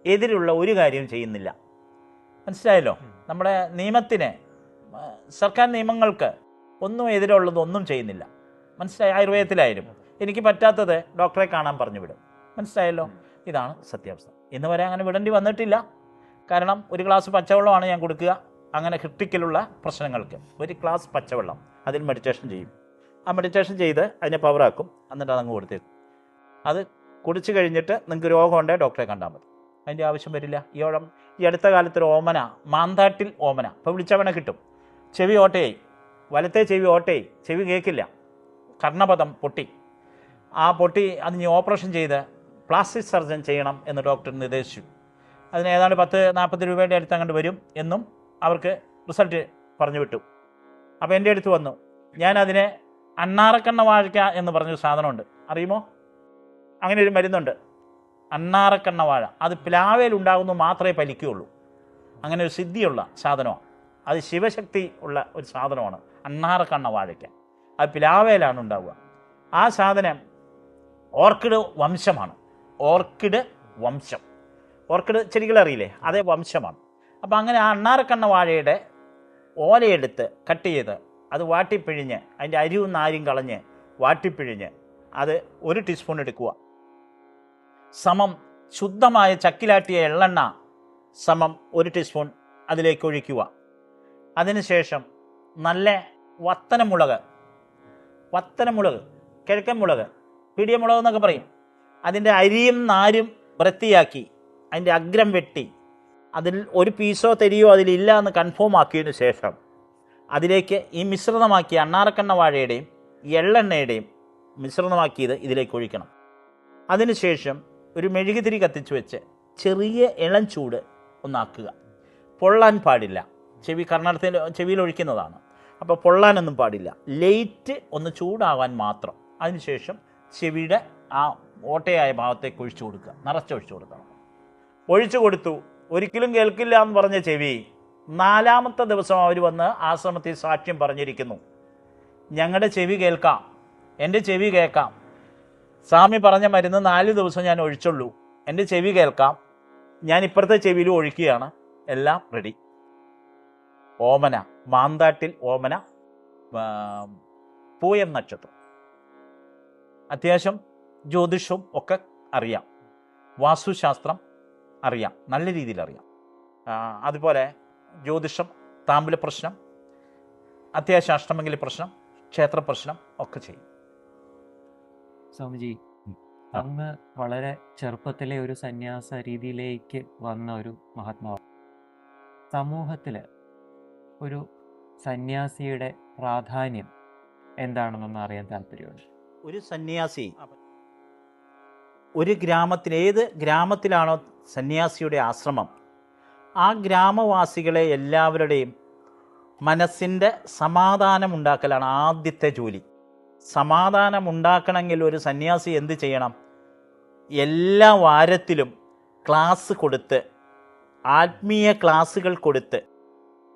എതിരുള്ള ഒരു കാര്യവും ചെയ്യുന്നില്ല. മനസ്സിലായല്ലോ? നമ്മുടെ നിയമത്തിന്, സർക്കാർ നിയമങ്ങൾക്ക് ഒന്നും എതിരുള്ളതൊന്നും ചെയ്യുന്നില്ല. മനസ്സിലായി? ആയുർവേദത്തിലായാലും എനിക്ക് പറ്റാത്തത് ഡോക്ടറെ കാണാൻ പറഞ്ഞു വിടും. മനസ്സിലായല്ലോ? ഇതാണ് സത്യാവസ്ഥ. ഇന്ന് വരെ അങ്ങനെ വിടേണ്ടി വന്നിട്ടില്ല. കാരണം ഒരു ഗ്ലാസ് പച്ചവെള്ളമാണ് ഞാൻ കൊടുക്കുക. അങ്ങനെ ക്രിട്ടിക്കലുള്ള പ്രശ്നങ്ങൾക്ക് ഒരു ഗ്ലാസ് പച്ചവെള്ളം, അതിൽ മെഡിറ്റേഷൻ ചെയ്യും. ആ മെഡിറ്റേഷൻ ചെയ്ത് അതിനെ പവറാക്കും, എന്നിട്ട് അതങ്ങ് കൊടുത്തേക്കും. അത് കുടിച്ചു കഴിഞ്ഞിട്ട് നിങ്ങൾക്ക് രോഗമുണ്ടെങ്കിൽ ഡോക്ടറെ കണ്ടാൽ മതി, അതിൻ്റെ ആവശ്യം വരില്ല. ഈ അടുത്ത കാലത്തൊരു ഓമന, മാന്താട്ടിൽ ഓമന, ഇപ്പോൾ വിളിച്ചവനെ കിട്ടും. ചെവി ഓട്ടയായി, വലത്തെ ചെവി ഓട്ടയായി, ചെവി കേൾക്കില്ല, കർണപദം പൊട്ടി. ആ പൊട്ടി അതിന് ഓപ്പറേഷൻ ചെയ്ത് പ്ലാസ്റ്റിക് സർജൻ ചെയ്യണം എന്ന് ഡോക്ടർ നിർദ്ദേശിച്ചു. അതിന് ഏതാണ്ട് 10-40 രൂപയുടെ അടുത്ത് അങ്ങോട്ട് വരും എന്നും അവർക്ക് റിസൾട്ട് പറഞ്ഞു വിട്ടു. അപ്പോൾ എൻ്റെ അടുത്ത് വന്നു. ഞാനതിനെ അണ്ണാറക്കണ്ണ വാഴയ്ക്ക എന്ന് പറഞ്ഞൊരു സാധനമുണ്ട്, അറിയുമോ? അങ്ങനെ ഒരു മരുന്നുണ്ട്, അണ്ണാറക്കണ്ണ വാഴ. അത് പ്ലാവയിൽ ഉണ്ടാകുന്നു മാത്രമേ ഫലിക്കുകയുള്ളൂ. അങ്ങനെ ഒരു സിദ്ധിയുള്ള സാധനമാണ്. അത് ശിവശക്തി ഉള്ള ഒരു സാധനമാണ് അണ്ണാറക്കണ്ണ വാഴയ്ക്ക. അത് പ്ലാവയിലാണ് ഉണ്ടാവുക. ആ സാധനം ഓർക്കിഡ് വംശമാണ്. ഓർക്കിഡ് വംശം, ഓർക്കിഡ് ചെടികളറിയില്ലേ, അതേ വംശമാണ്. അപ്പോൾ അങ്ങനെ ആ അണ്ണാറക്കണ്ണ വാഴയുടെ ഓലയെടുത്ത് കട്ട് ചെയ്ത് അത് വാട്ടിപ്പിഴിഞ്ഞ് അതിൻ്റെ അരിവും നാരും കളഞ്ഞ് വാട്ടിപ്പിഴിഞ്ഞ് അത് 1 ടീസ്പൂൺ എടുക്കുക. സമം ശുദ്ധമായ ചക്കിലാട്ടിയ എള്ളെണ്ണ സമം 1 ടീസ്പൂൺ അതിലേക്ക് ഒഴിക്കുക. അതിനുശേഷം നല്ല വത്തനമുളക്, കിഴക്കൻ മുളക്, പിടിയമുളക് എന്നൊക്കെ പറയും, അതിൻ്റെ അരിയും നാരും വൃത്തിയാക്കി അതിൻ്റെ അഗ്രം വെട്ടി അതിൽ ഒരു പീസോ തരിയോ അതിലില്ല എന്ന് കൺഫേം ആക്കിയതിന് ശേഷം അതിലേക്ക് ഈ മിശ്രിതമാക്കിയ അണ്ണാറക്കണ്ണ വാഴയുടെയും എള്ളെണ്ണയുടെയും മിശ്രിതമാക്കിയത് ഇതിലേക്ക് ഒഴിക്കണം. അതിനുശേഷം ഒരു മെഴുകുതിരി കത്തിച്ച് വെച്ച് ചെറിയ ഇളം ചൂട് ഒന്നാക്കുക. പൊള്ളാൻ പാടില്ല. ചെവിയിൽ ഒഴിക്കുന്നതാണ്, അപ്പോൾ പൊള്ളാനൊന്നും പാടില്ല. ലൈറ്റ് ഒന്ന് ചൂടാവാൻ മാത്രം. അതിനുശേഷം ചെവിയുടെ ആ ഓട്ടയായ ഭാഗത്തേക്ക് ഒഴിച്ചു കൊടുക്കുക, നിറച്ചൊഴിച്ചു കൊടുക്കണം. ഒഴിച്ചു കൊടുത്തു. ഒരിക്കലും കേൾക്കില്ല എന്ന് പറഞ്ഞ ചെവി 4-ാമത്തെ ദിവസം അവർ വന്ന് ആശ്രമത്തിൽ സാക്ഷ്യം പറഞ്ഞിരിക്കുന്നു. ഞങ്ങളുടെ ചെവി കേൾക്കാം, എൻ്റെ ചെവി കേൾക്കാം, സ്വാമി പറഞ്ഞ മരുന്ന് 4 ദിവസം ഞാൻ ഒഴിച്ചുള്ളൂ, എൻ്റെ ചെവി കേൾക്കാം, ഞാൻ ഇപ്പുറത്തെ ചെവിയിലും ഒഴിക്കുകയാണ്, എല്ലാം റെഡി. ഓമന, മാന്താട്ടിൽ ഓമന, പൂയം നക്ഷത്രം. അത്യാവശ്യം ജ്യോതിഷവും ഒക്കെ അറിയാം, വാസ്തുശാസ്ത്രം അറിയാം, നല്ല രീതിയിൽ അറിയാം. അതുപോലെ ജ്യോതിഷം, താമ്പൂല പ്രശ്നം, അത്യാവശ്യം അഷ്ടമംഗലി പ്രശ്നം, ക്ഷേത്ര പ്രശ്നം ഒക്കെ ചെയ്യും. സ്വാമിജി, അങ്ങ് വളരെ ചെറുപ്പത്തിലെ ഒരു സന്യാസ രീതിയിലേക്ക് വന്ന ഒരു മഹാത്മാവ്. സമൂഹത്തിൽ ഒരു സന്യാസിയുടെ പ്രാധാന്യം എന്താണെന്നൊന്ന് അറിയാൻ താല്പര്യമുണ്ട്. ഒരു സന്യാസി ഒരു ഗ്രാമത്തിൽ, ഏത് ഗ്രാമത്തിലാണോ സന്യാസിയുടെ ആശ്രമം, ആ ഗ്രാമവാസികളെ എല്ലാവരുടെയും മനസ്സിൻ്റെ സമാധാനമുണ്ടാക്കലാണ് ആദ്യത്തെ ജോലി. സമാധാനമുണ്ടാക്കണമെങ്കിൽ ഒരു സന്യാസി എന്ത് ചെയ്യണം? എല്ലാ വാരത്തിലും ക്ലാസ് കൊടുത്ത്, ആത്മീയ ക്ലാസ്സുകൾ കൊടുത്ത്,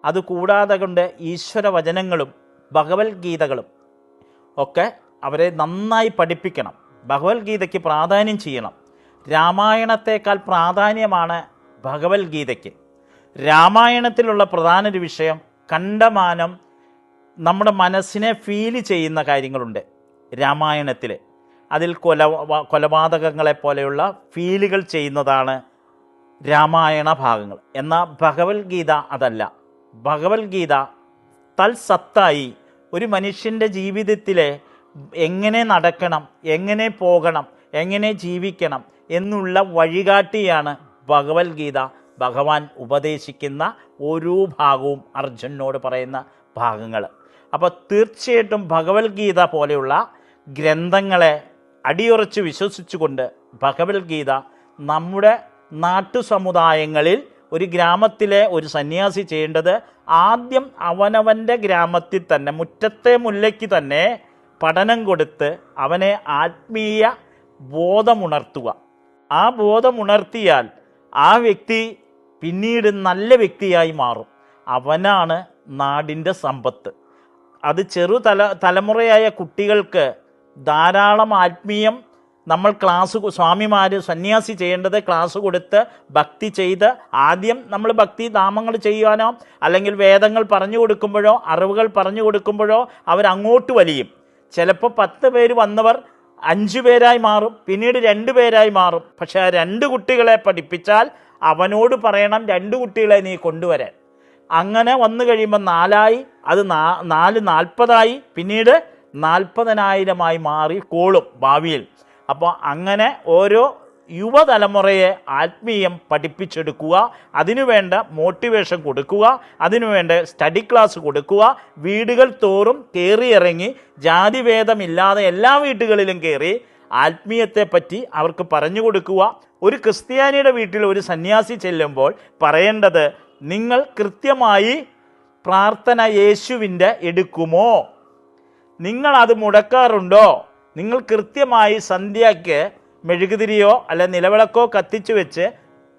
അതുകൂടാതെ കൊണ്ട് ഈശ്വര വചനങ്ങളും ഭഗവത്ഗീതകളും ഒക്കെ അവരെ നന്നായി പഠിപ്പിക്കണം. ഭഗവത്ഗീതയ്ക്ക് പ്രാധാന്യം ചെയ്യണം. രാമായണത്തേക്കാൾ പ്രാധാന്യമാണ് ഭഗവത്ഗീതയ്ക്ക്. രാമായണത്തിലുള്ള പ്രധാന ഒരു വിഷയം കണ്ടമാനം നമ്മുടെ മനസ്സിനെ ഫീൽ ചെയ്യുന്ന കാര്യങ്ങളുണ്ട് രാമായണത്തിൽ. അതിൽ കൊലപാതകങ്ങളെ പോലെയുള്ള ഫീലുകൾ ചെയ്യുന്നതാണ് രാമായണ ഭാഗങ്ങൾ. എന്നാൽ ഭഗവത്ഗീത അതല്ല. ഭഗവത്ഗീത തൽസത്തായി ഒരു മനുഷ്യൻ്റെ ജീവിതത്തിലെ എങ്ങനെ നടക്കണം, എങ്ങനെ പോകണം, എങ്ങനെ ജീവിക്കണം എന്നുള്ള വഴികാട്ടിയാണ് ഭഗവത്ഗീത. ഭഗവാൻ ഉപദേശിക്കുന്ന ഓരോ ഭാഗവും അർജുനോട് പറയുന്ന ഭാഗങ്ങൾ. അപ്പോൾ തീർച്ചയായിട്ടും ഭഗവത്ഗീത പോലെയുള്ള ഗ്രന്ഥങ്ങളെ അടിയുറച്ച് വിശ്വസിച്ചുകൊണ്ട് ഭഗവത്ഗീത നമ്മുടെ നാട്ടു സമുദായങ്ങളിൽ ഒരു ഗ്രാമത്തിലെ ഒരു സന്യാസി ചെയ്യേണ്ടത് ആദ്യം അവനവൻ്റെ ഗ്രാമത്തിൽ തന്നെ മുറ്റത്തെ മുല്ലയ്ക്ക് തന്നെ പഠനം കൊടുത്ത് അവനെ ആത്മീയ ബോധമുണർത്തുക. ആ ബോധമുണർത്തിയാൽ ആ വ്യക്തി പിന്നീട് നല്ല വ്യക്തിയായി മാറും. അവനാണ് നാടിൻ്റെ സമ്പത്ത്. അത് തലമുറയായ കുട്ടികൾക്ക് ധാരാളം ആത്മീയം നമ്മൾ സ്വാമിമാർ സന്യാസി ചെയ്യേണ്ടത് ക്ലാസ് കൊടുത്ത് ഭക്തി ചെയ്ത്, ആദ്യം നമ്മൾ ഭക്തി നാമങ്ങൾ ചെയ്യാനോ അല്ലെങ്കിൽ വേദങ്ങൾ പറഞ്ഞു കൊടുക്കുമ്പോഴോ അറിവുകൾ പറഞ്ഞു കൊടുക്കുമ്പോഴോ അവരങ്ങോട്ട് വലിയും. ചിലപ്പോൾ 10 പേര് വന്നവർ 5 പേരായി മാറും, പിന്നീട് 2 പേരായി മാറും. പക്ഷെ ആ 2 കുട്ടികളെ പഠിപ്പിച്ചാൽ അവനോട് പറയണം 2 കുട്ടികളെ നീ കൊണ്ടുവരാൻ. അങ്ങനെ വന്നു കഴിയുമ്പോൾ 4ആയി, അത് 4 40ആയി, പിന്നീട് 40,000 മാറി കോളും ഭാവിയിൽ. അപ്പോൾ അങ്ങനെ ഓരോ യുവതലമുറയെ ആത്മീയം പഠിപ്പിച്ചെടുക്കുക, അതിനുവേണ്ട മോട്ടിവേഷൻ കൊടുക്കുക, അതിനുവേണ്ട സ്റ്റഡി ക്ലാസ് കൊടുക്കുക, വീടുകൾ തോറും കയറിയിറങ്ങി ജാതിഭേദമില്ലാതെ എല്ലാ വീടുകളിലും കയറി ആത്മീയത്തെപ്പറ്റി അവർക്ക് പറഞ്ഞു കൊടുക്കുക. ഒരു ക്രിസ്ത്യാനിയുടെ വീട്ടിൽ ഒരു സന്യാസി ചെല്ലുമ്പോൾ പറയേണ്ടത്, നിങ്ങൾ കൃത്യമായി പ്രാർത്ഥന യേശുവിൻ്റെ എടുക്കുമോ? നിങ്ങളത് മുടക്കാറുണ്ടോ? നിങ്ങൾ കൃത്യമായി സന്ധ്യയ്ക്ക് മെഴുകുതിരിയോ അല്ല നിലവിളക്കോ കത്തിച്ചു വെച്ച്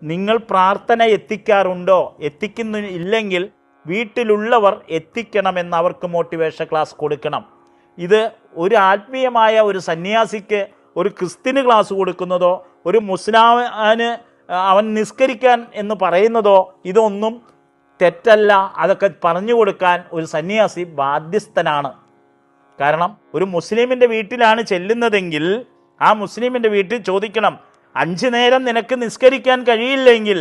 നിങ്ങൾ പ്രാർത്ഥന എത്തിക്കാറുണ്ടോ? എത്തിക്കുന്നില്ലെങ്കിൽ വീട്ടിലുള്ളവർ എത്തിക്കണമെന്ന് അവർക്ക് മോട്ടിവേഷൻ ക്ലാസ് കൊടുക്കണം. ഇത് ഒരു ആത്മീയമായ ഒരു സന്യാസിക്ക് ഒരു ക്രിസ്ത്യന് ക്ലാസ് കൊടുക്കുന്നതോ ഒരു മുസ്ലിമിന് അവൻ നിസ്കരിക്കാൻ എന്ന് പറയുന്നതോ ഇതൊന്നും തെറ്റല്ല. അതൊക്കെ പറഞ്ഞു കൊടുക്കാൻ ഒരു സന്യാസി ബാധ്യസ്ഥനാണ്. കാരണം ഒരു മുസ്ലിമിൻ്റെ വീട്ടിലാണ് ചെല്ലുന്നതെങ്കിൽ ആ മുസ്ലിമിൻ്റെ വീട്ടിൽ ചോദിക്കണം, 5 നേരം നിനക്ക് നിസ്കരിക്കാൻ കഴിയില്ലെങ്കിൽ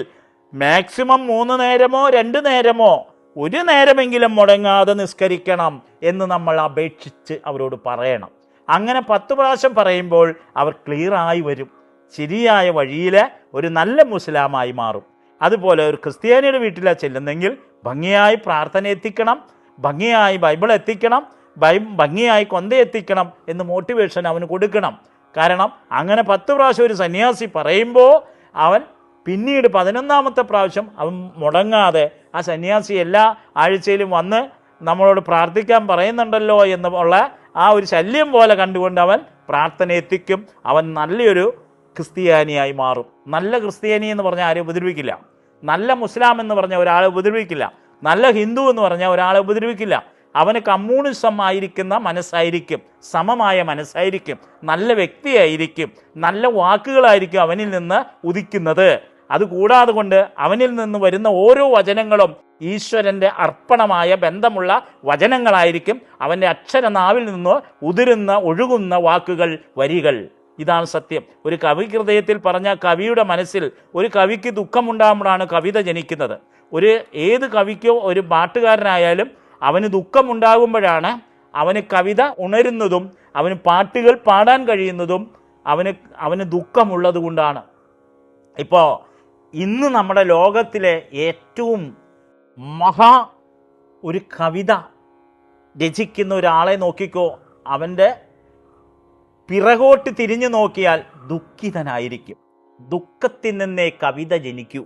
മാക്സിമം 3 നേരമോ 2 നേരമോ 1 നേരമെങ്കിലും മുടങ്ങാതെ നിസ്കരിക്കണം എന്ന് നമ്മൾ അപേക്ഷിച്ച് അവരോട് പറയണം. അങ്ങനെ 10 പ്രാവശ്യം പറയുമ്പോൾ അവർ ക്ലിയറായി വരും, ശരിയായ വഴിയിൽ ഒരു നല്ല മുസ്ലിമായി മാറും. അതുപോലെ ഒരു ക്രിസ്ത്യാനിയുടെ വീട്ടിലാണ് ചെല്ലുന്നെങ്കിൽ ഭംഗിയായി പ്രാർത്ഥന എത്തിക്കണം, ഭംഗിയായി ബൈബിൾ എത്തിക്കണം, ഭംഗിയായി കൊന്ത എത്തിക്കണം എന്ന് മോട്ടിവേഷൻ അവന് കൊടുക്കണം. കാരണം അങ്ങനെ 10 പ്രാവശ്യം ഒരു സന്യാസി പറയുമ്പോൾ അവൻ പിന്നീട് 11ാമത്തെ പ്രാവശ്യം അവൻ മുടങ്ങാതെ ആ സന്യാസി എല്ലാ ആഴ്ചയിലും വന്ന് നമ്മളോട് പ്രാർത്ഥിക്കാൻ പറയുന്നുണ്ടല്ലോ എന്നുള്ള ആ ഒരു ശല്യം പോലെ കണ്ടുകൊണ്ട് അവൻ പ്രാർത്ഥന എത്തിക്കും. അവൻ നല്ലൊരു ക്രിസ്ത്യാനിയായി മാറും. നല്ല ക്രിസ്ത്യാനി എന്ന് പറഞ്ഞാൽ ആരും ഉപദ്രവിക്കില്ല. നല്ല മുസ്ലാം എന്ന് പറഞ്ഞാൽ ഒരാളെ ഉപദ്രവിക്കില്ല. നല്ല ഹിന്ദു എന്ന് പറഞ്ഞാൽ ഒരാളെ ഉപദ്രവിക്കില്ല. അവന് കമ്മ്യൂണിസം ആയിരിക്കുന്ന മനസ്സായിരിക്കും, സമമായ മനസ്സായിരിക്കും, നല്ല വ്യക്തിയായിരിക്കും, നല്ല വാക്കുകളായിരിക്കും അവനിൽ നിന്ന് ഉദിക്കുന്നത്. അതുകൂടാതെ കൊണ്ട് അവനിൽ നിന്ന് വരുന്ന ഓരോ വചനങ്ങളും ഈശ്വരൻ്റെ അർപ്പണമായ ബന്ധമുള്ള വചനങ്ങളായിരിക്കും. അവൻ്റെ അക്ഷരനാവിൽ നിന്ന് ഉതിരുന്ന ഒഴുകുന്ന വാക്കുകൾ, വരികൾ. ഇതാണ് സത്യം. ഒരു കവി ഹൃദയത്തിൽ പറഞ്ഞ കവിയുടെ മനസ്സിൽ ഒരു കവിക്ക് ദുഃഖമുണ്ടാകുമ്പോഴാണ് കവിത ജനിക്കുന്നത്. ഏത് കവിക്കോ ഒരു പാട്ടുകാരനായാലും അവന് ദുഃഖമുണ്ടാകുമ്പോഴാണ് അവന് കവിത ഉണരുന്നതും അവന് പാട്ടുകൾ പാടാൻ കഴിയുന്നതും അവന് ദുഃഖമുള്ളത് കൊണ്ടാണ്. ഇപ്പോൾ ഇന്ന് നമ്മുടെ ലോകത്തിലെ ഏറ്റവും ഒരു കവിത രചിക്കുന്ന ഒരാളെ നോക്കിക്കോ, അവൻ്റെ പിറകോട്ട് തിരിഞ്ഞു നോക്കിയാൽ ദുഃഖിതനായിരിക്കും. ദുഃഖത്തിൽ നിന്നേ കവിത ജനിക്കൂ,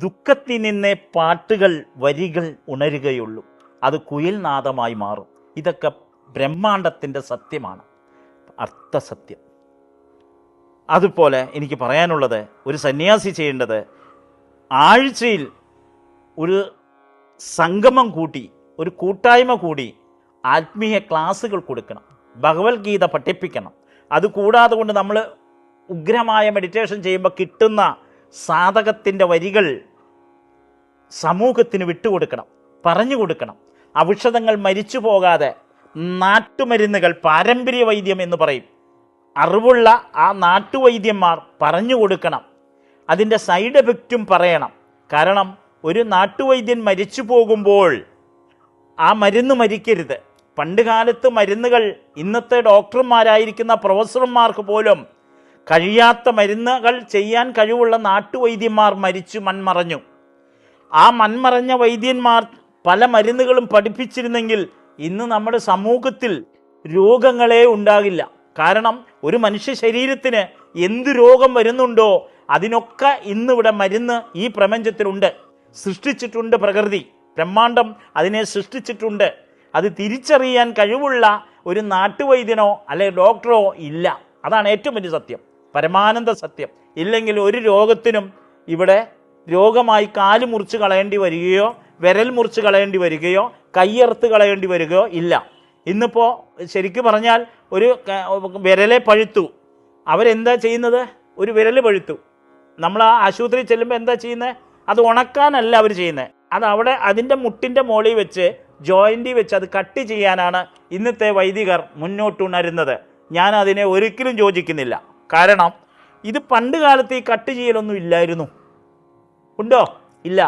ദുഃഖത്തിൽ നിന്നേ പാട്ടുകൾ, വരികൾ ഉണരുകയുള്ളൂ. അത് കുയിൽനാദമായി മാറും. ഇതൊക്കെ ബ്രഹ്മാണ്ടത്തിൻ്റെ സത്യമാണ്, അർത്ഥസത്യം. അതുപോലെ എനിക്ക് പറയാനുള്ളത്, ഒരു സന്യാസി ചെയ്യേണ്ടത് ആഴ്ചയിൽ ഒരു സംഗമം കൂട്ടി, ഒരു കൂട്ടായ്മ കൂടി ആത്മീയ ക്ലാസ്സുകൾ കൊടുക്കണം, ഭഗവത്ഗീത പഠിപ്പിക്കണം. അതുകൂടാതെ കൊണ്ട് നമ്മൾ ഉഗ്രമായ മെഡിറ്റേഷൻ ചെയ്യുമ്പോൾ കിട്ടുന്ന സാധകത്തിൻ്റെ വരികൾ സമൂഹത്തിന് വിട്ടുകൊടുക്കണം, പറഞ്ഞു കൊടുക്കണം. ഔഷധങ്ങൾ മരിച്ചു പോകാതെ നാട്ടുമരുന്നുകൾ, പാരമ്പര്യ വൈദ്യം എന്ന് പറയും, അറിവുള്ള ആ നാട്ടുവൈദ്യന്മാർ പറഞ്ഞു കൊടുക്കണം. അതിൻ്റെ സൈഡ് എഫക്റ്റും പറയണം. കാരണം ഒരു നാട്ടുവൈദ്യൻ മരിച്ചു പോകുമ്പോൾ ആ മരുന്ന് മരിക്കരുത്. പണ്ട് കാലത്ത് മരുന്നുകൾ ഇന്നത്തെ ഡോക്ടർമാരായിരിക്കുന്ന പ്രൊഫസർമാർക്ക് പോലും കഴിയാത്ത മരുന്നുകൾ ചെയ്യാൻ കഴിവുള്ള നാട്ടുവൈദ്യന്മാർ മരിച്ചു മൺമറഞ്ഞു. ആ മൺമറഞ്ഞ വൈദ്യന്മാർ പല മരുന്നുകളും പഠിപ്പിച്ചിരുന്നെങ്കിൽ ഇന്ന് നമ്മുടെ സമൂഹത്തിൽ രോഗങ്ങളെ ഉണ്ടാകില്ല. കാരണം ഒരു മനുഷ്യ ശരീരത്തിന് എന്ത് രോഗം വരുന്നുണ്ടോ അതിനൊക്കെ ഇന്നിവിടെ മരുന്ന് ഈ പ്രപഞ്ചത്തിലുണ്ട്, സൃഷ്ടിച്ചിട്ടുണ്ട്. പ്രകൃതി, ബ്രഹ്മാണ്ടം അതിനെ സൃഷ്ടിച്ചിട്ടുണ്ട്. അത് തിരിച്ചറിയാൻ കഴിവുള്ള ഒരു നാട്ടുവൈദ്യനോ അല്ലെങ്കിൽ ഡോക്ടറോ ഇല്ല. അതാണ് ഏറ്റവും വലിയ സത്യം, പരമാനന്ദ സത്യം. ഇല്ലെങ്കിൽ ഒരു രോഗത്തിനും ഇവിടെ രോഗമായി കാല് മുറിച്ച് കളയേണ്ടി വരികയോ വിരൽ മുറിച്ച് കളയേണ്ടി വരികയോ കയ്യറുത്ത് കളയേണ്ടി വരികയോ ഇല്ല. ഇന്നിപ്പോൾ ശരിക്കും പറഞ്ഞാൽ ഒരു വിരലെ പഴുത്തു, അവരെന്താ ചെയ്യുന്നത്? ഒരു വിരൽ പഴുത്തു, നമ്മൾ ആ ആശുപത്രിയിൽ ചെല്ലുമ്പോൾ എന്താ ചെയ്യുന്നത്? അത് ഉണക്കാനല്ല അവർ ചെയ്യുന്നത്, അത് അവിടെ അതിൻ്റെ മുട്ടിൻ്റെ മുകളിൽ വെച്ച് ജോയിൻറ്റിൽ വെച്ച് അത് കട്ട് ചെയ്യാനാണ് ഇന്നത്തെ വൈദികർ മുന്നോട്ടുണരുന്നത്. ഞാൻ അതിനെ ഒരിക്കലും യോജിക്കുന്നില്ല. കാരണം ഇത് പണ്ട് കാലത്ത് ഈ കട്ട് ചെയ്യലൊന്നും ഇല്ലായിരുന്നു. ഉണ്ടോ? ഇല്ല.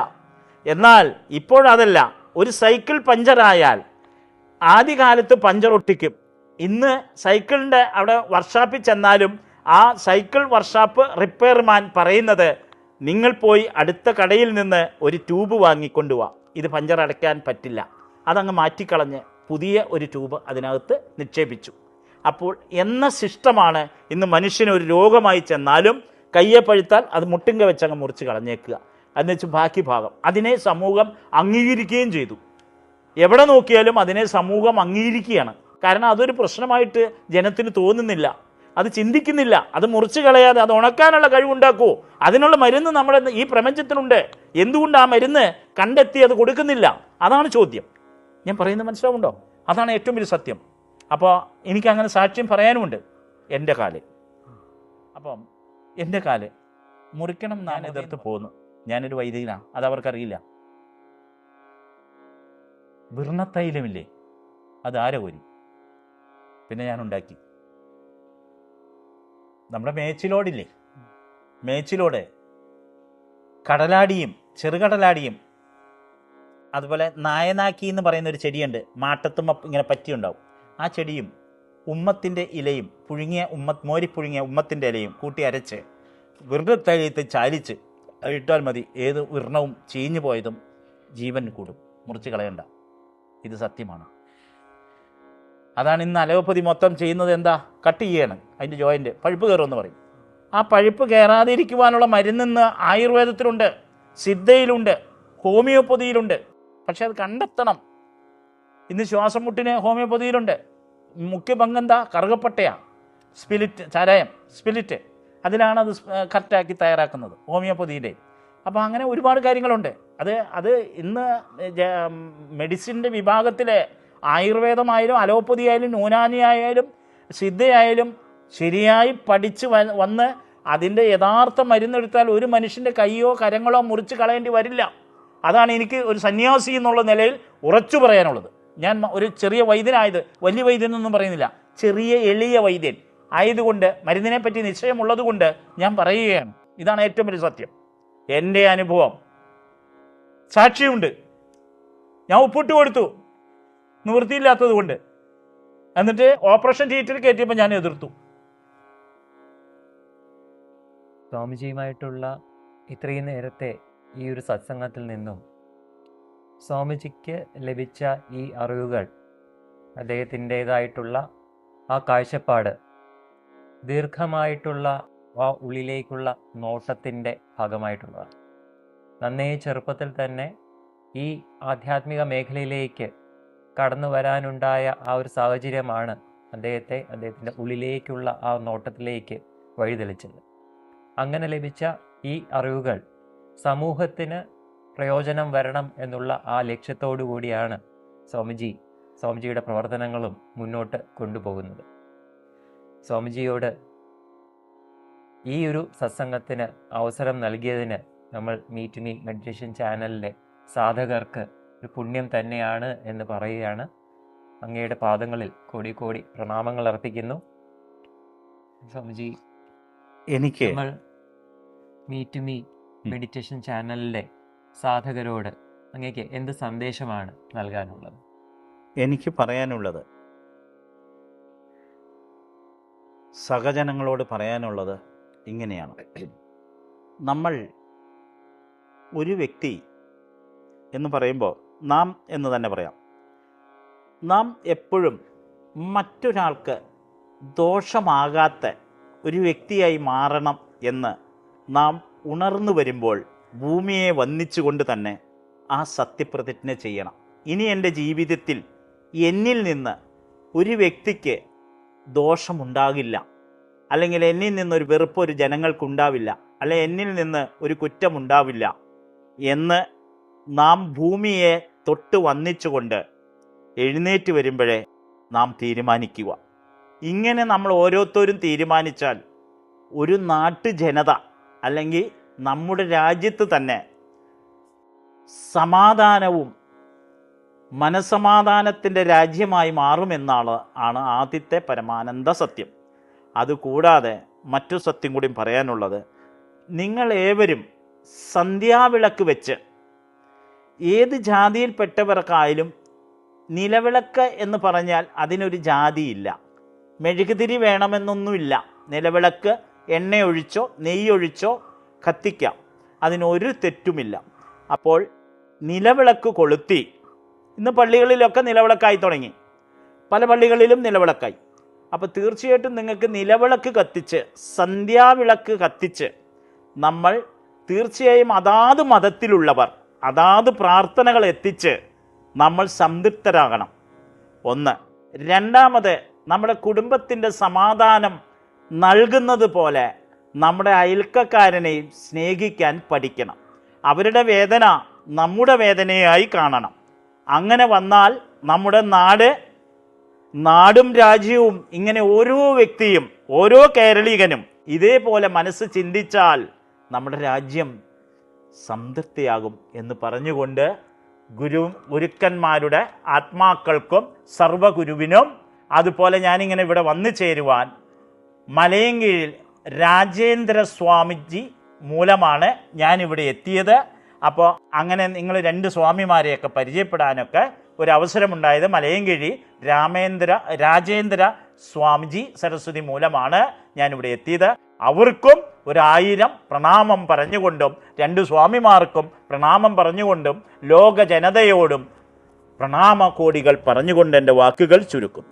എന്നാൽ ഇപ്പോഴതല്ല. ഒരു സൈക്കിൾ പഞ്ചറായാൽ ആദ്യകാലത്ത് പഞ്ചർ ഒട്ടിക്കും. ഇന്ന് സൈക്കിളിൻ്റെ അവിടെ വർക്ക്ഷോപ്പിൽ ചെന്നാലും ആ സൈക്കിൾ വർക്ക്ഷോപ്പ് റിപ്പയർമാൻ പറയുന്നത്, നിങ്ങൾ പോയി അടുത്ത കടയിൽ നിന്ന് ഒരു ട്യൂബ് വാങ്ങിക്കൊണ്ടുപോവാ, ഇത് പഞ്ചർ അടയ്ക്കാൻ പറ്റില്ല. അതങ്ങ് മാറ്റിക്കളഞ്ഞ് പുതിയ ഒരു ട്യൂബ് അതിനകത്ത് നിക്ഷേപിച്ചു. അപ്പോൾ എന്ന സിസ്റ്റമാണ് ഇന്ന് മനുഷ്യന് ഒരു രോഗമായി ചെന്നാലും കയ്യെ പഴുത്താൽ അത് മുട്ടിങ്ക വെച്ചങ്ങ് മുറിച്ച് കളഞ്ഞേക്കുക, എന്നുവെച്ച് ബാക്കി ഭാഗം അതിനെ സമൂഹം അംഗീകരിക്കുകയും ചെയ്തു. എവിടെ നോക്കിയാലും അതിനെ സമൂഹം അംഗീകരിക്കുകയാണ്. കാരണം അതൊരു പ്രശ്നമായിട്ട് ജനത്തിന് തോന്നുന്നില്ല, അത് ചിന്തിക്കുന്നില്ല. അത് മുറിച്ച് കളയാതെ അത് ഉണക്കാനുള്ള കഴിവുണ്ടാക്കുമോ? അതിനുള്ള മരുന്ന് നമ്മുടെ ഈ പ്രപഞ്ചത്തിലുണ്ട്. എന്തുകൊണ്ട് ആ മരുന്ന് കണ്ടെത്തി അത് കൊടുക്കുന്നില്ല? അതാണ് ചോദ്യം. ഞാൻ പറയുന്നത് മനസ്സിലാവുണ്ടോ? അതാണ് ഏറ്റവും വലിയ സത്യം. അപ്പോൾ എനിക്കങ്ങനെ സാക്ഷ്യം പറയാനുമുണ്ട് എൻ്റെ കാലിൽ. അപ്പം എൻ്റെ കാല് മുറിക്കണം ഞാൻ എതിർത്ത് പോന്നു. ഞാനൊരു വൈദികനാണ്, അതവർക്കറിയില്ല. വിർണത്തൈലമില്ലേ, അത് ആരെ കോരി? പിന്നെ ഞാൻ ഉണ്ടാക്കി. നമ്മുടെ മേച്ചിലോടില്ലേ, മേച്ചിലോട് കടലാടിയും ചെറുകടലാടിയും അതുപോലെ നായനാക്കി എന്ന് പറയുന്ന ഒരു ചെടിയുണ്ട്, മാട്ടത്തും ഇങ്ങനെ പറ്റിയുണ്ടാവും. ആ ചെടിയും ഉമ്മത്തിൻ്റെ ഇലയും മോരിപ്പുഴുങ്ങിയ ഉമ്മത്തിൻ്റെ ഇലയും കൂട്ടി അരച്ച് വിർണത്തൈലത്തിൽ ചാലിച്ച് ഇട്ടാൽ മതി, ഏത് വ്രണവും ചീഞ്ഞു പോയതും ജീവൻ കൂടും, മുറിച്ച് കളയണ്ട. ഇത് സത്യമാണ്. അതാണ് ഇന്ന് അലോപ്പതി മൊത്തം ചെയ്യുന്നത്. എന്താ? കട്ട് ചെയ്യണം അതിൻ്റെ ജോയിൻ്റ്, പഴുപ്പ് കയറുമെന്ന് പറയും. ആ പഴുപ്പ് കയറാതിരിക്കുവാനുള്ള മരുന്നിന്ന് ആയുർവേദത്തിലുണ്ട്, സിദ്ധയിലുണ്ട്, ഹോമിയോപ്പതിയിലുണ്ട്. പക്ഷെ അത് കണ്ടെത്തണം. ഇന്ന് ശ്വാസം മുട്ടിന് ഹോമിയോപ്പതിയിലുണ്ട്. മുഖ്യ പങ്കെന്താ? കറുകപ്പട്ടയാണ്, സ്പിരിറ്റ്, ചാരായം, സ്പിരിറ്റ്. അതിലാണ് അത് കറക്റ്റാക്കി തയ്യാറാക്കുന്നത് ഹോമിയോപ്പതിയുടെ. അപ്പോൾ അങ്ങനെ ഒരുപാട് കാര്യങ്ങളുണ്ട്. അത് ഇന്ന് മെഡിസിൻ്റെ വിഭാഗത്തിലെ ആയുർവേദമായാലും അലോപ്പതി ആയാലും യൂനാനി ആയാലും സിദ്ധയായാലും ശരിയായി പഠിച്ച് വന്ന് അതിൻ്റെ യഥാർത്ഥ മരുന്നെടുത്താൽ ഒരു മനുഷ്യൻ്റെ കൈയോ കരങ്ങളോ മുറിച്ച് കളയേണ്ടി വരില്ല. അതാണ് എനിക്ക് ഒരു സന്യാസി എന്നുള്ള നിലയിൽ ഉറച്ചു പറയാനുള്ളത്. ഞാൻ ഒരു ചെറിയ വൈദ്യനായത്, വലിയ വൈദ്യനൊന്നും പറയുന്നില്ല, ചെറിയ എളിയ വൈദ്യൻ ആയതുകൊണ്ട്, മരുന്നിനെ പറ്റി നിശ്ചയമുള്ളത് കൊണ്ട് ഞാൻ പറയുകയാണ്. ഇതാണ് ഏറ്റവും വലിയ സത്യം. എൻ്റെ അനുഭവം സാക്ഷിയുണ്ട്. ഞാൻ ഒപ്പിട്ട് കൊടുത്തു നിവൃത്തിയില്ലാത്തത് കൊണ്ട്. എന്നിട്ട് ഓപ്പറേഷൻ തിയേറ്ററിൽ കയറ്റിയപ്പോൾ ഞാൻ എതിർത്തു. സ്വാമിജിയുമായിട്ടുള്ള ഇത്രയും നേരത്തെ ഈ ഒരു സത്സംഗത്തിൽ നിന്നും സ്വാമിജിക്ക് ലഭിച്ച ഈ അറിവുകൾ, അദ്ദേഹത്തിൻ്റേതായിട്ടുള്ള ആ കാഴ്ചപ്പാട്, ദീർഘമായിട്ടുള്ള ആ ഉള്ളിലേക്കുള്ള നോട്ടത്തിൻ്റെ ഭാഗമായിട്ടുള്ളതാണ്. നന്നേ ചെറുപ്പത്തിൽ തന്നെ ഈ ആധ്യാത്മിക മേഖലയിലേക്ക് കടന്നു വരാനുണ്ടായ ആ ഒരു സാഹചര്യമാണ് അദ്ദേഹത്തിൻ്റെ ഉള്ളിലേക്കുള്ള ആ നോട്ടത്തിലേക്ക് വഴിതെളിച്ചത്. അങ്ങനെ ലഭിച്ച ഈ അറിവുകൾ സമൂഹത്തിന് പ്രയോജനം വരണം എന്നുള്ള ആ ലക്ഷ്യത്തോടു കൂടിയാണ് സ്വാമിജിയുടെ പ്രവർത്തനങ്ങളും മുന്നോട്ട് കൊണ്ടുപോകുന്നത്. സ്വാമിജിയോട് ഈ ഒരു സത്സംഗത്തിന് അവസരം നൽകിയതിന് നമ്മൾ മീറ്റ് മീ മെഡിറ്റേഷൻ ചാനലിലെ സാധകർക്ക് ഒരു പുണ്യം തന്നെയാണ് എന്ന് പറയുകയാണ്. അങ്ങയുടെ പാദങ്ങളിൽ കോടി കോടി പ്രണാമങ്ങൾ അർപ്പിക്കുന്നു. സ്വാമിജി, എനിക്ക് നമ്മൾ മീറ്റ് മീ മെഡിറ്റേഷൻ ചാനലിലെ സാധകരോട് അങ്ങേക്ക് എന്ത് സന്ദേശമാണ് നൽകാനുള്ളത്? എനിക്ക് പറയാനുള്ളത്, സഹജനങ്ങളോട് പറയാനുള്ളത് ഇങ്ങനെയാണ്. നമ്മൾ ഒരു വ്യക്തി എന്ന് പറയുമ്പോൾ നാം എന്ന് തന്നെ പറയാം. നാം എപ്പോഴും മറ്റൊരാൾക്ക് ദോഷമാകാത്ത ഒരു വ്യക്തിയായി മാറണം എന്ന് നാം ഉണർന്നു വരുമ്പോൾ ഭൂമിയെ വന്ദിച്ചുകൊണ്ട് തന്നെ ആ സത്യപ്രതിജ്ഞ ചെയ്യണം. ഇനി എൻ്റെ ജീവിതത്തിൽ എന്നിൽ നിന്ന് ഒരു വ്യക്തിക്ക് ദോഷമുണ്ടാകില്ല, അല്ലെങ്കിൽ എന്നിൽ നിന്നൊരു വെറുപ്പ് ഒരു ജനങ്ങൾക്കുണ്ടാവില്ല, അല്ലെങ്കിൽ എന്നിൽ നിന്ന് ഒരു കുറ്റമുണ്ടാവില്ല എന്ന് നാം ഭൂമിയെ തൊട്ട് വന്ദിച്ചുകൊണ്ട് എഴുന്നേറ്റ് വരുമ്പോഴേ നാം തീരുമാനിക്കുക. ഇങ്ങനെ നമ്മൾ ഓരോരുത്തരും തീരുമാനിച്ചാൽ ഒരു നാട്ടു ജനത അല്ലെങ്കിൽ നമ്മുടെ രാജ്യത്ത് തന്നെ സമാധാനവും മനസമാധാനത്തിൻ്റെ രാജ്യമായി മാറുമെന്നാണ് ആദ്യത്തെ പരമാനന്ദ സത്യം. അതുകൂടാതെ മറ്റു സത്യം കൂടി പറയാനുള്ളത്, നിങ്ങൾ ഏവരും സന്ധ്യാവിളക്ക് വെച്ച്, ഏത് ജാതിയിൽപ്പെട്ടവർക്കായാലും നിലവിളക്ക് എന്ന് പറഞ്ഞാൽ അതിനൊരു ജാതിയില്ല, മെഴുകുതിരി വേണമെന്നൊന്നുമില്ല. നിലവിളക്ക് എണ്ണയൊഴിച്ചോ നെയ്യൊഴിച്ചോ കത്തിക്കാം, അതിനൊരു തെറ്റുമില്ല. അപ്പോൾ നിലവിളക്ക് കൊളുത്തി, ഇന്ന് പള്ളികളിലൊക്കെ നിലവിളക്കായി തുടങ്ങി, പല പള്ളികളിലും നിലവിളക്കായി. അപ്പോൾ തീർച്ചയായിട്ടും നിങ്ങൾക്ക് നിലവിളക്ക് കത്തിച്ച്, സന്ധ്യാവിളക്ക് കത്തിച്ച്, നമ്മൾ തീർച്ചയായും അതാത് മതത്തിലുള്ളവർ അതാത് പ്രാർത്ഥനകൾ എത്തിച്ച് നമ്മൾ സംതൃപ്തരാകണം. ഒന്ന്. രണ്ടാമത്, നമ്മുടെ കുടുംബത്തിൻ്റെ സമാധാനം നൽകുന്നത് പോലെ നമ്മുടെ അയൽക്കാരനെയും സ്നേഹിക്കാൻ പഠിക്കണം. അവരുടെ വേദന നമ്മുടെ വേദനയായി കാണണം. അങ്ങനെ വന്നാൽ നമ്മുടെ നാടും രാജ്യവും, ഇങ്ങനെ ഓരോ വ്യക്തിയും ഓരോ കേരളീകനും ഇതേപോലെ മനസ്സ് ചിന്തിച്ചാൽ നമ്മുടെ രാജ്യം സംതൃപ്തിയാകും എന്ന് പറഞ്ഞുകൊണ്ട് ഗുരുക്കന്മാരുടെ ആത്മാക്കൾക്കും സർവ്വഗുരുവിനും, അതുപോലെ ഞാനിങ്ങനെ ഇവിടെ വന്നു ചേരുവാൻ മലയൻകീഴിൽ രാജേന്ദ്ര സ്വാമിജി മൂലമാണ് ഞാനിവിടെ എത്തിയത്. അപ്പോൾ അങ്ങനെ നിങ്ങൾ രണ്ട് സ്വാമിമാരെയൊക്കെ പരിചയപ്പെടാനൊക്കെ ഒരവസരമുണ്ടായത് മലയൻകീഴി രാജേന്ദ്ര സ്വാമിജി സരസ്വതി മൂലമാണ്. ഞാനിവിടെ എത്തിയത്. അവർക്കും 1000 പ്രണാമം പറഞ്ഞുകൊണ്ടും 2 സ്വാമിമാർക്കും പ്രണാമം പറഞ്ഞുകൊണ്ടും ലോക ജനതയോടും പ്രണാമ കോടികൾ പറഞ്ഞുകൊണ്ട് എൻ്റെ വാക്കുകൾ ചുരുക്കുന്നു.